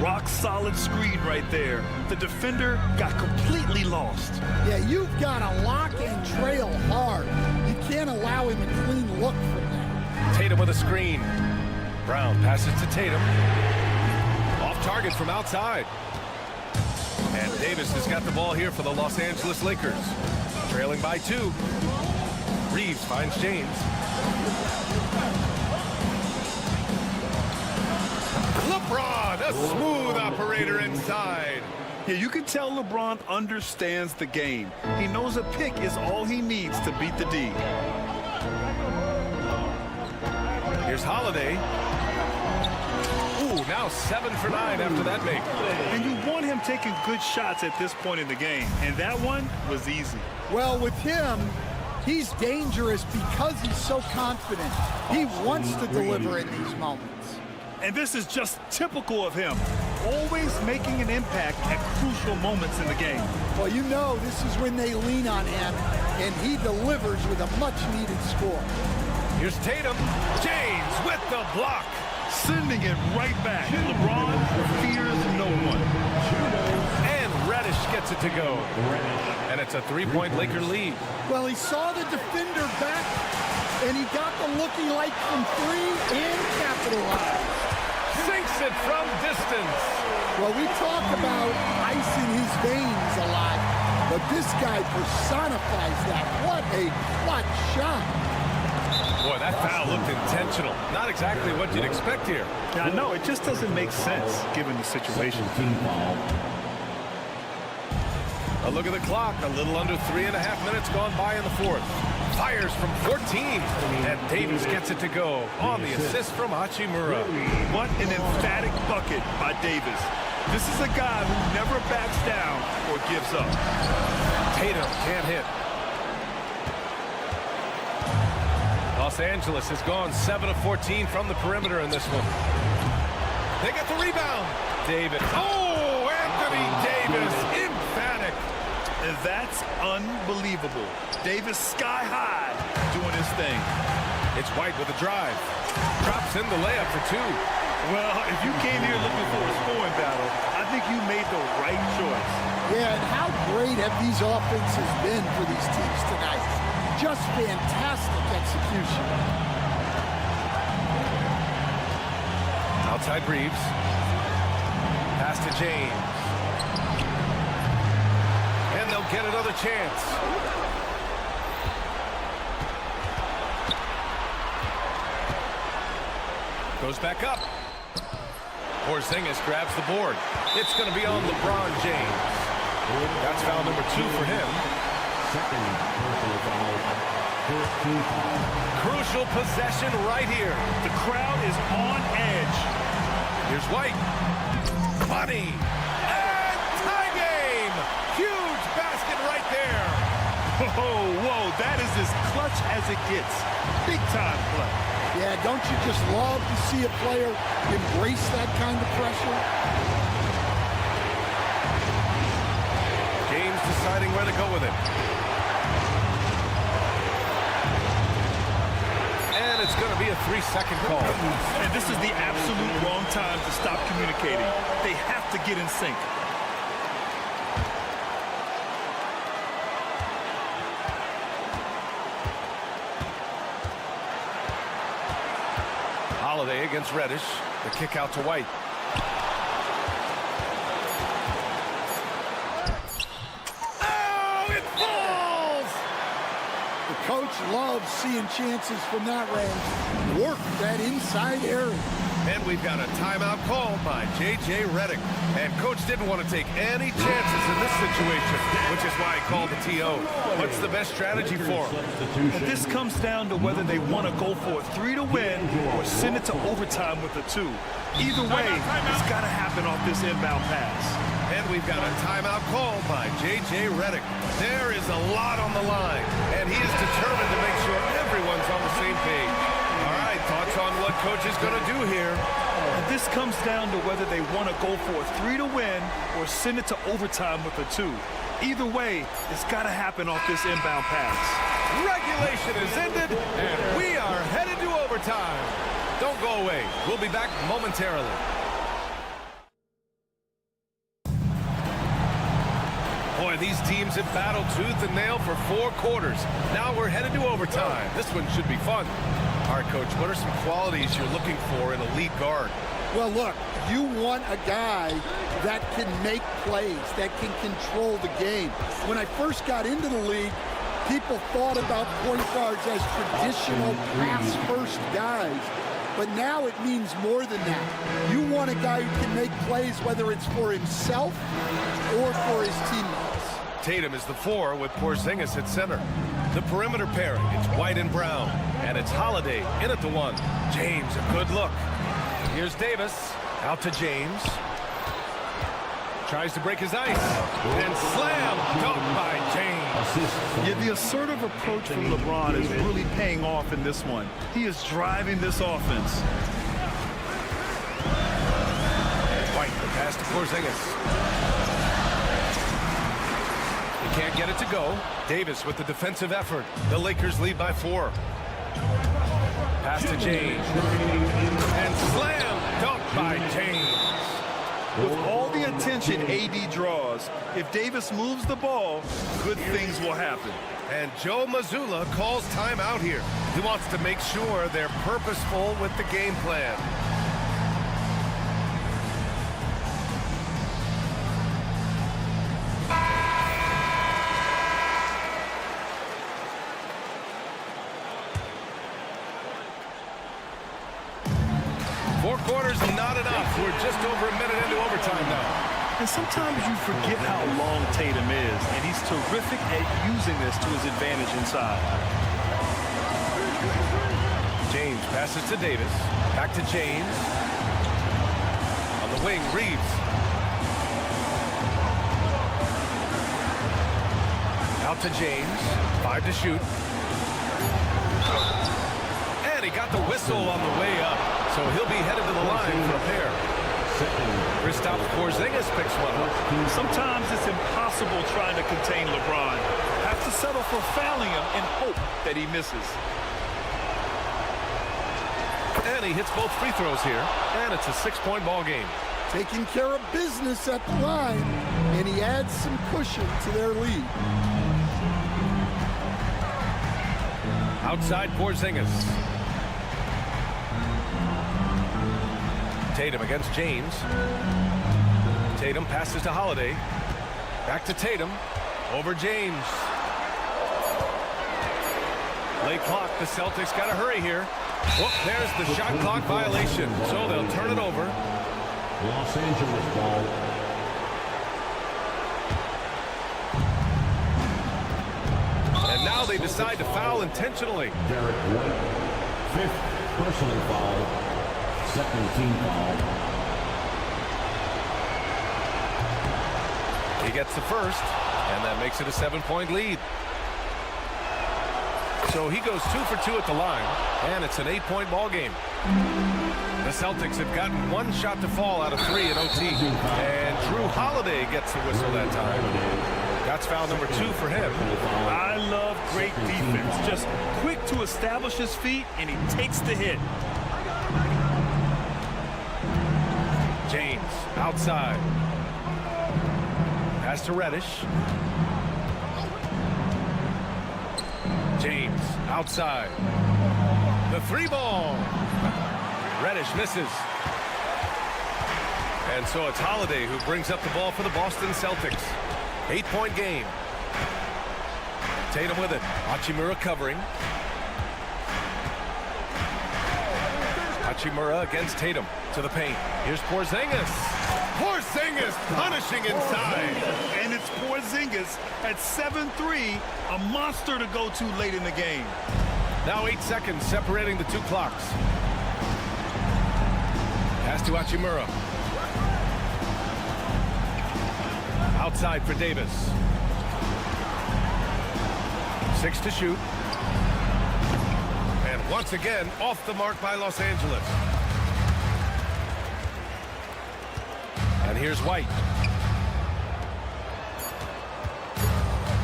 [SPEAKER 2] Rock solid screen right there. The defender got completely lost.
[SPEAKER 12] Yeah, you've got to lock and trail hard. You can't allow him a clean look from that.
[SPEAKER 1] Tatum with a screen. Brown passes to Tatum. Off target from outside. And Davis has got the ball here for the Los Angeles Lakers. Trailing by 2. Reeves finds James. LeBron, a smooth operator inside.
[SPEAKER 2] Yeah, you can tell LeBron understands the game. He knows a pick is all he needs to beat the D.
[SPEAKER 1] Here's Holiday. Ooh, now 7 for 9 after that make.
[SPEAKER 2] And you want him taking good shots at this point in the game, and that one was easy.
[SPEAKER 12] Well, with him, he's dangerous because he's so confident. He wants to deliver in these moments.
[SPEAKER 2] And this is just typical of him, always making an impact at crucial moments in the game.
[SPEAKER 12] Well, you know this is when they lean on him, and he delivers with a much-needed score.
[SPEAKER 1] Here's Tatum. James with the block.
[SPEAKER 2] Sending it right back. LeBron fears no one.
[SPEAKER 1] And Reddish gets it to go. And it's a 3-point Laker lead.
[SPEAKER 12] Well, he saw the defender back, and he got the looking like from 3 and capitalized.
[SPEAKER 1] Sinks it from distance.
[SPEAKER 12] Well, we talk about ice in his veins a lot, but this guy personifies that. What a clutch shot.
[SPEAKER 1] Boy, that foul looked intentional. Not exactly what you'd expect here.
[SPEAKER 2] Yeah, no, it just doesn't make sense given the situation.
[SPEAKER 1] A look at the clock. A little under 3.5 minutes gone by in the fourth. Fires from 14. And Davis gets it to go on the assist from Hachimura.
[SPEAKER 2] What an emphatic bucket by Davis. This is a guy who never backs down or gives up.
[SPEAKER 1] Tatum can't hit. Los Angeles has gone 7 of 14 from the perimeter in this one. They get the rebound. Davis. Oh, Anthony Davis. Emphatic.
[SPEAKER 2] And that's unbelievable. Davis sky high doing his thing.
[SPEAKER 1] It's White with a drive. Drops in the layup for 2.
[SPEAKER 2] Well, if you came here looking for a scoring battle, I think you made the right choice.
[SPEAKER 12] Yeah, and how great have these offenses been for these teams tonight? Just fantastic execution.
[SPEAKER 1] Outside Reeves. Pass to James. And they'll get another chance. Goes back up. Porzingis grabs the board. It's going to be on LeBron James. That's foul number 2 for him. Crucial possession right here.
[SPEAKER 2] The crowd is on edge.
[SPEAKER 1] Here's White. Money. And tie game. Huge basket right there.
[SPEAKER 2] Whoa, that is as clutch as it gets. Big time play.
[SPEAKER 12] Yeah, don't you just love to see a player embrace that kind of pressure?
[SPEAKER 1] James deciding where to go with it. And it's going to be a 3-second call.
[SPEAKER 2] And this is the absolute wrong time to stop communicating. They have to get in sync.
[SPEAKER 1] Holiday against Reddish. The kick out to White. Oh, it falls!
[SPEAKER 12] The coach loves seeing chances from that range. Work that inside area.
[SPEAKER 1] And we've got a timeout called by J.J. Redick. And coach didn't want to take any chances in this situation, which is why he called the TO. What's the best strategy for him?
[SPEAKER 2] And this comes down to whether they want to go for a 3 to win or send it to overtime with a 2. Either way, it's got to happen off this inbound pass.
[SPEAKER 1] And we've got a timeout called by J.J. Redick. There is a lot on the line, and he is determined to make sure everyone's on the same page. All right, thoughts on what coach is going to do here?
[SPEAKER 2] And this comes down to whether they want to go for a 3 to win or send it to overtime with a 2. Either way, it's got to happen off this inbound pass.
[SPEAKER 1] Regulation is ended, and we are headed to overtime. Don't go away. We'll be back momentarily. Boy, these teams have battled tooth and nail for 4 quarters. Now we're headed to overtime. This one should be fun. All right, Coach, what are some qualities you're looking for in a lead guard?
[SPEAKER 12] Well, look, you want a guy that can make plays, that can control the game. When I first got into the league, people thought about point guards as traditional pass-first guys. But now it means more than that. You want a guy who can make plays, whether it's for himself or for his teammates.
[SPEAKER 1] Tatum is the 4 with Porzingis at center. The perimeter pairing, it's White and Brown. And it's Holiday in at the 1. James, a good look. Here's Davis, out to James. Tries to break his ice. And slam, dunked by James.
[SPEAKER 2] Yeah, the assertive approach from LeBron is really paying off in this one. He is driving this offense.
[SPEAKER 1] White, the pass to Porzingis. He can't get it to go. Davis with the defensive effort. The Lakers lead by 4. Pass to James. And slam, dunked by James.
[SPEAKER 2] With all the attention AD draws, if Davis moves the ball, good things will happen.
[SPEAKER 1] And Joe Mazzulla calls timeout here. He wants to make sure they're purposeful with the game plan. Four quarters, not enough. We're just over a minute into overtime now.
[SPEAKER 2] And sometimes you forget how long Tatum is, and he's terrific at using this to his advantage inside.
[SPEAKER 1] James passes to Davis. Back to James. On the wing, Reeves. Out to James. 5 to shoot. And he got the whistle on the way up. So he'll be headed to the line for a pair. Kristaps Porzingis picks one up.
[SPEAKER 2] Sometimes it's impossible trying to contain LeBron. Have to settle for fouling him and hope that he misses.
[SPEAKER 1] And he hits both free throws here. And it's a 6-point ball game.
[SPEAKER 12] Taking care of business at the line, and he adds some cushion to their lead.
[SPEAKER 1] Outside Porzingis. Tatum against James. Tatum passes to Holiday. Back to Tatum. Over James. Late clock. The Celtics got to hurry here. Whoop, there's the shot clock violation. So they'll turn it over.
[SPEAKER 5] Los Angeles ball.
[SPEAKER 1] And now they decide to foul intentionally.
[SPEAKER 5] Derek White, 5th personal foul. Second team foul.
[SPEAKER 1] He gets the first, and that makes it a 7-point lead. So he goes 2 for 2 at the line, and it's an 8-point ball game. The Celtics have gotten one shot to fall out of 3 in OT, and Drew Holiday gets the whistle that time. That's foul number 2 for him.
[SPEAKER 2] I love great defense. Just quick to establish his feet, and he takes the hit.
[SPEAKER 1] James outside. Pass to Reddish. James outside. The 3-ball. Reddish misses. And so it's Holiday who brings up the ball for the Boston Celtics. 8-point game. Tatum with it. Hachimura covering. Hachimura against Tatum to the paint. Here's Porzingis. Porzingis punishing inside.
[SPEAKER 2] And it's Porzingis at 7-3, a monster to go to late in the game.
[SPEAKER 1] Now 8 seconds separating the 2 clocks. Pass to Hachimura. Outside for Davis. 6 to shoot. And once again, off the mark by Los Angeles. And here's White.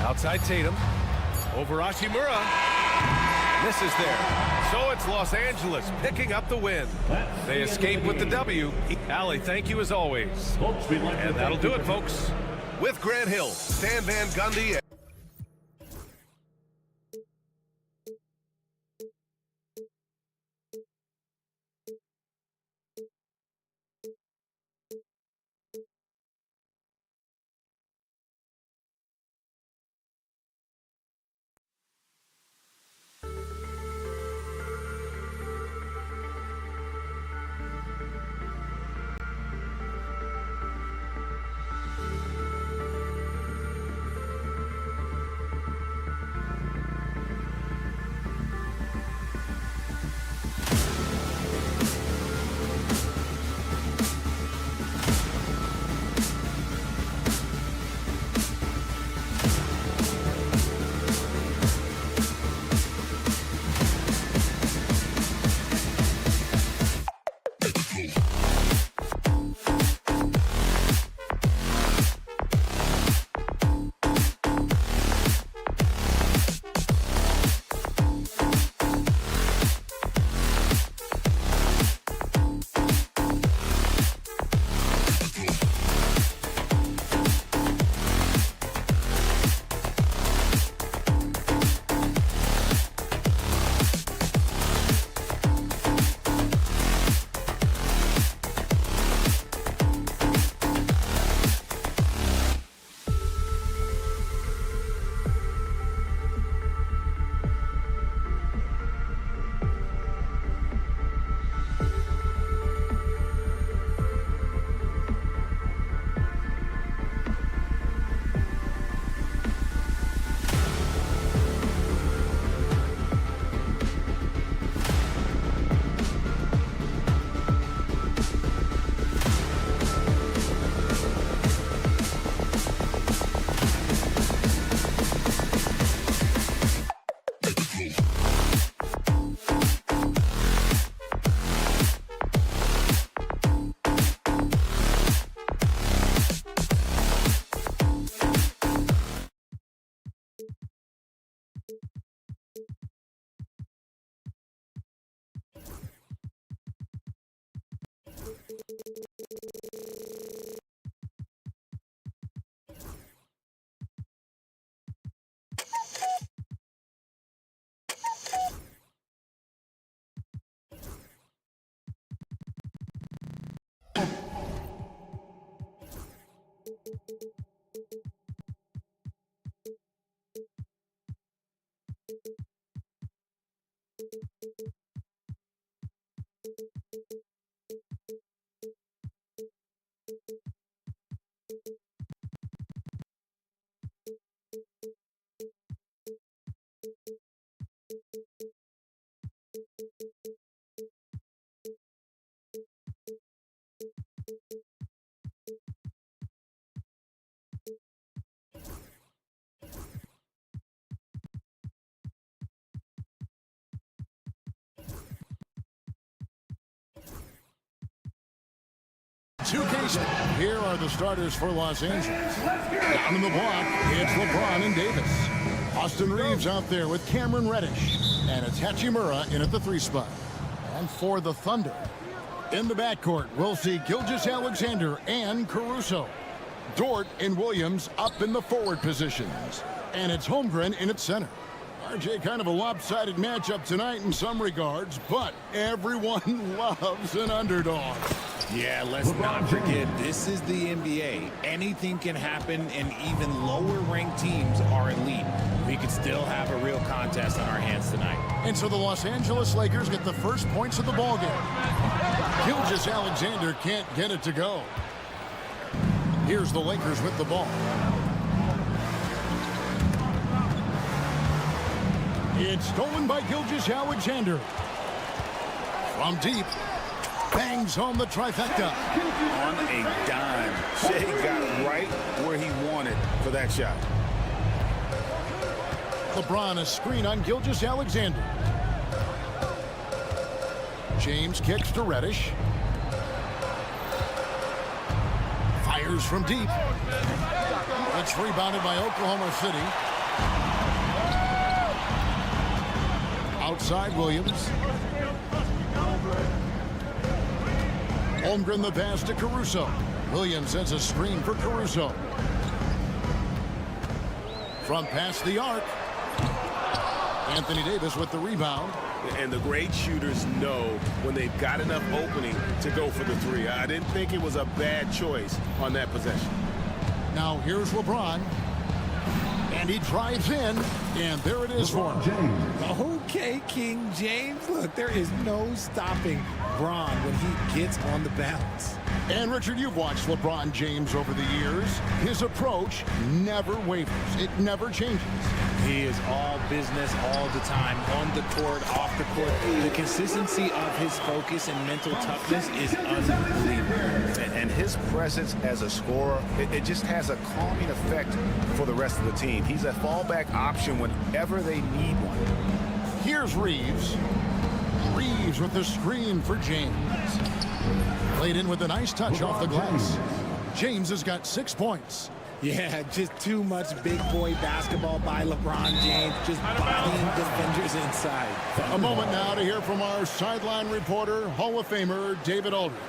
[SPEAKER 1] Outside Tatum. Over Hachimura. Misses there. So it's Los Angeles picking up the win. They escape with the W. Allie, thank you as always. And that'll do it, folks. With Grant Hill, Stan Van Gundy,
[SPEAKER 6] Here are the starters for Los Angeles. Down in the block, it's LeBron and Davis. Austin Reeves out there with Cameron Reddish. And it's Hachimura in at the 3 spot. And for the Thunder, in the backcourt, we'll see Gilgeous-Alexander and Caruso. Dort and Williams up in the forward positions. And it's Holmgren in at center. RJ, kind of a lopsided matchup tonight in some regards, but everyone loves an underdog.
[SPEAKER 3] Yeah, let's not forget, this is the NBA. Anything can happen, and even lower-ranked teams are elite. We could still have a real contest on our hands tonight.
[SPEAKER 6] And so the Los Angeles Lakers get the first points of the ballgame. Gilgeous-Alexander can't get it to go. Here's the Lakers with the ball. It's stolen by Gilgeous-Alexander. From deep, bangs home the trifecta.
[SPEAKER 7] On a dime. Shea got right where he wanted for that shot.
[SPEAKER 6] LeBron a screen on Gilgeous-Alexander. James kicks to Reddish. Fires from deep. It's rebounded by Oklahoma City. Outside Williams. Holmgren the pass to Caruso. Williams sends a screen for Caruso. From past the arc. Anthony Davis with the rebound.
[SPEAKER 10] And the great shooters know when they've got enough opening to go for the 3. I didn't think it was a bad choice on that possession.
[SPEAKER 6] Now here's LeBron. And he drives in, and there it is for him.
[SPEAKER 3] Okay, King James. Look, there is no stopping Bron when he gets on the bounce.
[SPEAKER 6] And Richard, you've watched LeBron James over the years. His approach never wavers. It never changes.
[SPEAKER 3] He is all business all the time, on the court, off the court. The consistency of his focus and mental toughness is unbelievable.
[SPEAKER 10] And his presence as a scorer, it just has a calming effect for the rest of the team. He's a fallback option whenever they need one.
[SPEAKER 6] Here's Reeves. Reeves with the screen for James. laid in with a nice touch off the glass. James has got 6 points.
[SPEAKER 3] Yeah, just too much big boy basketball by LeBron James, just bodying defenders inside.
[SPEAKER 6] A moment now to hear from our sideline reporter, Hall of Famer David Aldridge.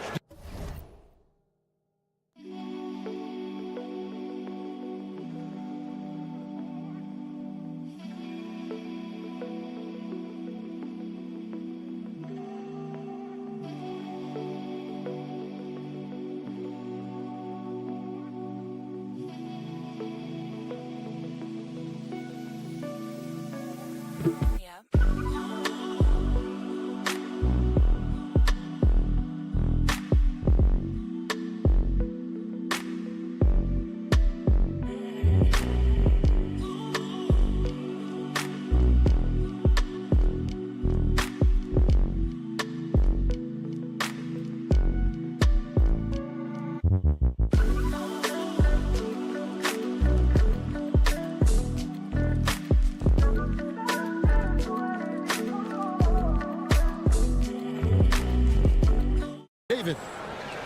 [SPEAKER 6] David.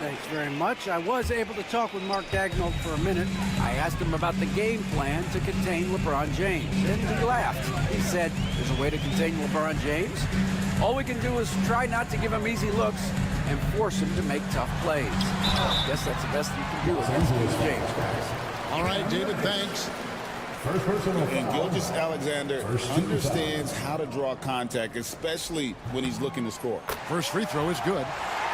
[SPEAKER 9] Thanks very much. I was able to talk with Mark Dagnall for a minute. I asked him about the game plan to contain LeBron James, and he laughed. He said, there's a way to contain LeBron James. All we can do is try not to give him easy looks and force him to make tough plays. I guess that's the best you can do against James, guys.
[SPEAKER 6] All right, David, thanks.
[SPEAKER 7] And Gilgeous-Alexander understands how to draw contact, especially when he's looking to score.
[SPEAKER 6] First free throw is good.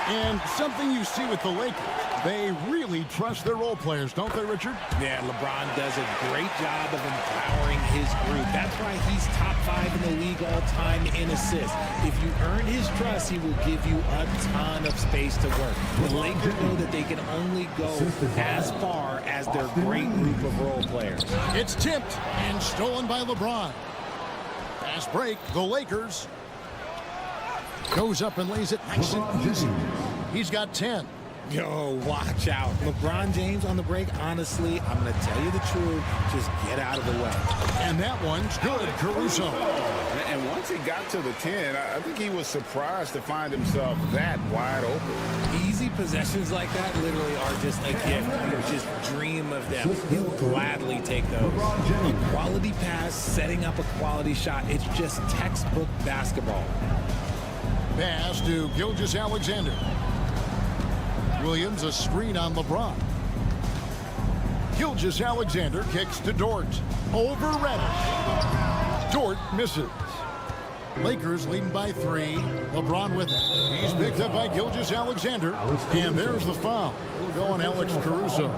[SPEAKER 6] And something you see with the Lakers, they really trust their role players, don't they, Richard?
[SPEAKER 3] Yeah, LeBron does a great job of empowering his group. That's why he's top 5 in the league all time in assists. If you earn his trust, he will give you a ton of space to work. The Lakers know that they can only go as far as their great group of role players.
[SPEAKER 6] It's tipped and stolen by LeBron. Fast break, the Lakers. Goes up and lays it nice and easy. He's got 10.
[SPEAKER 3] Yo, watch out. LeBron James on the break, honestly, I'm going to tell you the truth. Just get out of the way.
[SPEAKER 6] And that one's good, Caruso.
[SPEAKER 7] And once he got to the 10, I think he was surprised to find himself that wide open.
[SPEAKER 3] Easy possessions like that literally are just a gift. You just dream of them. He'll gladly take those. A quality pass, setting up a quality shot. It's just textbook basketball.
[SPEAKER 6] Pass to Gilgeous-Alexander. Williams a screen on LeBron. Gilgeous-Alexander kicks to Dort. Over Reddish. Dort misses. Lakers leading by 3. LeBron with it. He's picked up by Gilgeous-Alexander. And there's the foul. We'll go on Alex Caruso.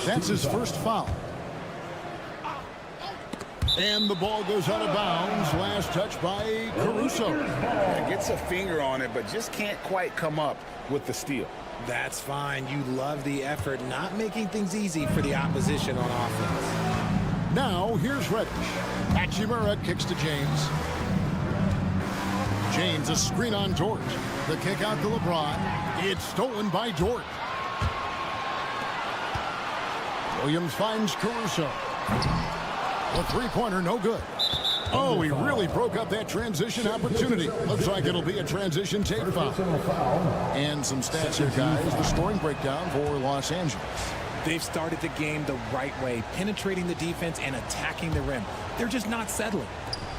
[SPEAKER 6] That's his first foul. And the ball goes out of bounds. Last touch by Caruso.
[SPEAKER 7] Yeah, gets a finger on it, but just can't quite come up with the steal.
[SPEAKER 3] That's fine. You love the effort, not making things easy for the opposition on offense.
[SPEAKER 6] Now, here's Reddish. Hachimura kicks to James. James a screen on Dort. The kick out to LeBron. It's stolen by Dort. Williams finds Caruso. The three-pointer, no good. Oh, he really broke up that transition opportunity. Looks like it'll be a transition take foul. And some stats here, guys. The scoring breakdown for Los Angeles.
[SPEAKER 3] They've started the game the right way, penetrating the defense and attacking the rim. They're just not settling.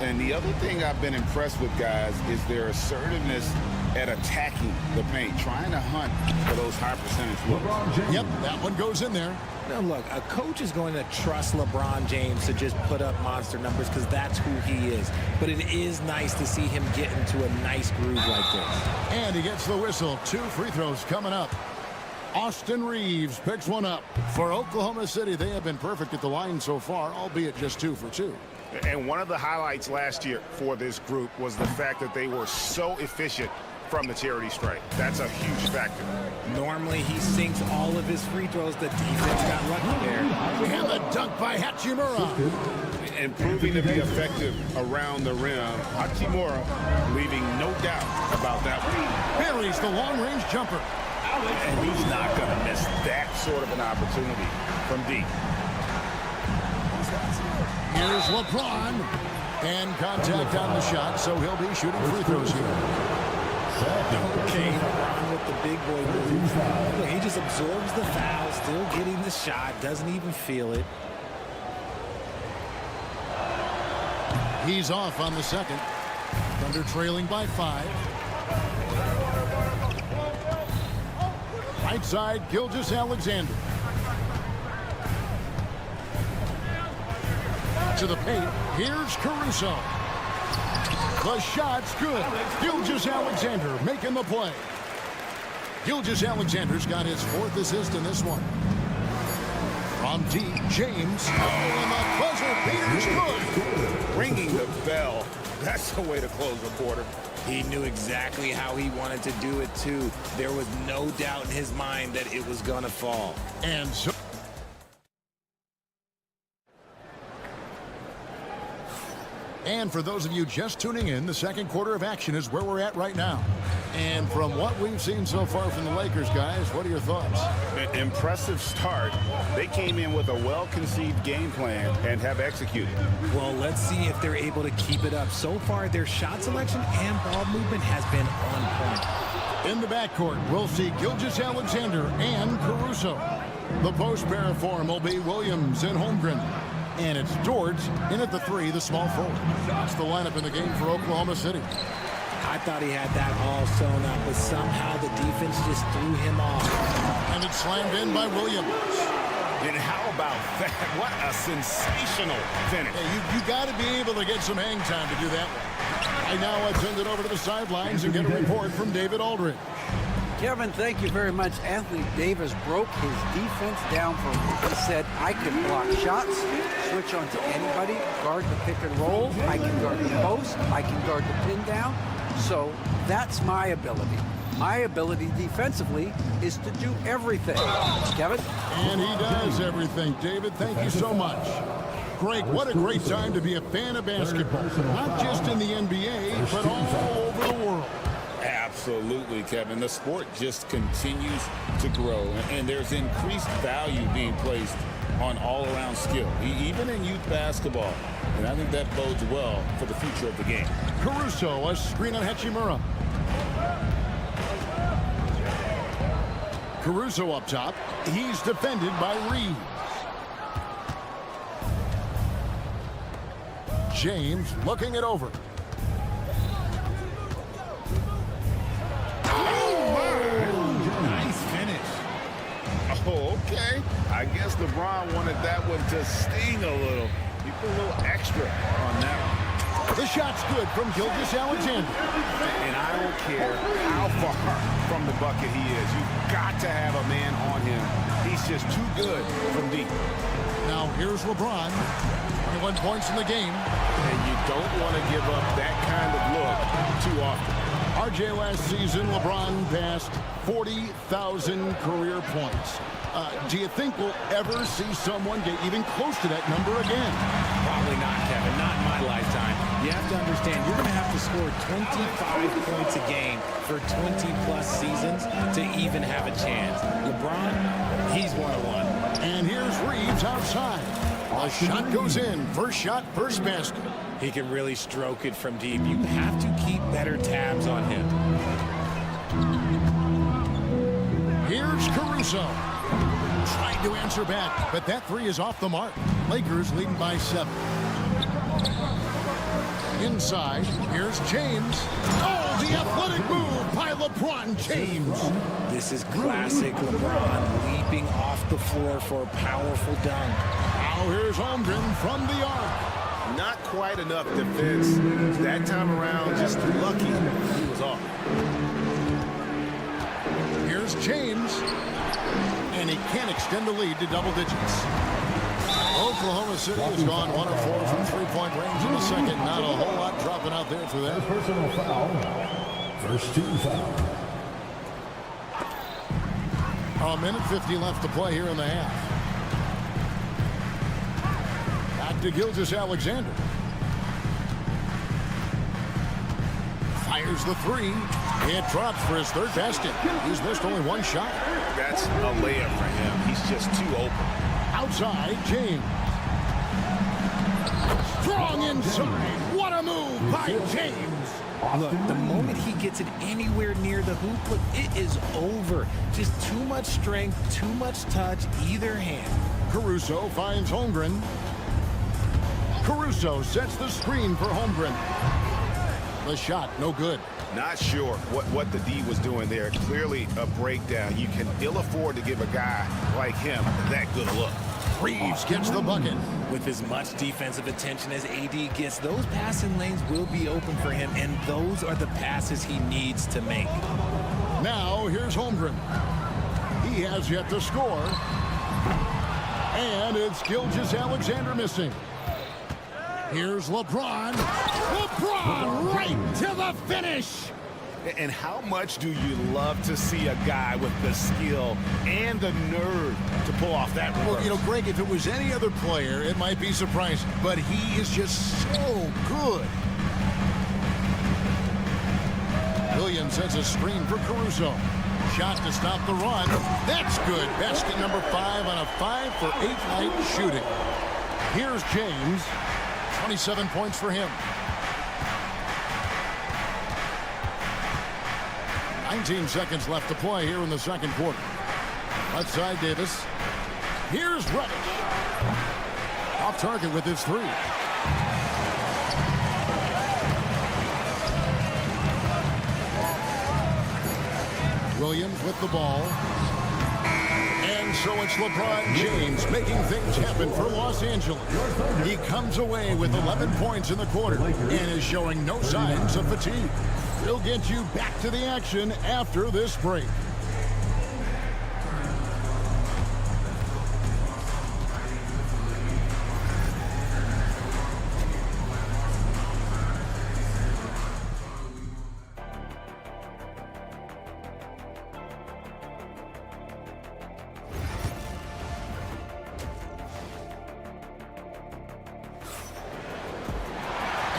[SPEAKER 7] And the other thing I've been impressed with, guys, is their assertiveness at attacking the paint, trying to hunt for those high percentage looks.
[SPEAKER 6] Yep, that one goes in there.
[SPEAKER 3] Now, look, a coach is going to trust LeBron James to just put up monster numbers because that's who he is. But it is nice to see him get into a nice groove like this.
[SPEAKER 6] And he gets the whistle. 2 free throws coming up. Austin Reeves picks one up. For Oklahoma City, they have been perfect at the line so far, albeit just 2 for 2.
[SPEAKER 10] And one of the highlights last year for this group was the fact that they were so efficient from the charity stripe. That's a huge factor.
[SPEAKER 3] Normally, he sinks all of his free throws. The defense got lucky there.
[SPEAKER 6] And the dunk by Hachimura.
[SPEAKER 7] And proving to be effective around the rim. Hachimura leaving no doubt about that one.
[SPEAKER 6] Buries the long-range jumper.
[SPEAKER 7] And he's not going to miss that sort of an opportunity from deep.
[SPEAKER 6] Here's LeBron. And contact on the shot, so he'll be shooting free throws here.
[SPEAKER 3] Okay, LeBron with the big boy move.
[SPEAKER 5] foul.
[SPEAKER 3] He just absorbs the foul, still getting the shot, doesn't even feel it.
[SPEAKER 6] He's off on the second. Thunder trailing by 5. Right side, Gilgeous-Alexander. To the paint, here's Caruso. The shot's good. Gilgeous-Alexander making the play. Gilgeous-Alexander's got his 4th assist in this one. From deep, James. Oh, and the buzzer beater's good.
[SPEAKER 10] Ringing the bell. That's the way to close a quarter.
[SPEAKER 3] He knew exactly how he wanted to do it, too. There was no doubt in his mind that it was going to fall.
[SPEAKER 6] And so... And for those of you just tuning in, the second quarter of action is where we're at right now. And from what we've seen so far from the Lakers, guys, what are your thoughts?
[SPEAKER 10] An impressive start. They came in with a well-conceived game plan and have executed.
[SPEAKER 3] Well, let's see if they're able to keep it up. So far, their shot selection and ball movement has been on point.
[SPEAKER 6] In the backcourt, we'll see Gilgeous-Alexander and Caruso. The post pair form will be Williams and Holmgren. And it's George in at the 3, the small forward. That's the lineup in the game for Oklahoma City.
[SPEAKER 3] I thought he had that all sewn up, but somehow the defense just threw him off.
[SPEAKER 6] And it's slammed in by Williams.
[SPEAKER 10] And how about that? What a sensational finish.
[SPEAKER 6] Yeah, you got to be able to get some hang time to do that one. I now send it over to the sidelines and get a report from David Aldridge.
[SPEAKER 9] Kevin, thank you very much. Anthony Davis broke his defense down for me. He said, I can block shots, switch on to anybody, guard the pick and roll, I can guard the post, I can guard the pin down. So that's my ability. My ability defensively is to do everything. Kevin?
[SPEAKER 6] And he does everything. David, thank you so much. Greg, what a great time to be a fan of basketball. Not just in the NBA, but all over the world.
[SPEAKER 7] Absolutely, Kevin. The sport just continues to grow, and there's increased value being placed on all-around skill, even in youth basketball. And I think that bodes well for the future of the game.
[SPEAKER 6] Caruso, a screen on Hachimura. Caruso up top. He's defended by Reeves. James looking it over.
[SPEAKER 10] Oh, okay. I guess LeBron wanted that one to sting a little. He put a little extra on that one.
[SPEAKER 6] The shot's good from Gilgeous-Alexander.
[SPEAKER 10] And I don't care how far from the bucket he is. You've got to have a man on him. He's just too good from deep.
[SPEAKER 6] Now here's LeBron. 21 points in the game.
[SPEAKER 10] And you don't want to give up that kind of look too often.
[SPEAKER 6] RJ last season, LeBron passed 40,000 career points. Do you think we'll ever see someone get even close to that number again?
[SPEAKER 3] Probably not, Kevin. Not in my lifetime. You have to understand, you're going to have to score 25 points a game for 20-plus seasons to even have a chance. LeBron, he's one-on-one.
[SPEAKER 6] And here's Reeves outside. A shot goes in. First shot, first basket.
[SPEAKER 3] He can really stroke it from deep. You have to keep better tabs on him.
[SPEAKER 6] Here's Caruso. Trying to answer back, but that 3 is off the mark. Lakers leading by 7. Inside, here's James. Oh, the athletic move by LeBron James.
[SPEAKER 3] This is classic LeBron leaping off the floor for a powerful dunk.
[SPEAKER 6] Now here's Holmgren from the arc.
[SPEAKER 10] Not quite enough defense. That time around, just lucky he was off.
[SPEAKER 6] Here's James. And he can't extend the lead to double digits. Oklahoma City has gone 1 of 4 from three-point range in the second. Not a whole lot dropping out there for them.
[SPEAKER 5] Personal foul. First team foul.
[SPEAKER 6] A minute 50 left to play here in the half. Back to Gilgeous-Alexander. Fires the 3. It drops for his 3rd basket. He's missed only 1 shot.
[SPEAKER 10] That's a layup for him. He's just too open.
[SPEAKER 6] Outside, James. Strong inside. What a move by James.
[SPEAKER 3] Look, the moment he gets it anywhere near the hoop, look, it is over. Just too much strength, too much touch, either hand.
[SPEAKER 6] Caruso finds Holmgren. Caruso sets the screen for Holmgren. The shot, no good.
[SPEAKER 10] Not sure what the D was doing there. Clearly a breakdown. You can ill afford to give a guy like him that good a look.
[SPEAKER 6] Reeves gets the bucket.
[SPEAKER 3] With as much defensive attention as AD gets, those passing lanes will be open for him, and those are the passes he needs to make.
[SPEAKER 6] Now, here's Holmgren. He has yet to score. And it's Gilgeous-Alexander missing. Here's LeBron. LeBron right to the finish.
[SPEAKER 10] And how much do you love to see a guy with the skill and the nerve to pull off that reverse?
[SPEAKER 6] Well, you know, Greg, if it was any other player, it might be surprising. But he is just so good. Williams sets a screen for Caruso. Shot to stop the run. That's good. Basket number 5 on a 5-for-8 night shooting. Here's James. 27 points for him. 19 seconds left to play here in the second quarter. Left side, Davis. Here's Reddish. Off target with his 3. Williams with the ball. And so it's LeBron James making things happen for Los Angeles. He comes away with 11 points in the quarter and is showing no signs of fatigue. We'll get you back to the action after this break.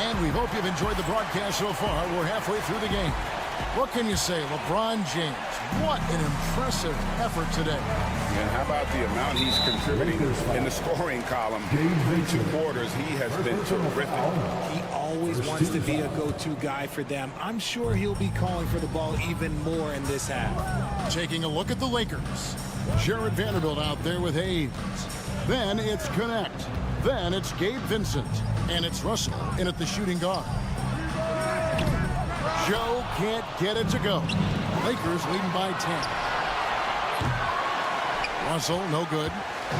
[SPEAKER 6] And we hope you've enjoyed the broadcast so far. We're halfway through the game. What can you say, LeBron James? What an impressive effort today.
[SPEAKER 10] And how about the amount he's contributing in the scoring column? In 2 quarters, he has been terrific.
[SPEAKER 3] He always wants to be a go-to guy for them. I'm sure he'll be calling for the ball even more in this half.
[SPEAKER 6] Taking a look at the Lakers. Jared Vanderbilt out there with Hayes. Then it's Connect. Then it's Gabe Vincent. And it's Russell in at the shooting guard. Joe can't get it to go. Lakers leading by 10. Russell, no good.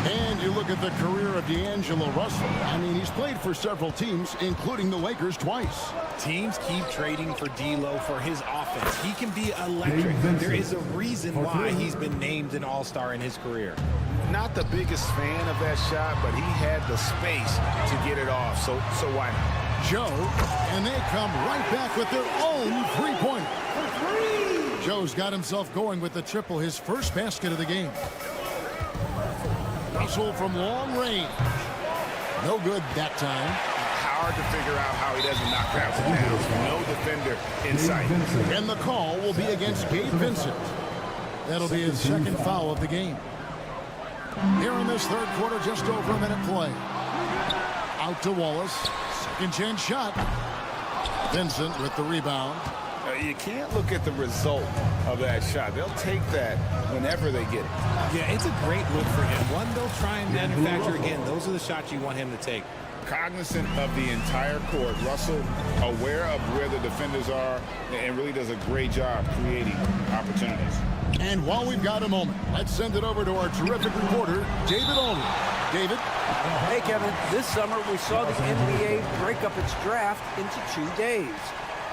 [SPEAKER 6] And you look at the career of D'Angelo Russell. I mean, he's played for several teams, including the Lakers twice.
[SPEAKER 3] Teams keep trading for D'Lo for his offense. He can be electric. There is a reason why he's been named an all-star in his career.
[SPEAKER 10] Not the biggest fan of that shot, but he had the space to get it off, so why not?
[SPEAKER 6] Joe, and they come right back with their own three-pointer. Joe's got himself going with the triple, his first basket of the game. Russell from long range. No good that time.
[SPEAKER 10] Hard to figure out how he doesn't knock that one down. No defender in sight.
[SPEAKER 6] And the call will be against Gabe Vincent. That'll be his second foul of the game. Here in this third quarter, just over a minute play. Out to Wallace. Second chance shot. Vincent with the rebound.
[SPEAKER 10] You can't look at the result of that shot. They'll take that whenever they get it.
[SPEAKER 3] Yeah, it's a great look for him. One they'll try and manufacture again. Those are the shots you want him to take.
[SPEAKER 10] Cognizant of the entire court, Russell aware of where the defenders are and really does a great job creating opportunities.
[SPEAKER 6] And while we've got a moment, let's send it over to our terrific reporter, David Aldridge. David?
[SPEAKER 9] Hey, Kevin. This summer, we saw the NBA break up its draft into 2 days.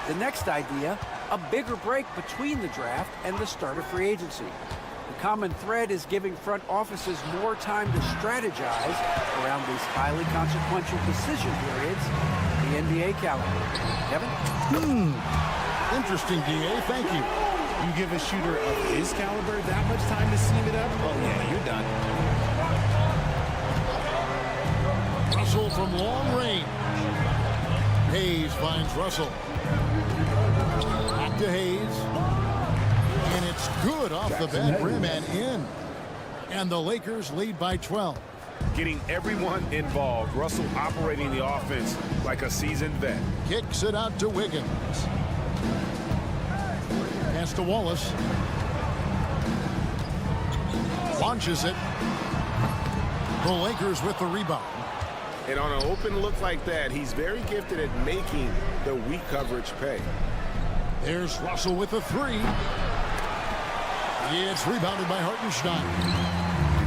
[SPEAKER 9] The next idea, a bigger break between the draft and the start of free agency. The common thread is giving front offices more time to strategize around these highly consequential decision periods in the NBA calendar. Kevin?
[SPEAKER 6] Interesting, DA. Thank you.
[SPEAKER 3] You give a shooter of his caliber that much time to seam it up? Oh, yeah, you're done.
[SPEAKER 6] Russell from long range. Hayes finds Russell. Back to Hayes. And it's good off the back rim and in. And the Lakers lead by 12.
[SPEAKER 10] Getting everyone involved. Russell operating the offense like a seasoned vet.
[SPEAKER 6] Kicks it out to Wiggins. pass to Wallace. Launches it. The Lakers with the rebound.
[SPEAKER 10] And on an open look like that, he's very gifted at making the weak coverage pay.
[SPEAKER 6] There's Russell with the three. It's rebounded by Hartenstein.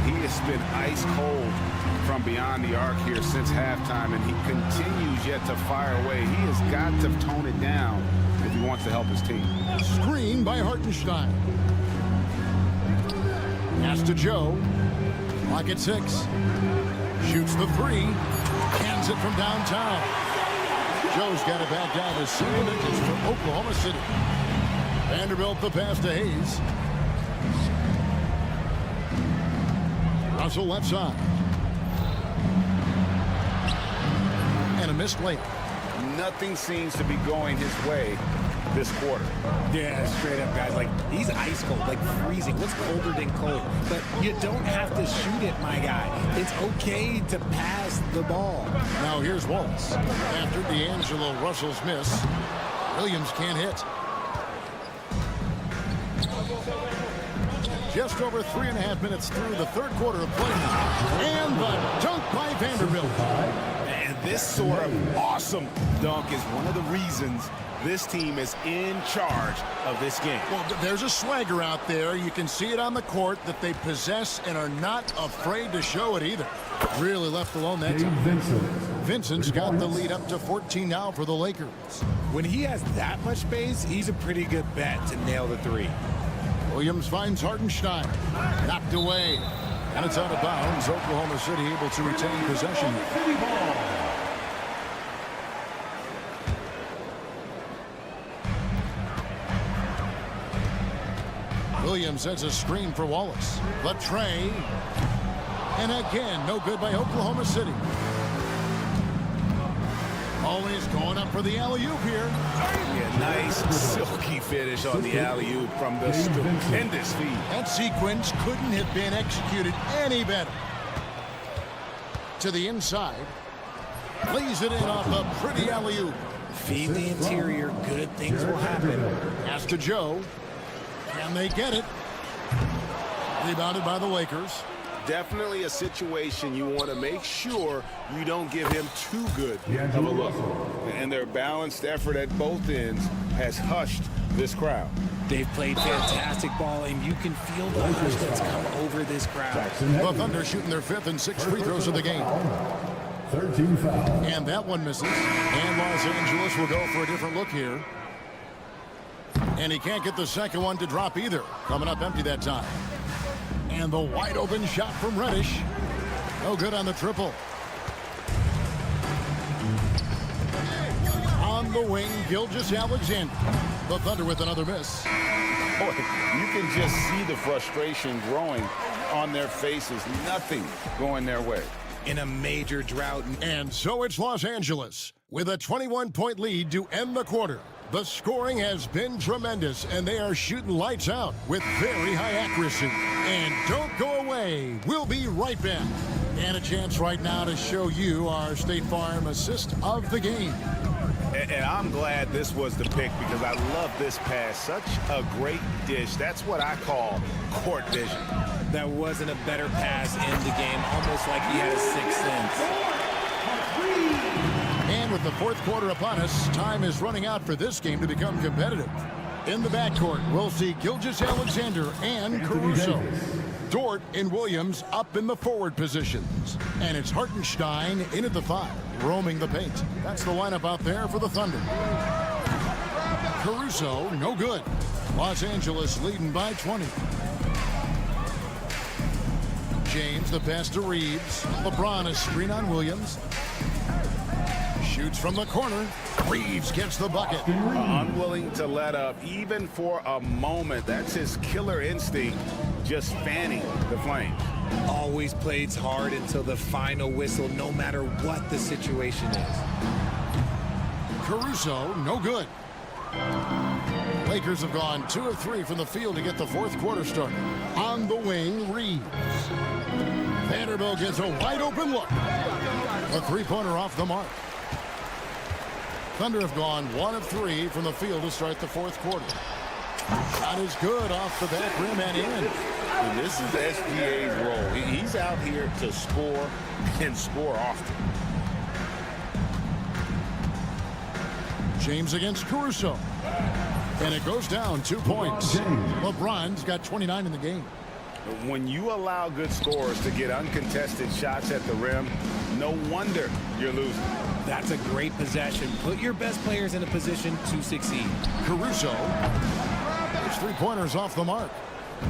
[SPEAKER 10] He has been ice cold from beyond the arc here since halftime, and he continues yet to fire away. He has got to tone it down if he wants to help his team.
[SPEAKER 6] Screen by Hartenstein. Pass to Joe. Clock at 6. Shoots the three. Hands it from downtown. Joe's got it back down to single digits for Oklahoma City. Vanderbilt the pass to Hayes. Russell left side. And a missed layup.
[SPEAKER 10] Nothing seems to be going his way this quarter.
[SPEAKER 3] Yeah, straight up, guys. Like, he's ice cold, like freezing. What's colder than cold? But you don't have to shoot it, my guy. It's okay to pass the ball.
[SPEAKER 6] Now here's Wallace. After D'Angelo Russell's miss, Williams can't hit. Just over 3.5 minutes through the third quarter of play. And the dunk by Vanderbilt.
[SPEAKER 10] And this sort of awesome dunk is one of the reasons this team is in charge of this game.
[SPEAKER 6] Well, there's a swagger out there. You can see it on the court that they possess and are not afraid to show it either. Really left alone that time. Vincent's got the lead up to 14 now for the Lakers.
[SPEAKER 3] When he has that much space, he's a pretty good bet to nail the three.
[SPEAKER 6] Williams finds Hartenstein. Knocked away. And it's out of bounds. Oklahoma City able to retain possession. Williams sets a screen for Wallace. The tray. And again, no good by Oklahoma City. Always going up for the alley-oop here.
[SPEAKER 10] Yeah, nice silky finish on the alley-oop from the stupendous feed.
[SPEAKER 6] That sequence couldn't have been executed any better. To the inside. Lays it in off a pretty alley-oop.
[SPEAKER 3] Feed the interior. Good things will happen.
[SPEAKER 6] Pass to Joe. Can they get it? Rebounded by the Lakers.
[SPEAKER 10] Definitely a situation you want to make sure you don't give him too good of a look. And their balanced effort at both ends has hushed this crowd.
[SPEAKER 3] They've played fantastic ball, and you can feel the hush that's come over this crowd.
[SPEAKER 6] The Thunder shooting their 5th and 6th free throws of the game.
[SPEAKER 5] 13 fouls.
[SPEAKER 6] And that one misses. And Los Angeles will go for a different look here. And he can't get the second one to drop either. Coming up empty that time. And the wide open shot from Reddish. No good on the triple. On the wing, Gilgeous-Alexander. The Thunder with another miss.
[SPEAKER 10] Boy, you can just see the frustration growing on their faces. Nothing going their way.
[SPEAKER 3] In a major drought.
[SPEAKER 6] And so it's Los Angeles with a 21-point lead to end the quarter. The scoring has been tremendous, and they are shooting lights out with very high accuracy. And don't go away. We'll be right back. And a chance right now to show you our State Farm assist of the game.
[SPEAKER 10] And I'm glad this was the pick because I love this pass. Such a great dish. That's what I call court vision.
[SPEAKER 3] That wasn't a better pass in the game, almost like he had a sixth sense.
[SPEAKER 6] And with the fourth quarter upon us, time is running out for this game to become competitive. In the backcourt, we'll see Gilgeous-Alexander and Caruso. Dort and Williams up in the forward positions. And it's Hartenstein in at the 5, roaming the paint. That's the lineup out there for the Thunder. Caruso, no good. Los Angeles leading by 20. James, the pass to Reeves. LeBron, a screen on Williams. Shoots from the corner. Reeves gets the bucket.
[SPEAKER 10] Unwilling to let up even for a moment. That's his killer instinct, just fanning the flames.
[SPEAKER 3] Always plays hard until the final whistle, no matter what the situation is.
[SPEAKER 6] Caruso, no good. Lakers have gone 2 of 3 from the field to get the fourth quarter started. On the wing, Reeves. Vanderbilt gets a wide open look. A three-pointer off the mark. Thunder have gone 1 of 3 from the field to start the fourth quarter. Shot is good off the back rim and in.
[SPEAKER 7] And this is SGA's role. He's out here to score and score often.
[SPEAKER 6] James against Caruso. And it goes down 2 points. LeBron's got 29 in the game.
[SPEAKER 10] When you allow good scorers to get uncontested shots at the rim, no wonder you're losing.
[SPEAKER 3] That's a great possession. Put your best players in a position to succeed.
[SPEAKER 6] Caruso. His three-pointers off the mark.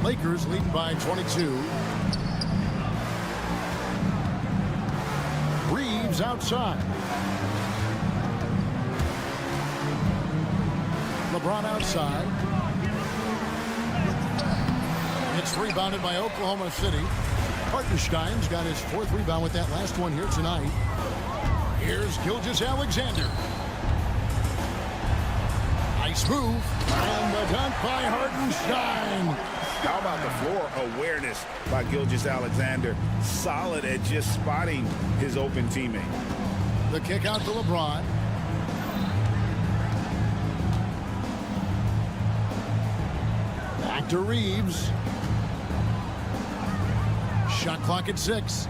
[SPEAKER 6] Lakers leading by 22. Reeves outside. LeBron outside. It's rebounded by Oklahoma City. Hartenstein's got his 4th rebound with that last one here tonight. Here's Gilgeous-Alexander. Nice move. And the dunk by Hartenstein.
[SPEAKER 10] How about the floor awareness by Gilgeous-Alexander? Solid at just spotting his open teammate.
[SPEAKER 6] The kick out to LeBron. Back to Reeves. Shot clock at 6.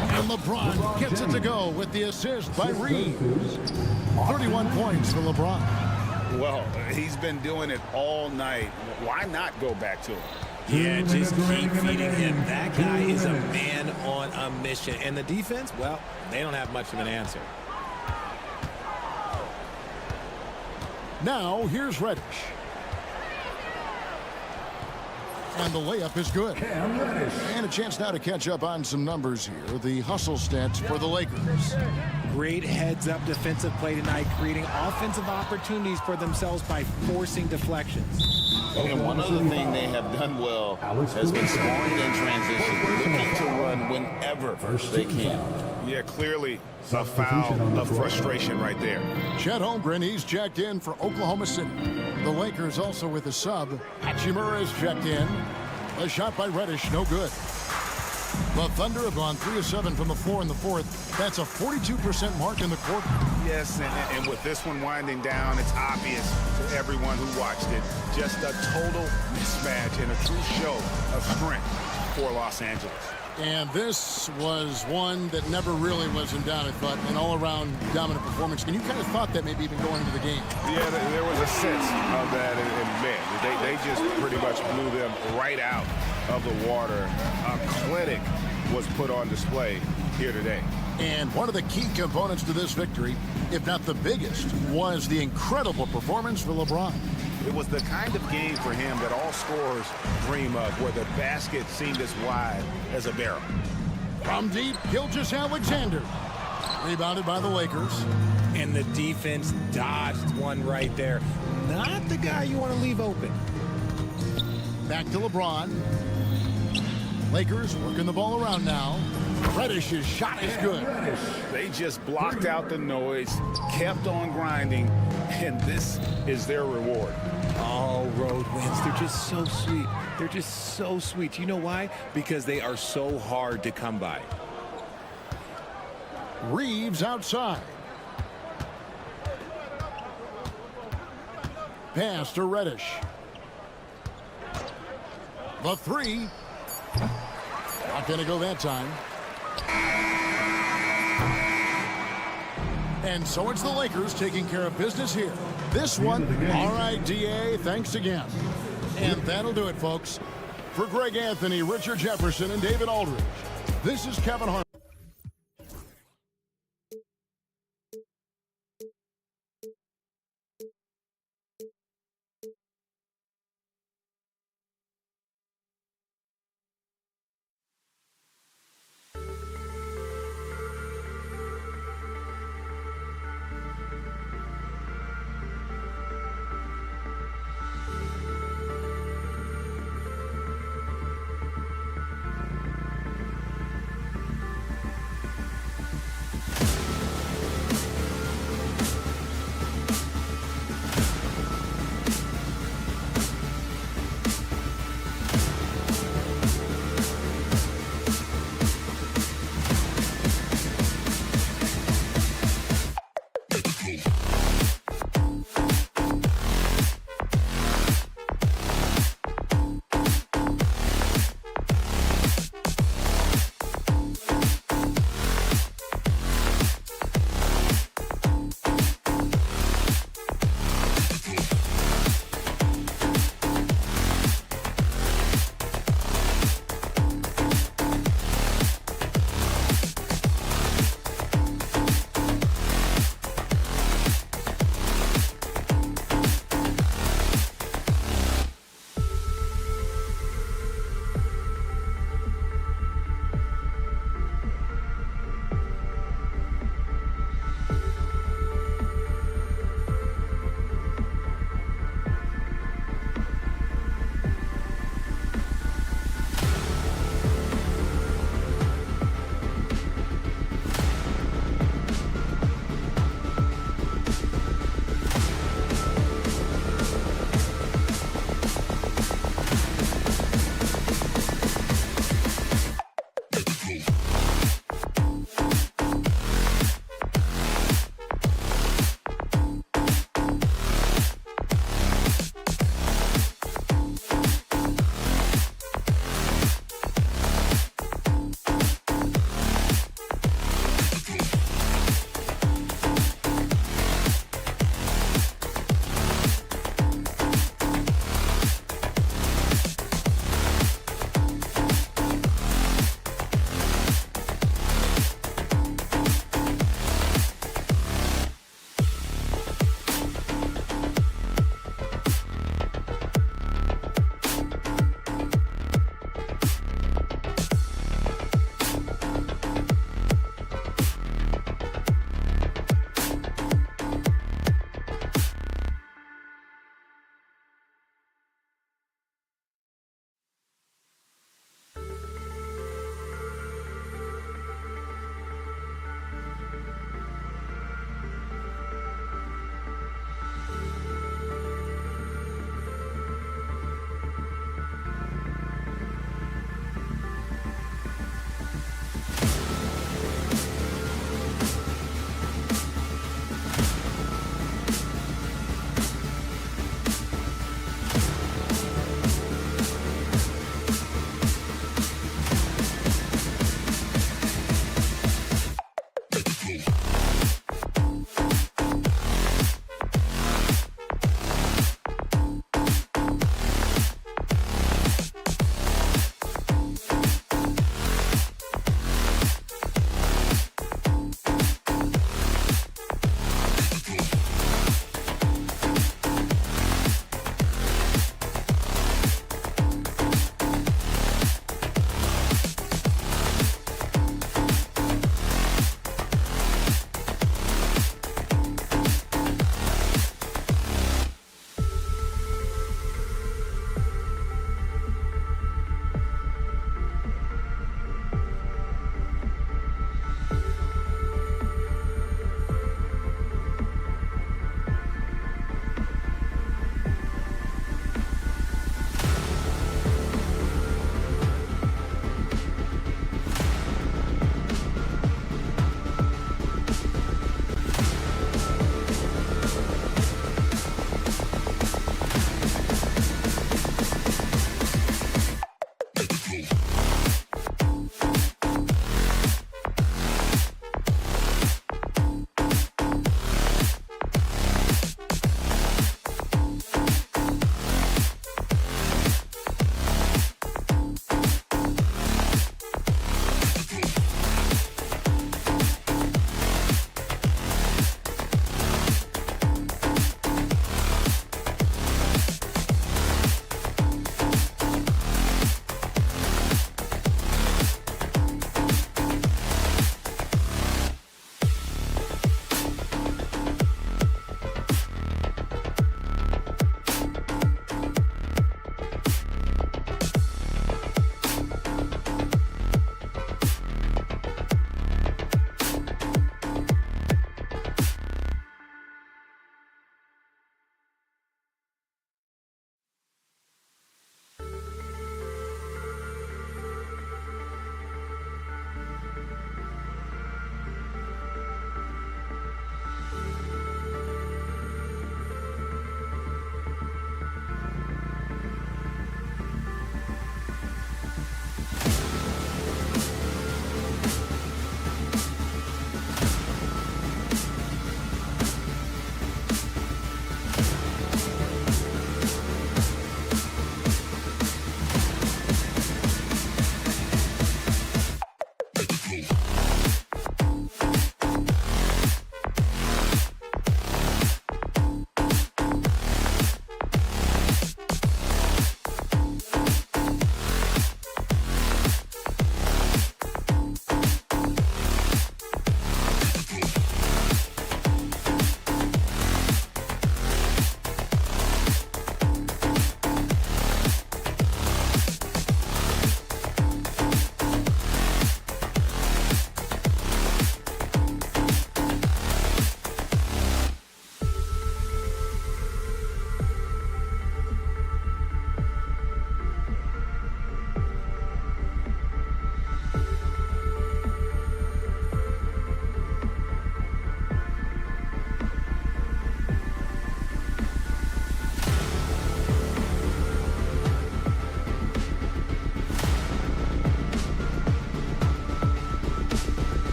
[SPEAKER 6] And LeBron gets it to go with the assist by Reeves. 31 points for LeBron.
[SPEAKER 10] Well, he's been doing it all night. Why not go back to him?
[SPEAKER 3] Yeah, just keep feeding him. That guy is a man on a mission. And the defense, well, they don't have much of an answer.
[SPEAKER 6] Now, here's Reddish. And the layup is good. And a chance now to catch up on some numbers here. The hustle stats for the Lakers.
[SPEAKER 3] Great heads-up defensive play tonight, creating offensive opportunities for themselves by forcing deflections.
[SPEAKER 7] And one other thing they have done well has been scoring in transition, looking to run whenever they can.
[SPEAKER 10] Yeah, clearly a foul of frustration right there.
[SPEAKER 6] Chet Holmgren, he's checked in for Oklahoma City. The Lakers also with a sub. Hachimura is checked in. A shot by Reddish, no good. The Thunder have gone 3 of 7 from the floor in the 4th. That's a 42% mark in the quarter.
[SPEAKER 10] Yes, and with this one winding down, it's obvious to everyone who watched it. Just a total mismatch and a true show of strength for Los Angeles.
[SPEAKER 6] And this was one that never really was in doubt, I thought, an all-around dominant performance. And you kind of thought that maybe even going into the game.
[SPEAKER 10] Yeah, there was a sense of that in men. They just pretty much blew them right out of the water. A clinic was put on display here today.
[SPEAKER 6] And one of the key components to this victory, if not the biggest, was the incredible performance for LeBron.
[SPEAKER 10] It was the kind of game for him that all scorers dream of, where the basket seemed as wide as a barrel.
[SPEAKER 6] From deep, Gilgeous-Alexander. Rebounded by the Lakers.
[SPEAKER 3] And the defense dodged one right there. Not the guy you want to leave open.
[SPEAKER 6] Back to LeBron. Lakers working the ball around now. Reddish's shot is good.
[SPEAKER 10] They just blocked out the noise, kept on grinding, and this is their reward.
[SPEAKER 3] All road wins. They're just so sweet. They're just so sweet. You know why? Because they are so hard to come by.
[SPEAKER 6] Reeves outside. Pass to Reddish. The 3. Not going to go that time. And so it's the Lakers taking care of business here. This one, all right, DA, thanks again. And that'll do it, folks. For Greg Anthony, Richard Jefferson, and David Aldridge, this is Kevin Hart.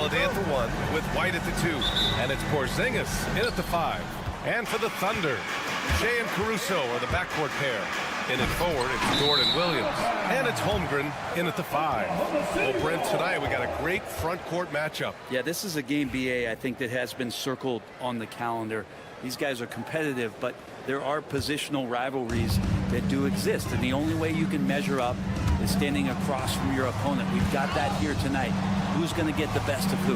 [SPEAKER 1] Holiday at the 1 with White at the 2. And it's Porzingis in at the 5. And for the Thunder, Shea and Caruso are the backcourt pair. In at forward, it's Dort and Williams. And it's Holmgren in at the 5. Well, Brent, tonight we got a great front court matchup.
[SPEAKER 8] Yeah, this is a game, BA, I think that has been circled on the calendar. These guys are competitive, but there are positional rivalries that do exist. And the only way you can measure up is standing across from your opponent. We've got that here tonight. Who's going to get the best of who?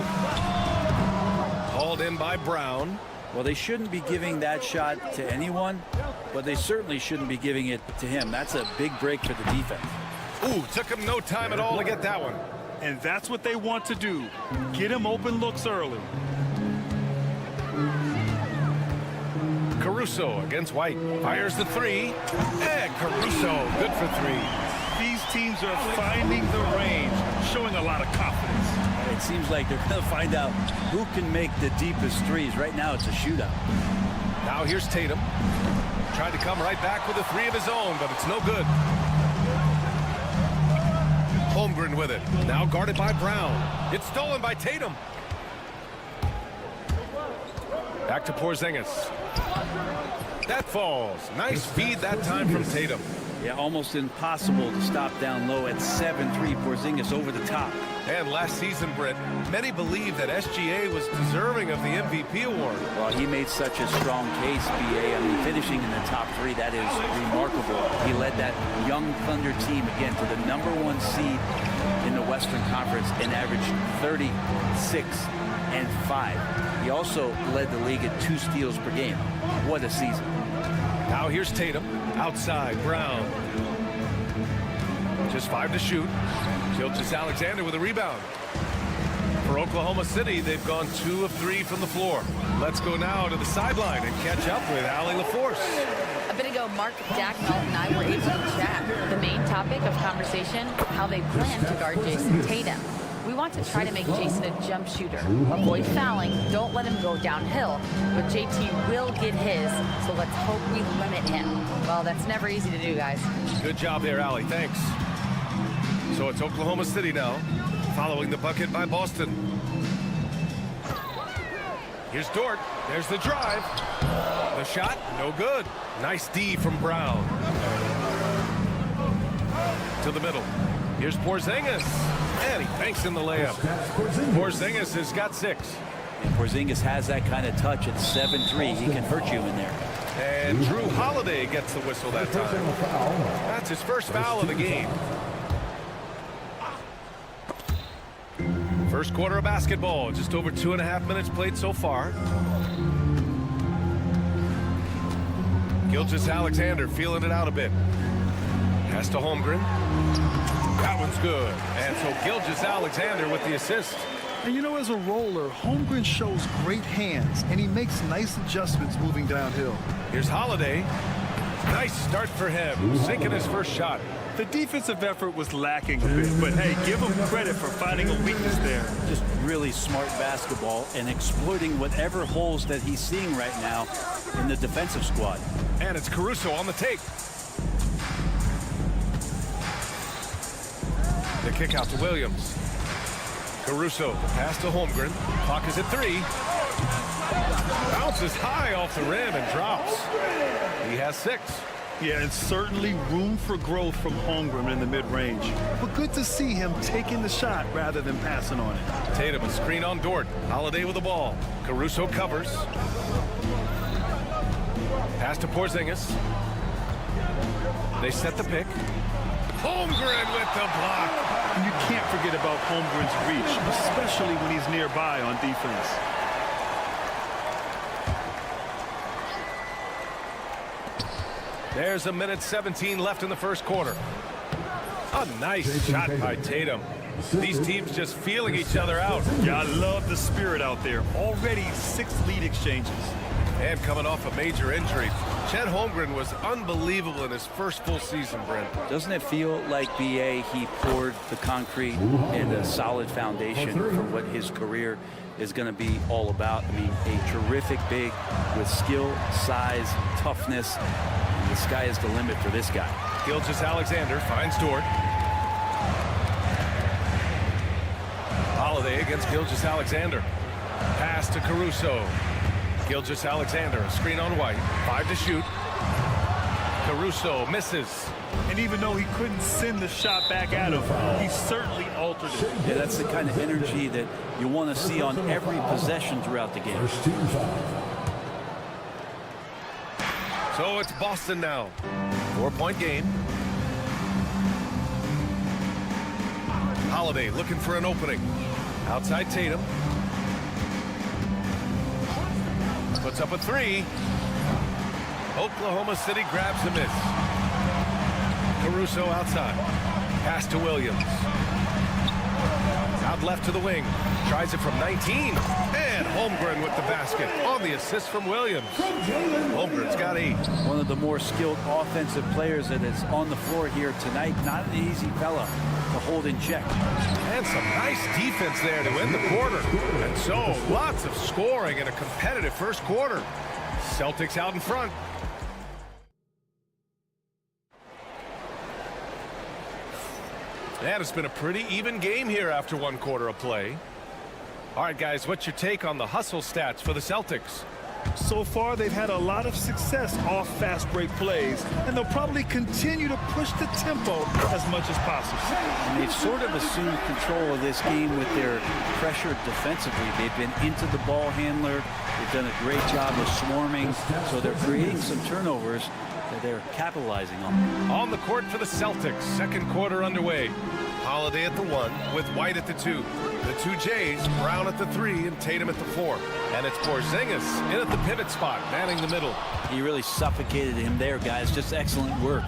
[SPEAKER 1] Called in by Brown.
[SPEAKER 8] Well, they shouldn't be giving that shot to anyone, but they certainly shouldn't be giving it to him. That's a big break for the defense.
[SPEAKER 1] Ooh, took him no time at all to get that one.
[SPEAKER 2] And that's what they want to do. Get him open looks early.
[SPEAKER 1] Caruso against White. Fires the 3. And Caruso, good for 3.
[SPEAKER 2] These teams are finding the range, showing a lot of confidence.
[SPEAKER 8] It seems like they're going to find out who can make the deepest threes. Right now, it's a shootout.
[SPEAKER 1] Now here's Tatum. Tried to come right back with a 3 of his own, but it's no good. Holmgren with it. Now guarded by Brown. It's stolen by Tatum. Back to Porzingis. That falls. Nice feed that time from Tatum.
[SPEAKER 8] Yeah, almost impossible to stop down low at 7-3. Porzingis over the top.
[SPEAKER 1] And last season, Britt, many believe that SGA was deserving of the MVP award.
[SPEAKER 8] Well, he made such a strong case, BA. I mean, finishing in the top 3, that is remarkable. He led that young Thunder team again to the #1 seed in the Western Conference and averaged 36 and 5. He also led the league at 2 steals per game. What a season.
[SPEAKER 1] Now here's Tatum. Outside, Brown. Just 5 to shoot. Gilgeous-Alexander with a rebound. For Oklahoma City, they've gone 2 of 3 from the floor. Let's go now to the sideline and catch up with Allie LaForce.
[SPEAKER 4] A bit ago, Mark Dackmelt and I were able to chat. The main topic of conversation, how they plan to guard Jason Tatum. We want to try to make Jason a jump shooter. Avoid fouling, don't let him go downhill. But JT will get his, so let's hope we limit him. Well, that's never easy to do, guys.
[SPEAKER 1] Good job there, Allie. Thanks. So it's Oklahoma City now, following the bucket by Boston. Here's Dort. There's the drive. The shot, no good. Nice D from Brown. To the middle. Here's Porzingis. And he banks in the layup. Porzingis has got 6.
[SPEAKER 8] And Porzingis has that kind of touch at 7-3. He can hurt you in there.
[SPEAKER 1] And Drew Holiday gets the whistle that time. That's his first foul of the game. First quarter of basketball. Just over 2.5 minutes played so far. Gilgeous-Alexander feeling it out a bit. Pass to Holmgren. That one's good. And so Gilgeous-Alexander with the assist.
[SPEAKER 12] And you know, as a roller, Holmgren shows great hands, and he makes nice adjustments moving downhill.
[SPEAKER 1] Here's Holiday. Nice start for him. Sinking his first shot.
[SPEAKER 2] The defensive effort was lacking a bit, but hey, give him credit for finding a weakness there.
[SPEAKER 8] Just really smart basketball and exploiting whatever holes that he's seeing right now in the defensive squad.
[SPEAKER 1] And it's Caruso on the take. The kick out to Williams. Caruso, the pass to Holmgren. Clock is at 3. Bounces high off the rim and drops. He has 6.
[SPEAKER 2] Yeah, and certainly room for growth from Holmgren in the mid-range. But good to see him taking the shot rather than passing on it.
[SPEAKER 1] Tatum, a screen on Dort. Holiday with the ball. Caruso covers. Pass to Porzingis. They set the pick. Holmgren with the block.
[SPEAKER 2] And you can't forget about Holmgren's reach, especially when he's nearby on defense.
[SPEAKER 1] There's 1:17 left in the first quarter. A nice shot by Tatum. These teams just feeling each other out.
[SPEAKER 2] Yeah, I love the spirit out there. Already 6 lead exchanges.
[SPEAKER 1] And coming off a major injury, Chet Holmgren was unbelievable in his first full season, Brent.
[SPEAKER 8] Doesn't it feel like, BA, he poured the concrete and a solid foundation for what his career is going to be all about? I mean, a terrific big with skill, size, toughness. The sky is the limit for this guy.
[SPEAKER 1] Gilgeous-Alexander finds Dort. Holiday against Gilgeous-Alexander. Pass to Caruso. Gilgeous-Alexander, a screen on White. 5 to shoot. Caruso misses.
[SPEAKER 2] And even though he couldn't send the shot back at him, he certainly altered it.
[SPEAKER 8] Yeah, that's the kind of energy that you want to see on every possession throughout the game.
[SPEAKER 1] So it's Boston now. 4-point game. Holiday looking for an opening. Outside Tatum. Puts up a 3. Oklahoma City grabs the miss. Caruso outside. Pass to Williams. Out left to the wing. Tries it from 19. And Holmgren with the basket on the assist from Williams. Holmgren's got 8.
[SPEAKER 8] One of the more skilled offensive players that is on the floor here tonight. Not an easy fella to hold in check.
[SPEAKER 1] And some nice defense there to end the quarter. And so lots of scoring in a competitive first quarter. Celtics out in front. And it's been a pretty even game here after 1 quarter of play. All right, guys, what's your take on the hustle stats for the Celtics?
[SPEAKER 2] So far, they've had a lot of success off fast break plays, and they'll probably continue to push the tempo as much as possible.
[SPEAKER 8] And they've sort of assumed control of this game with their pressure defensively. They've been into the ball handler. They've done a great job of swarming, so they're creating some turnovers that they're capitalizing on.
[SPEAKER 1] On the court for the Celtics, second quarter underway. Holiday at the 1 with White at the 2. The 2 Jays, Brown at the 3 and Tatum at the 4. And it's Porzingis in at the pivot spot, manning the middle.
[SPEAKER 8] He really suffocated him there, guys. Just excellent work.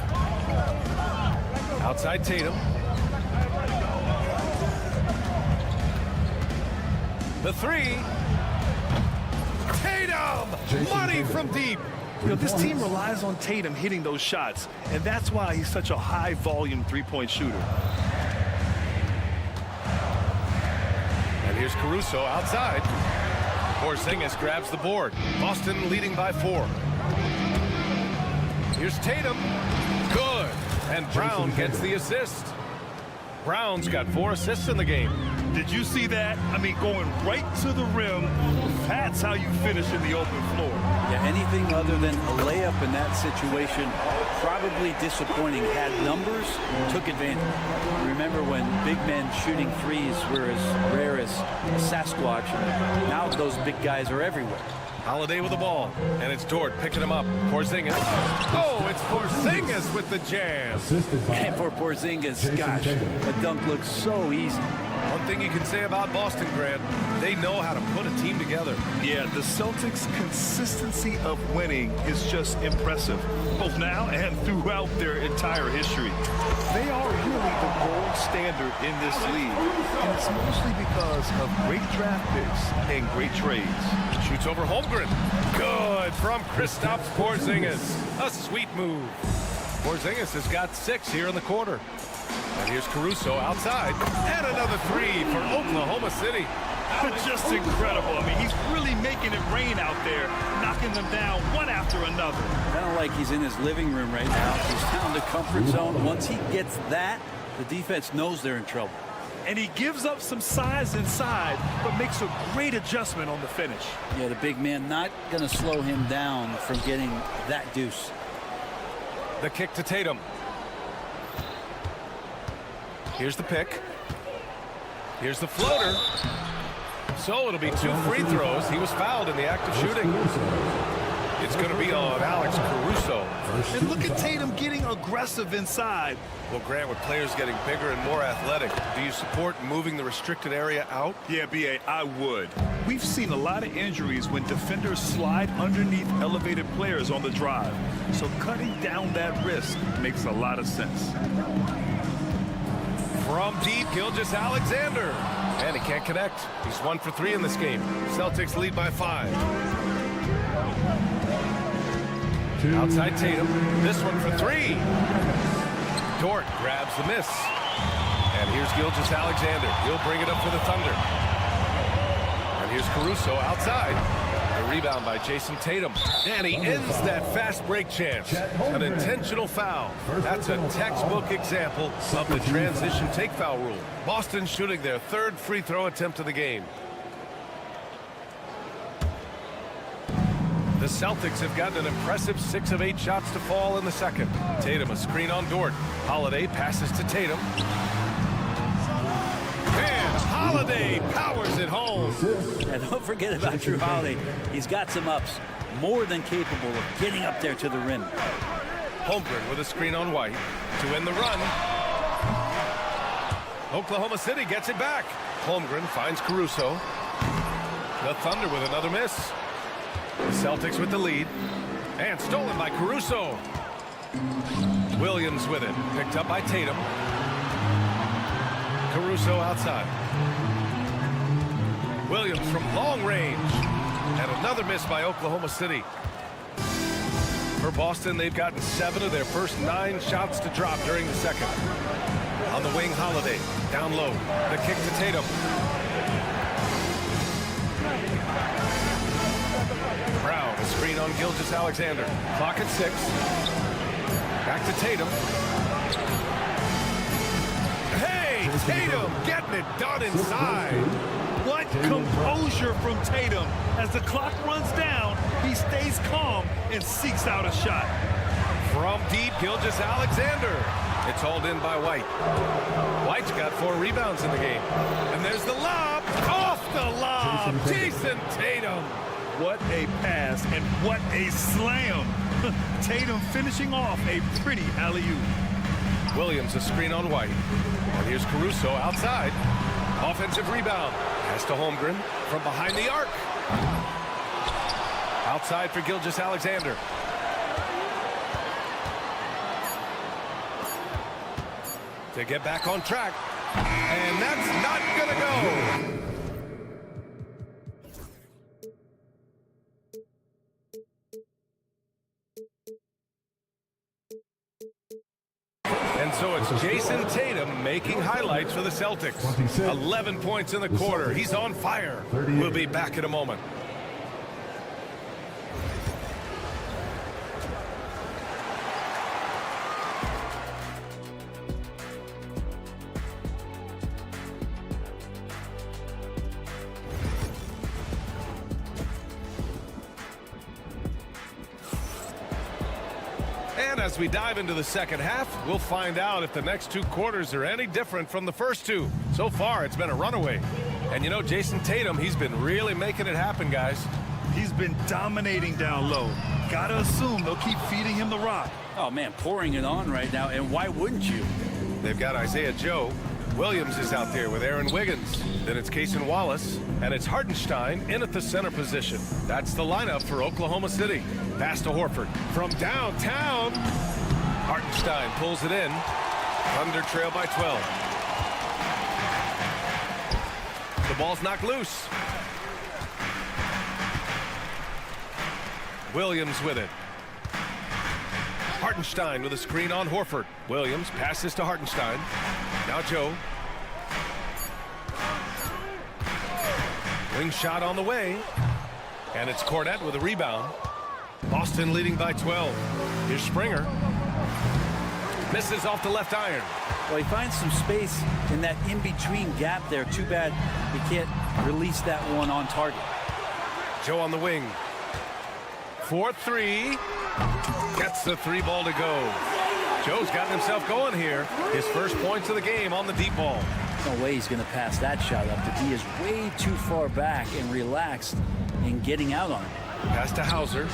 [SPEAKER 1] Outside Tatum. The 3. Tatum! Money from deep.
[SPEAKER 2] You know, this team relies on Tatum hitting those shots, and that's why he's such a high-volume three-point shooter.
[SPEAKER 1] And here's Caruso outside. Porzingis grabs the board. Boston leading by 4. Here's Tatum. Good. And Brown gets the assist. Brown's got 4 assists in the game.
[SPEAKER 2] Did you see that? I mean, going right to the rim. That's how you finish in the open floor.
[SPEAKER 8] Yeah, anything other than a layup in that situation, probably disappointing. Had numbers, took advantage. Remember when big men shooting threes were as rare as Sasquatch, and now those big guys are everywhere.
[SPEAKER 1] Holiday with the ball, and it's Dort picking him up. Porzingis. Oh, it's Porzingis with the jam.
[SPEAKER 8] And for Porzingis, gosh, the dunk looks so easy.
[SPEAKER 1] One thing you can say about Boston, Grant, they know how to put a team together.
[SPEAKER 2] Yeah, the Celtics' consistency of winning is just impressive, both now and throughout their entire history. They are really the gold standard in this league, and it's mostly because of great draft picks and great trades.
[SPEAKER 1] Shoots over Holmgren. Good from Kristaps Porzingis. A sweet move. Porzingis has got 6 here in the quarter. And here's Caruso outside. And another 3 for Oklahoma City.
[SPEAKER 2] Just incredible. I mean, he's really making it rain out there, knocking them down one after another.
[SPEAKER 8] Kind of like he's in his living room right now. He's found the comfort zone. Once he gets that, the defense knows they're in trouble.
[SPEAKER 2] And he gives up some size inside, but makes a great adjustment on the finish.
[SPEAKER 8] Yeah, the big man not going to slow him down from getting that deuce.
[SPEAKER 1] The kick to Tatum. Here's the pick. Here's the floater. So it'll be 2 free throws. He was fouled in the act of shooting. It's going to be on Alex Caruso.
[SPEAKER 2] And look at Tatum getting aggressive inside.
[SPEAKER 1] Well, Grant, with players getting bigger and more athletic, do you support moving the restricted area out?
[SPEAKER 2] Yeah, B.A., I would. We've seen a lot of injuries when defenders slide underneath elevated players on the drive. So cutting down that risk makes a lot of sense.
[SPEAKER 1] From deep, Gilgeous-Alexander. And he can't connect. He's 1 for 3 in this game. Celtics lead by 5. Outside Tatum. This one for 3. Dort grabs the miss. And here's Gilgeous-Alexander. He'll bring it up for the Thunder. And here's Caruso outside. The rebound by Jason Tatum. And he ends that fast break chance. An intentional foul. That's a textbook example of the transition take foul rule. Boston shooting their third free throw attempt of the game. The Celtics have gotten an impressive 6 of 8 shots to fall in the second. Tatum a screen on Dort. Holiday passes to Tatum. And Holiday powers it home.
[SPEAKER 8] And don't forget about Drew Holiday. He's got some ups. More than capable of getting up there to the rim.
[SPEAKER 1] Holmgren with a screen on White to win the run. Oklahoma City gets it back. Holmgren finds Caruso. The Thunder with another miss. The Celtics with the lead. And stolen by Caruso. Williams with it. Picked up by Tatum. Caruso outside. Williams from long range. And another miss by Oklahoma City. For Boston, they've gotten 7 of their first 9 shots to drop during the second. On the wing, Holiday. Down low. The kick to Tatum. Brown, a screen on Gilgeous-Alexander. Clock at 6. Back to Tatum. Hey, Tatum getting it done inside.
[SPEAKER 2] What composure from Tatum. As the clock runs down, he stays calm and seeks out a shot.
[SPEAKER 1] From deep, Gilgeous-Alexander. It's hauled in by White. White's got 4 rebounds in the game. And there's the lob. Off the lob. Jason Tatum.
[SPEAKER 2] What a pass and what a slam. Tatum finishing off a pretty alley-oop.
[SPEAKER 1] Williams a screen on White. And here's Caruso outside. Offensive rebound. Pass to Holmgren from behind the arc. Outside for Gilgeous-Alexander. To get back on track. And that's not going to go. And so it's Jason Tatum making highlights for the Celtics. 11 points in the quarter. He's on fire. We'll be back in a moment. And as we dive into the second half, we'll find out if the next 2 quarters are any different from the first 2. So far, it's been a runaway. And you know, Jason Tatum, he's been really making it happen, guys.
[SPEAKER 2] He's been dominating down low. Gotta assume they'll keep feeding him the rock.
[SPEAKER 8] Oh, man, pouring it on right now, and why wouldn't you?
[SPEAKER 1] They've got Isaiah Joe. Williams is out there with Aaron Wiggins. Then it's Cason Wallace. And it's Hartenstein in at the center position. That's the lineup for Oklahoma City. Pass to Horford. From downtown. Hartenstein pulls it in. Thunder trail by 12. The ball's knocked loose. Williams with it. Hartenstein with a screen on Horford. Williams passes to Hartenstein. Now Joe. Wing shot on the way. And it's Cornette with a rebound. Boston leading by 12. Here's Springer. Misses off the left iron.
[SPEAKER 8] Well, he finds some space in that in-between gap there. Too bad he can't release that one on target.
[SPEAKER 1] Joe on the wing. 4-3. Gets the 3 ball to go. Joe's gotten himself going here. His first points of the game on the deep ball.
[SPEAKER 8] No way he's going to pass that shot up. The D is way too far back and relaxed in getting out on it.
[SPEAKER 1] Pass to Hauser.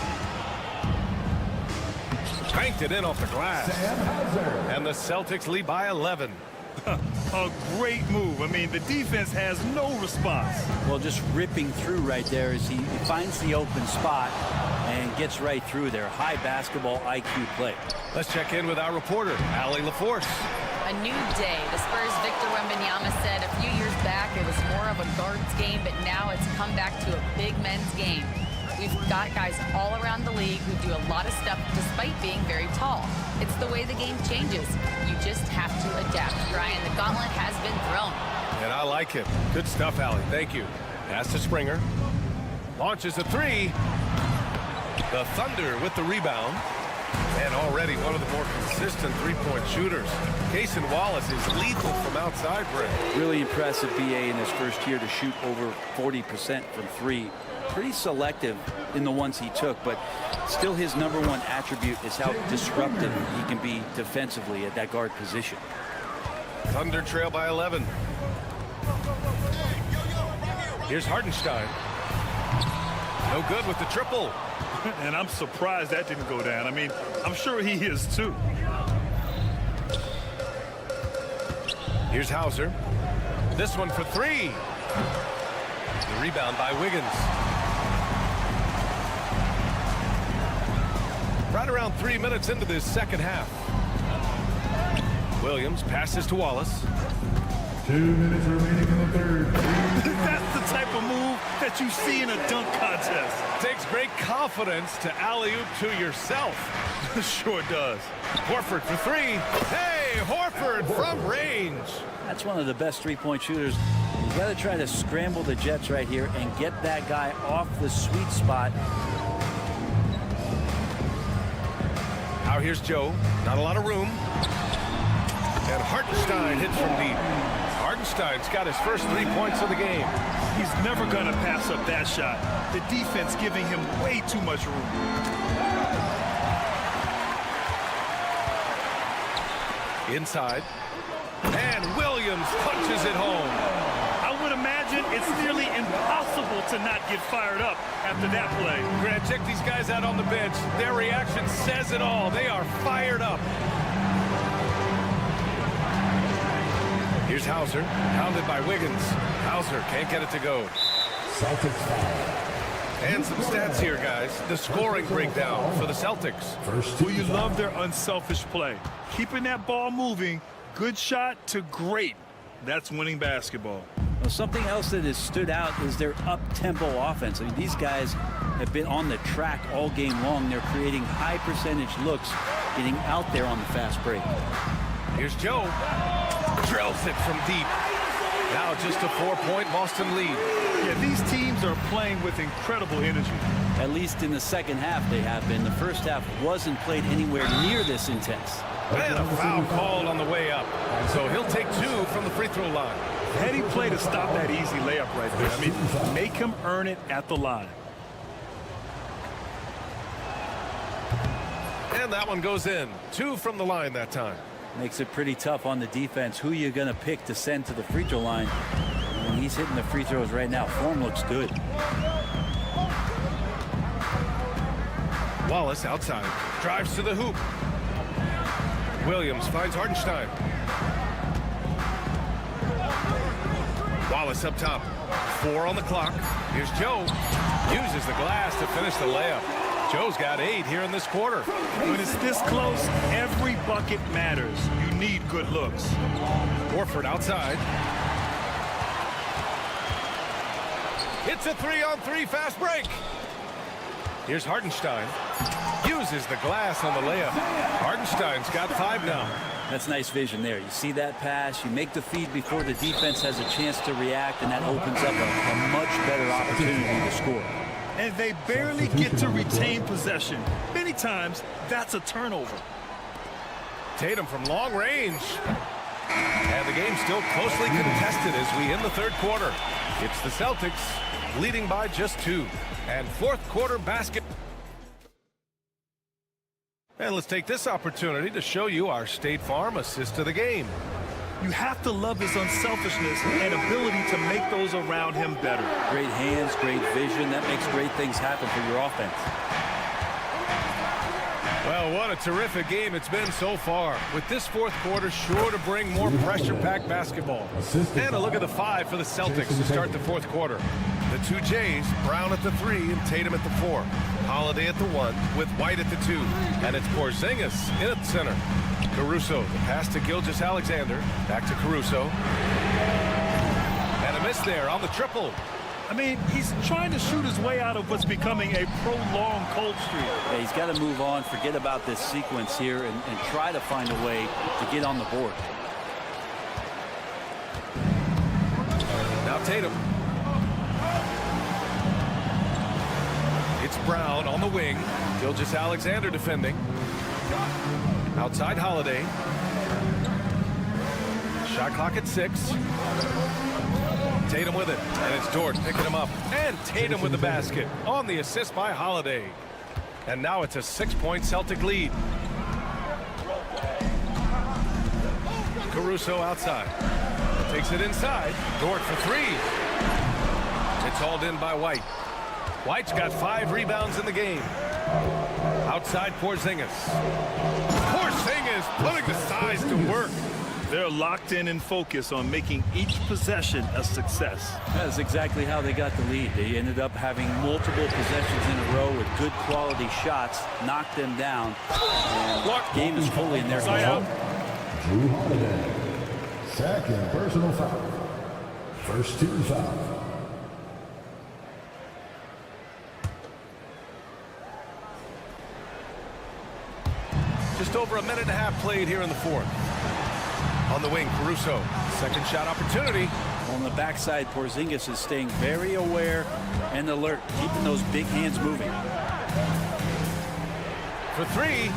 [SPEAKER 1] Banked it in off the glass. And the Celtics lead by 11.
[SPEAKER 2] A great move. I mean, the defense has no response.
[SPEAKER 8] Well, just ripping through right there as he finds the open spot and gets right through there. High basketball IQ play.
[SPEAKER 1] Let's check in with our reporter, Allie LaForce.
[SPEAKER 4] A new day. The Spurs' Victor Wembanyama said a few years back it was more of a guards game, but now it's come back to a big men's game. We've got guys all around the league who do a lot of stuff despite being very tall. It's the way the game changes. You just have to adapt. Brian, the gauntlet has been thrown.
[SPEAKER 1] And I like it. Good stuff, Allie. Thank you. Pass to Springer. Launches a three. The Thunder with the rebound. And already one of the more consistent three-point shooters. Cason Wallace is lethal from outside, Brett.
[SPEAKER 8] Really impressive BA in his first year to shoot over 40% from three. Pretty selective in the ones he took, but still his #1 attribute is how disruptive he can be defensively at that guard position.
[SPEAKER 1] Thunder trail by 11. Here's Hartenstein. No good with the triple.
[SPEAKER 2] And I'm surprised that didn't go down. I mean, I'm sure he is too.
[SPEAKER 1] Here's Hauser. This one for three. The rebound by Wiggins. Right around 3 minutes into this second half. Williams passes to Wallace.
[SPEAKER 5] 2 minutes remaining in the third.
[SPEAKER 2] That's the type of move that you see in a dunk contest.
[SPEAKER 1] Takes great confidence to alley-oop to yourself.
[SPEAKER 2] Sure does.
[SPEAKER 1] Horford for three. Hey, Horford from range.
[SPEAKER 8] That's one of the best three-point shooters. You've got to try to scramble the Jets right here and get that guy off the sweet spot.
[SPEAKER 1] Now here's Joe. Not a lot of room. And Hartenstein hits from deep. Hartenstein's got his first 3 points of the game.
[SPEAKER 2] He's never going to pass up that shot. The defense giving him way too much room.
[SPEAKER 1] Inside. And Williams punches it home.
[SPEAKER 2] I would imagine it's nearly impossible to not get fired up after that play.
[SPEAKER 1] Grant, check these guys out on the bench. Their reaction says it all. They are fired up. Here's Hauser, pounded by Wiggins. Hauser can't get it to go.
[SPEAKER 5] Celtics foul.
[SPEAKER 1] And some stats here, guys. The scoring breakdown for the Celtics.
[SPEAKER 2] Well, you love their unselfish play. Keeping that ball moving, good shot to great. That's winning basketball.
[SPEAKER 8] Well, something else that has stood out is their up-tempo offense. I mean, these guys have been on the track all game long. They're creating high-percentage looks, getting out there on the fast break.
[SPEAKER 1] Here's Joe. Drills it from deep. Now just a 4-point Boston lead.
[SPEAKER 2] Yeah, these teams are playing with incredible energy.
[SPEAKER 8] At least in the second half they have been. The first half wasn't played anywhere near this intense.
[SPEAKER 1] And a foul called on the way up. So he'll take 2 from the free throw line.
[SPEAKER 2] Heady play to stop that easy layup right there. I mean, make him earn it at the line.
[SPEAKER 1] And that one goes in. 2 from the line that time.
[SPEAKER 8] Makes it pretty tough on the defense. Who you going to pick to send to the free throw line? And he's hitting the free throws right now. Form looks good.
[SPEAKER 1] Wallace outside. Drives to the hoop. Williams finds Hartenstein. Wallace up top. 4 on the clock. Here's Joe. Uses the glass to finish the layup. Joe's got 8 here in this quarter.
[SPEAKER 2] When it's this close, every bucket matters. You need good looks.
[SPEAKER 1] Horford outside. It's a 3-on-3 fast break. Here's Hartenstein. Uses the glass on the layup. Hartenstein's got 5 now.
[SPEAKER 8] That's nice vision there. You see that pass, you make the feed before the defense has a chance to react, and that opens up a much better opportunity to score.
[SPEAKER 2] And they barely get to retain possession. Many times, that's a turnover.
[SPEAKER 1] Tatum from long range. And the game's still closely contested as we end the third quarter. It's the Celtics leading by just 2. And fourth quarter basket. And let's take this opportunity to show you our State Farm assist to the game.
[SPEAKER 2] You have to love his unselfishness and ability to make those around him better.
[SPEAKER 8] Great hands, great vision. That makes great things happen for your offense.
[SPEAKER 1] Well, what a terrific game it's been so far. With this fourth quarter sure to bring more pressure-packed basketball. And a look at the 5 for the Celtics to start the fourth quarter. The 2 Jays, Brown at the 3 and Tatum at the 4. Holiday at the 1 with White at the 2. And it's Porzingis in at center. Caruso, the pass to Gilgeous-Alexander. Back to Caruso. And a miss there on the triple.
[SPEAKER 2] I mean, he's trying to shoot his way out of what's becoming a prolonged cold streak.
[SPEAKER 8] Yeah, he's got to move on, forget about this sequence here, and try to find a way to get on the board.
[SPEAKER 1] Now Tatum. Brown on the wing. Gilgeous-Alexander defending. Outside Holiday. Shot clock at 6. Tatum with it, and it's Dort picking him up. And Tatum with the basket on the assist by Holiday. And now it's a 6-point Celtic lead. Caruso outside. Takes it inside. Dort for 3. It's hauled in by White. White's got 5 rebounds in the game. Outside Porzingis. Porzingis putting the size to work.
[SPEAKER 2] They're locked in and focused on making each possession a success.
[SPEAKER 8] That's exactly how they got the lead. They ended up having multiple possessions in a row with good quality shots, knocked them down, and the game is fully in their control.
[SPEAKER 5] Drew Holiday, second personal foul. First team foul.
[SPEAKER 1] Just over a minute and a half played here in the 4th. On the wing, Caruso. Second shot opportunity.
[SPEAKER 8] On the backside, Porzingis is staying very aware and alert, keeping those big hands moving.
[SPEAKER 1] For 3.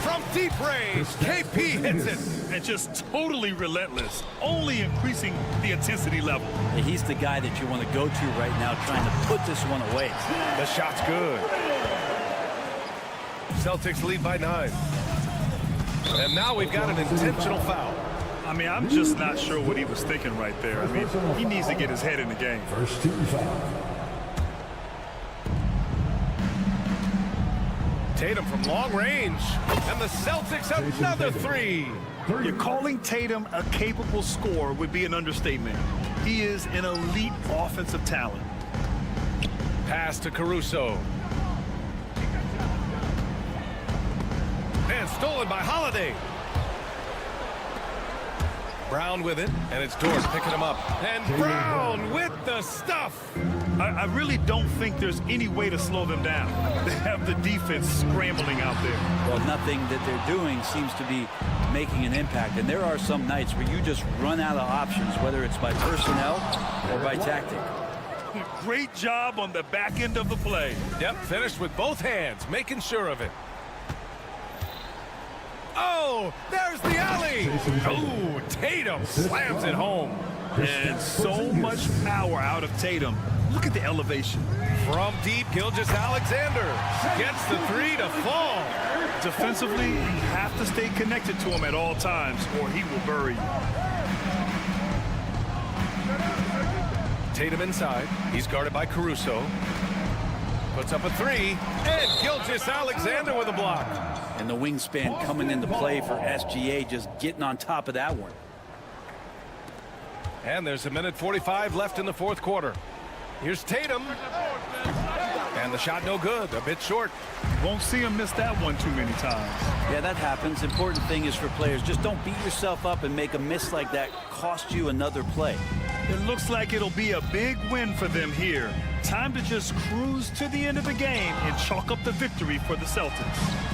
[SPEAKER 1] From deep range, KP hits it.
[SPEAKER 2] And just totally relentless, only increasing the intensity level.
[SPEAKER 8] And he's the guy that you want to go to right now, trying to put this one away.
[SPEAKER 1] The shot's good. Celtics lead by 9. And now we've got an intentional foul.
[SPEAKER 2] I mean, I'm just not sure what he was thinking right there. I mean, he needs to get his head in the game.
[SPEAKER 5] First team foul.
[SPEAKER 1] Tatum from long range. And the Celtics another 3.
[SPEAKER 2] You're calling Tatum a capable scorer would be an understatement. He is an elite offensive talent.
[SPEAKER 1] Pass to Caruso. And stolen by Holiday. Brown with it, and it's Dort picking him up. And Brown with the stuff.
[SPEAKER 2] I really don't think there's any way to slow them down. They have the defense scrambling out there.
[SPEAKER 8] Well, nothing that they're doing seems to be making an impact. And there are some nights where you just run out of options, whether it's by personnel or by tactic.
[SPEAKER 2] Great job on the back end of the play.
[SPEAKER 1] Yep, finished with both hands, making sure of it. Oh, there's the alley. Oh, Tatum slams it home.
[SPEAKER 2] And so much power out of Tatum. Look at the elevation.
[SPEAKER 1] From deep, Gilgeous-Alexander gets the 3 to fall.
[SPEAKER 2] Defensively, you have to stay connected to him at all times, or he will bury you.
[SPEAKER 1] Tatum inside. He's guarded by Caruso. Puts up a 3. And Gilgeous-Alexander with a block.
[SPEAKER 8] And the wingspan coming into play for SGA, just getting on top of that one.
[SPEAKER 1] And there's a minute 45 left in the 4th quarter. Here's Tatum. And the shot no good, a bit short.
[SPEAKER 2] Won't see him miss that one too many times.
[SPEAKER 8] Yeah, that happens. Important thing is for players, just don't beat yourself up and make a miss like that cost you another play.
[SPEAKER 2] It looks like it'll be a big win for them here. Time to just cruise to the end of the game and chalk up the victory for the Celtics.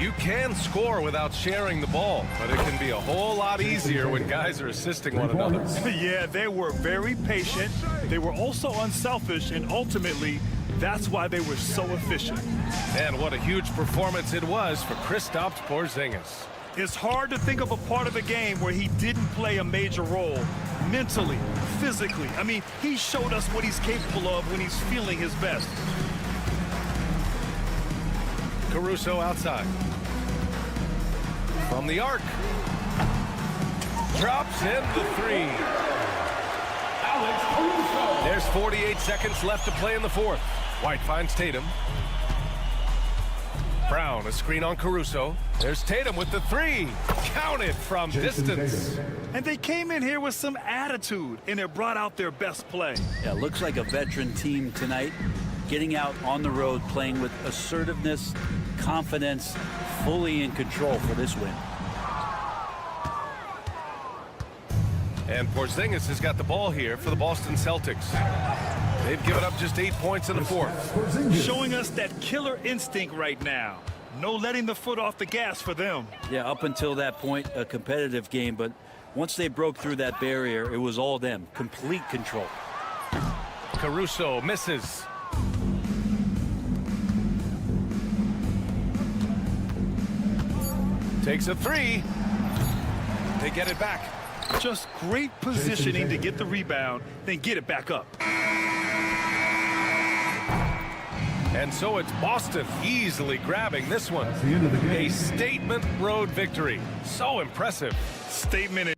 [SPEAKER 1] You can score without sharing the ball, but it can be a whole lot easier when guys are assisting one another.
[SPEAKER 2] Yeah, they were very patient. They were also unselfish, and ultimately, that's why they were so efficient.
[SPEAKER 1] And what a huge performance it was for Kristaps Porzingis.
[SPEAKER 2] It's hard to think of a part of the game where he didn't play a major role. Mentally, physically. I mean, he showed us what he's capable of when he's feeling his best.
[SPEAKER 1] Caruso outside. From the arc. Drops in the 3. There's 48 seconds left to play in the 4th. White finds Tatum. Brown, a screen on Caruso. There's Tatum with the 3. Counted from distance.
[SPEAKER 2] And they came in here with some attitude, and it brought out their best play.
[SPEAKER 8] Yeah, looks like a veteran team tonight. Getting out on the road, playing with assertiveness, confidence, fully in control for this win.
[SPEAKER 1] And Porzingis has got the ball here for the Boston Celtics. They've given up just 8 points in the 4th.
[SPEAKER 2] Showing us that killer instinct right now. No letting the foot off the gas for them.
[SPEAKER 8] Yeah, up until that point, a competitive game, but once they broke through that barrier, it was all them. Complete control.
[SPEAKER 1] Caruso misses. Takes a three. They get it back.
[SPEAKER 2] Just great positioning to get the rebound, then get it back up.
[SPEAKER 1] And so it's Boston easily grabbing this one.
[SPEAKER 5] the end of the game.
[SPEAKER 1] A statement road victory. So impressive.
[SPEAKER 2] Statement.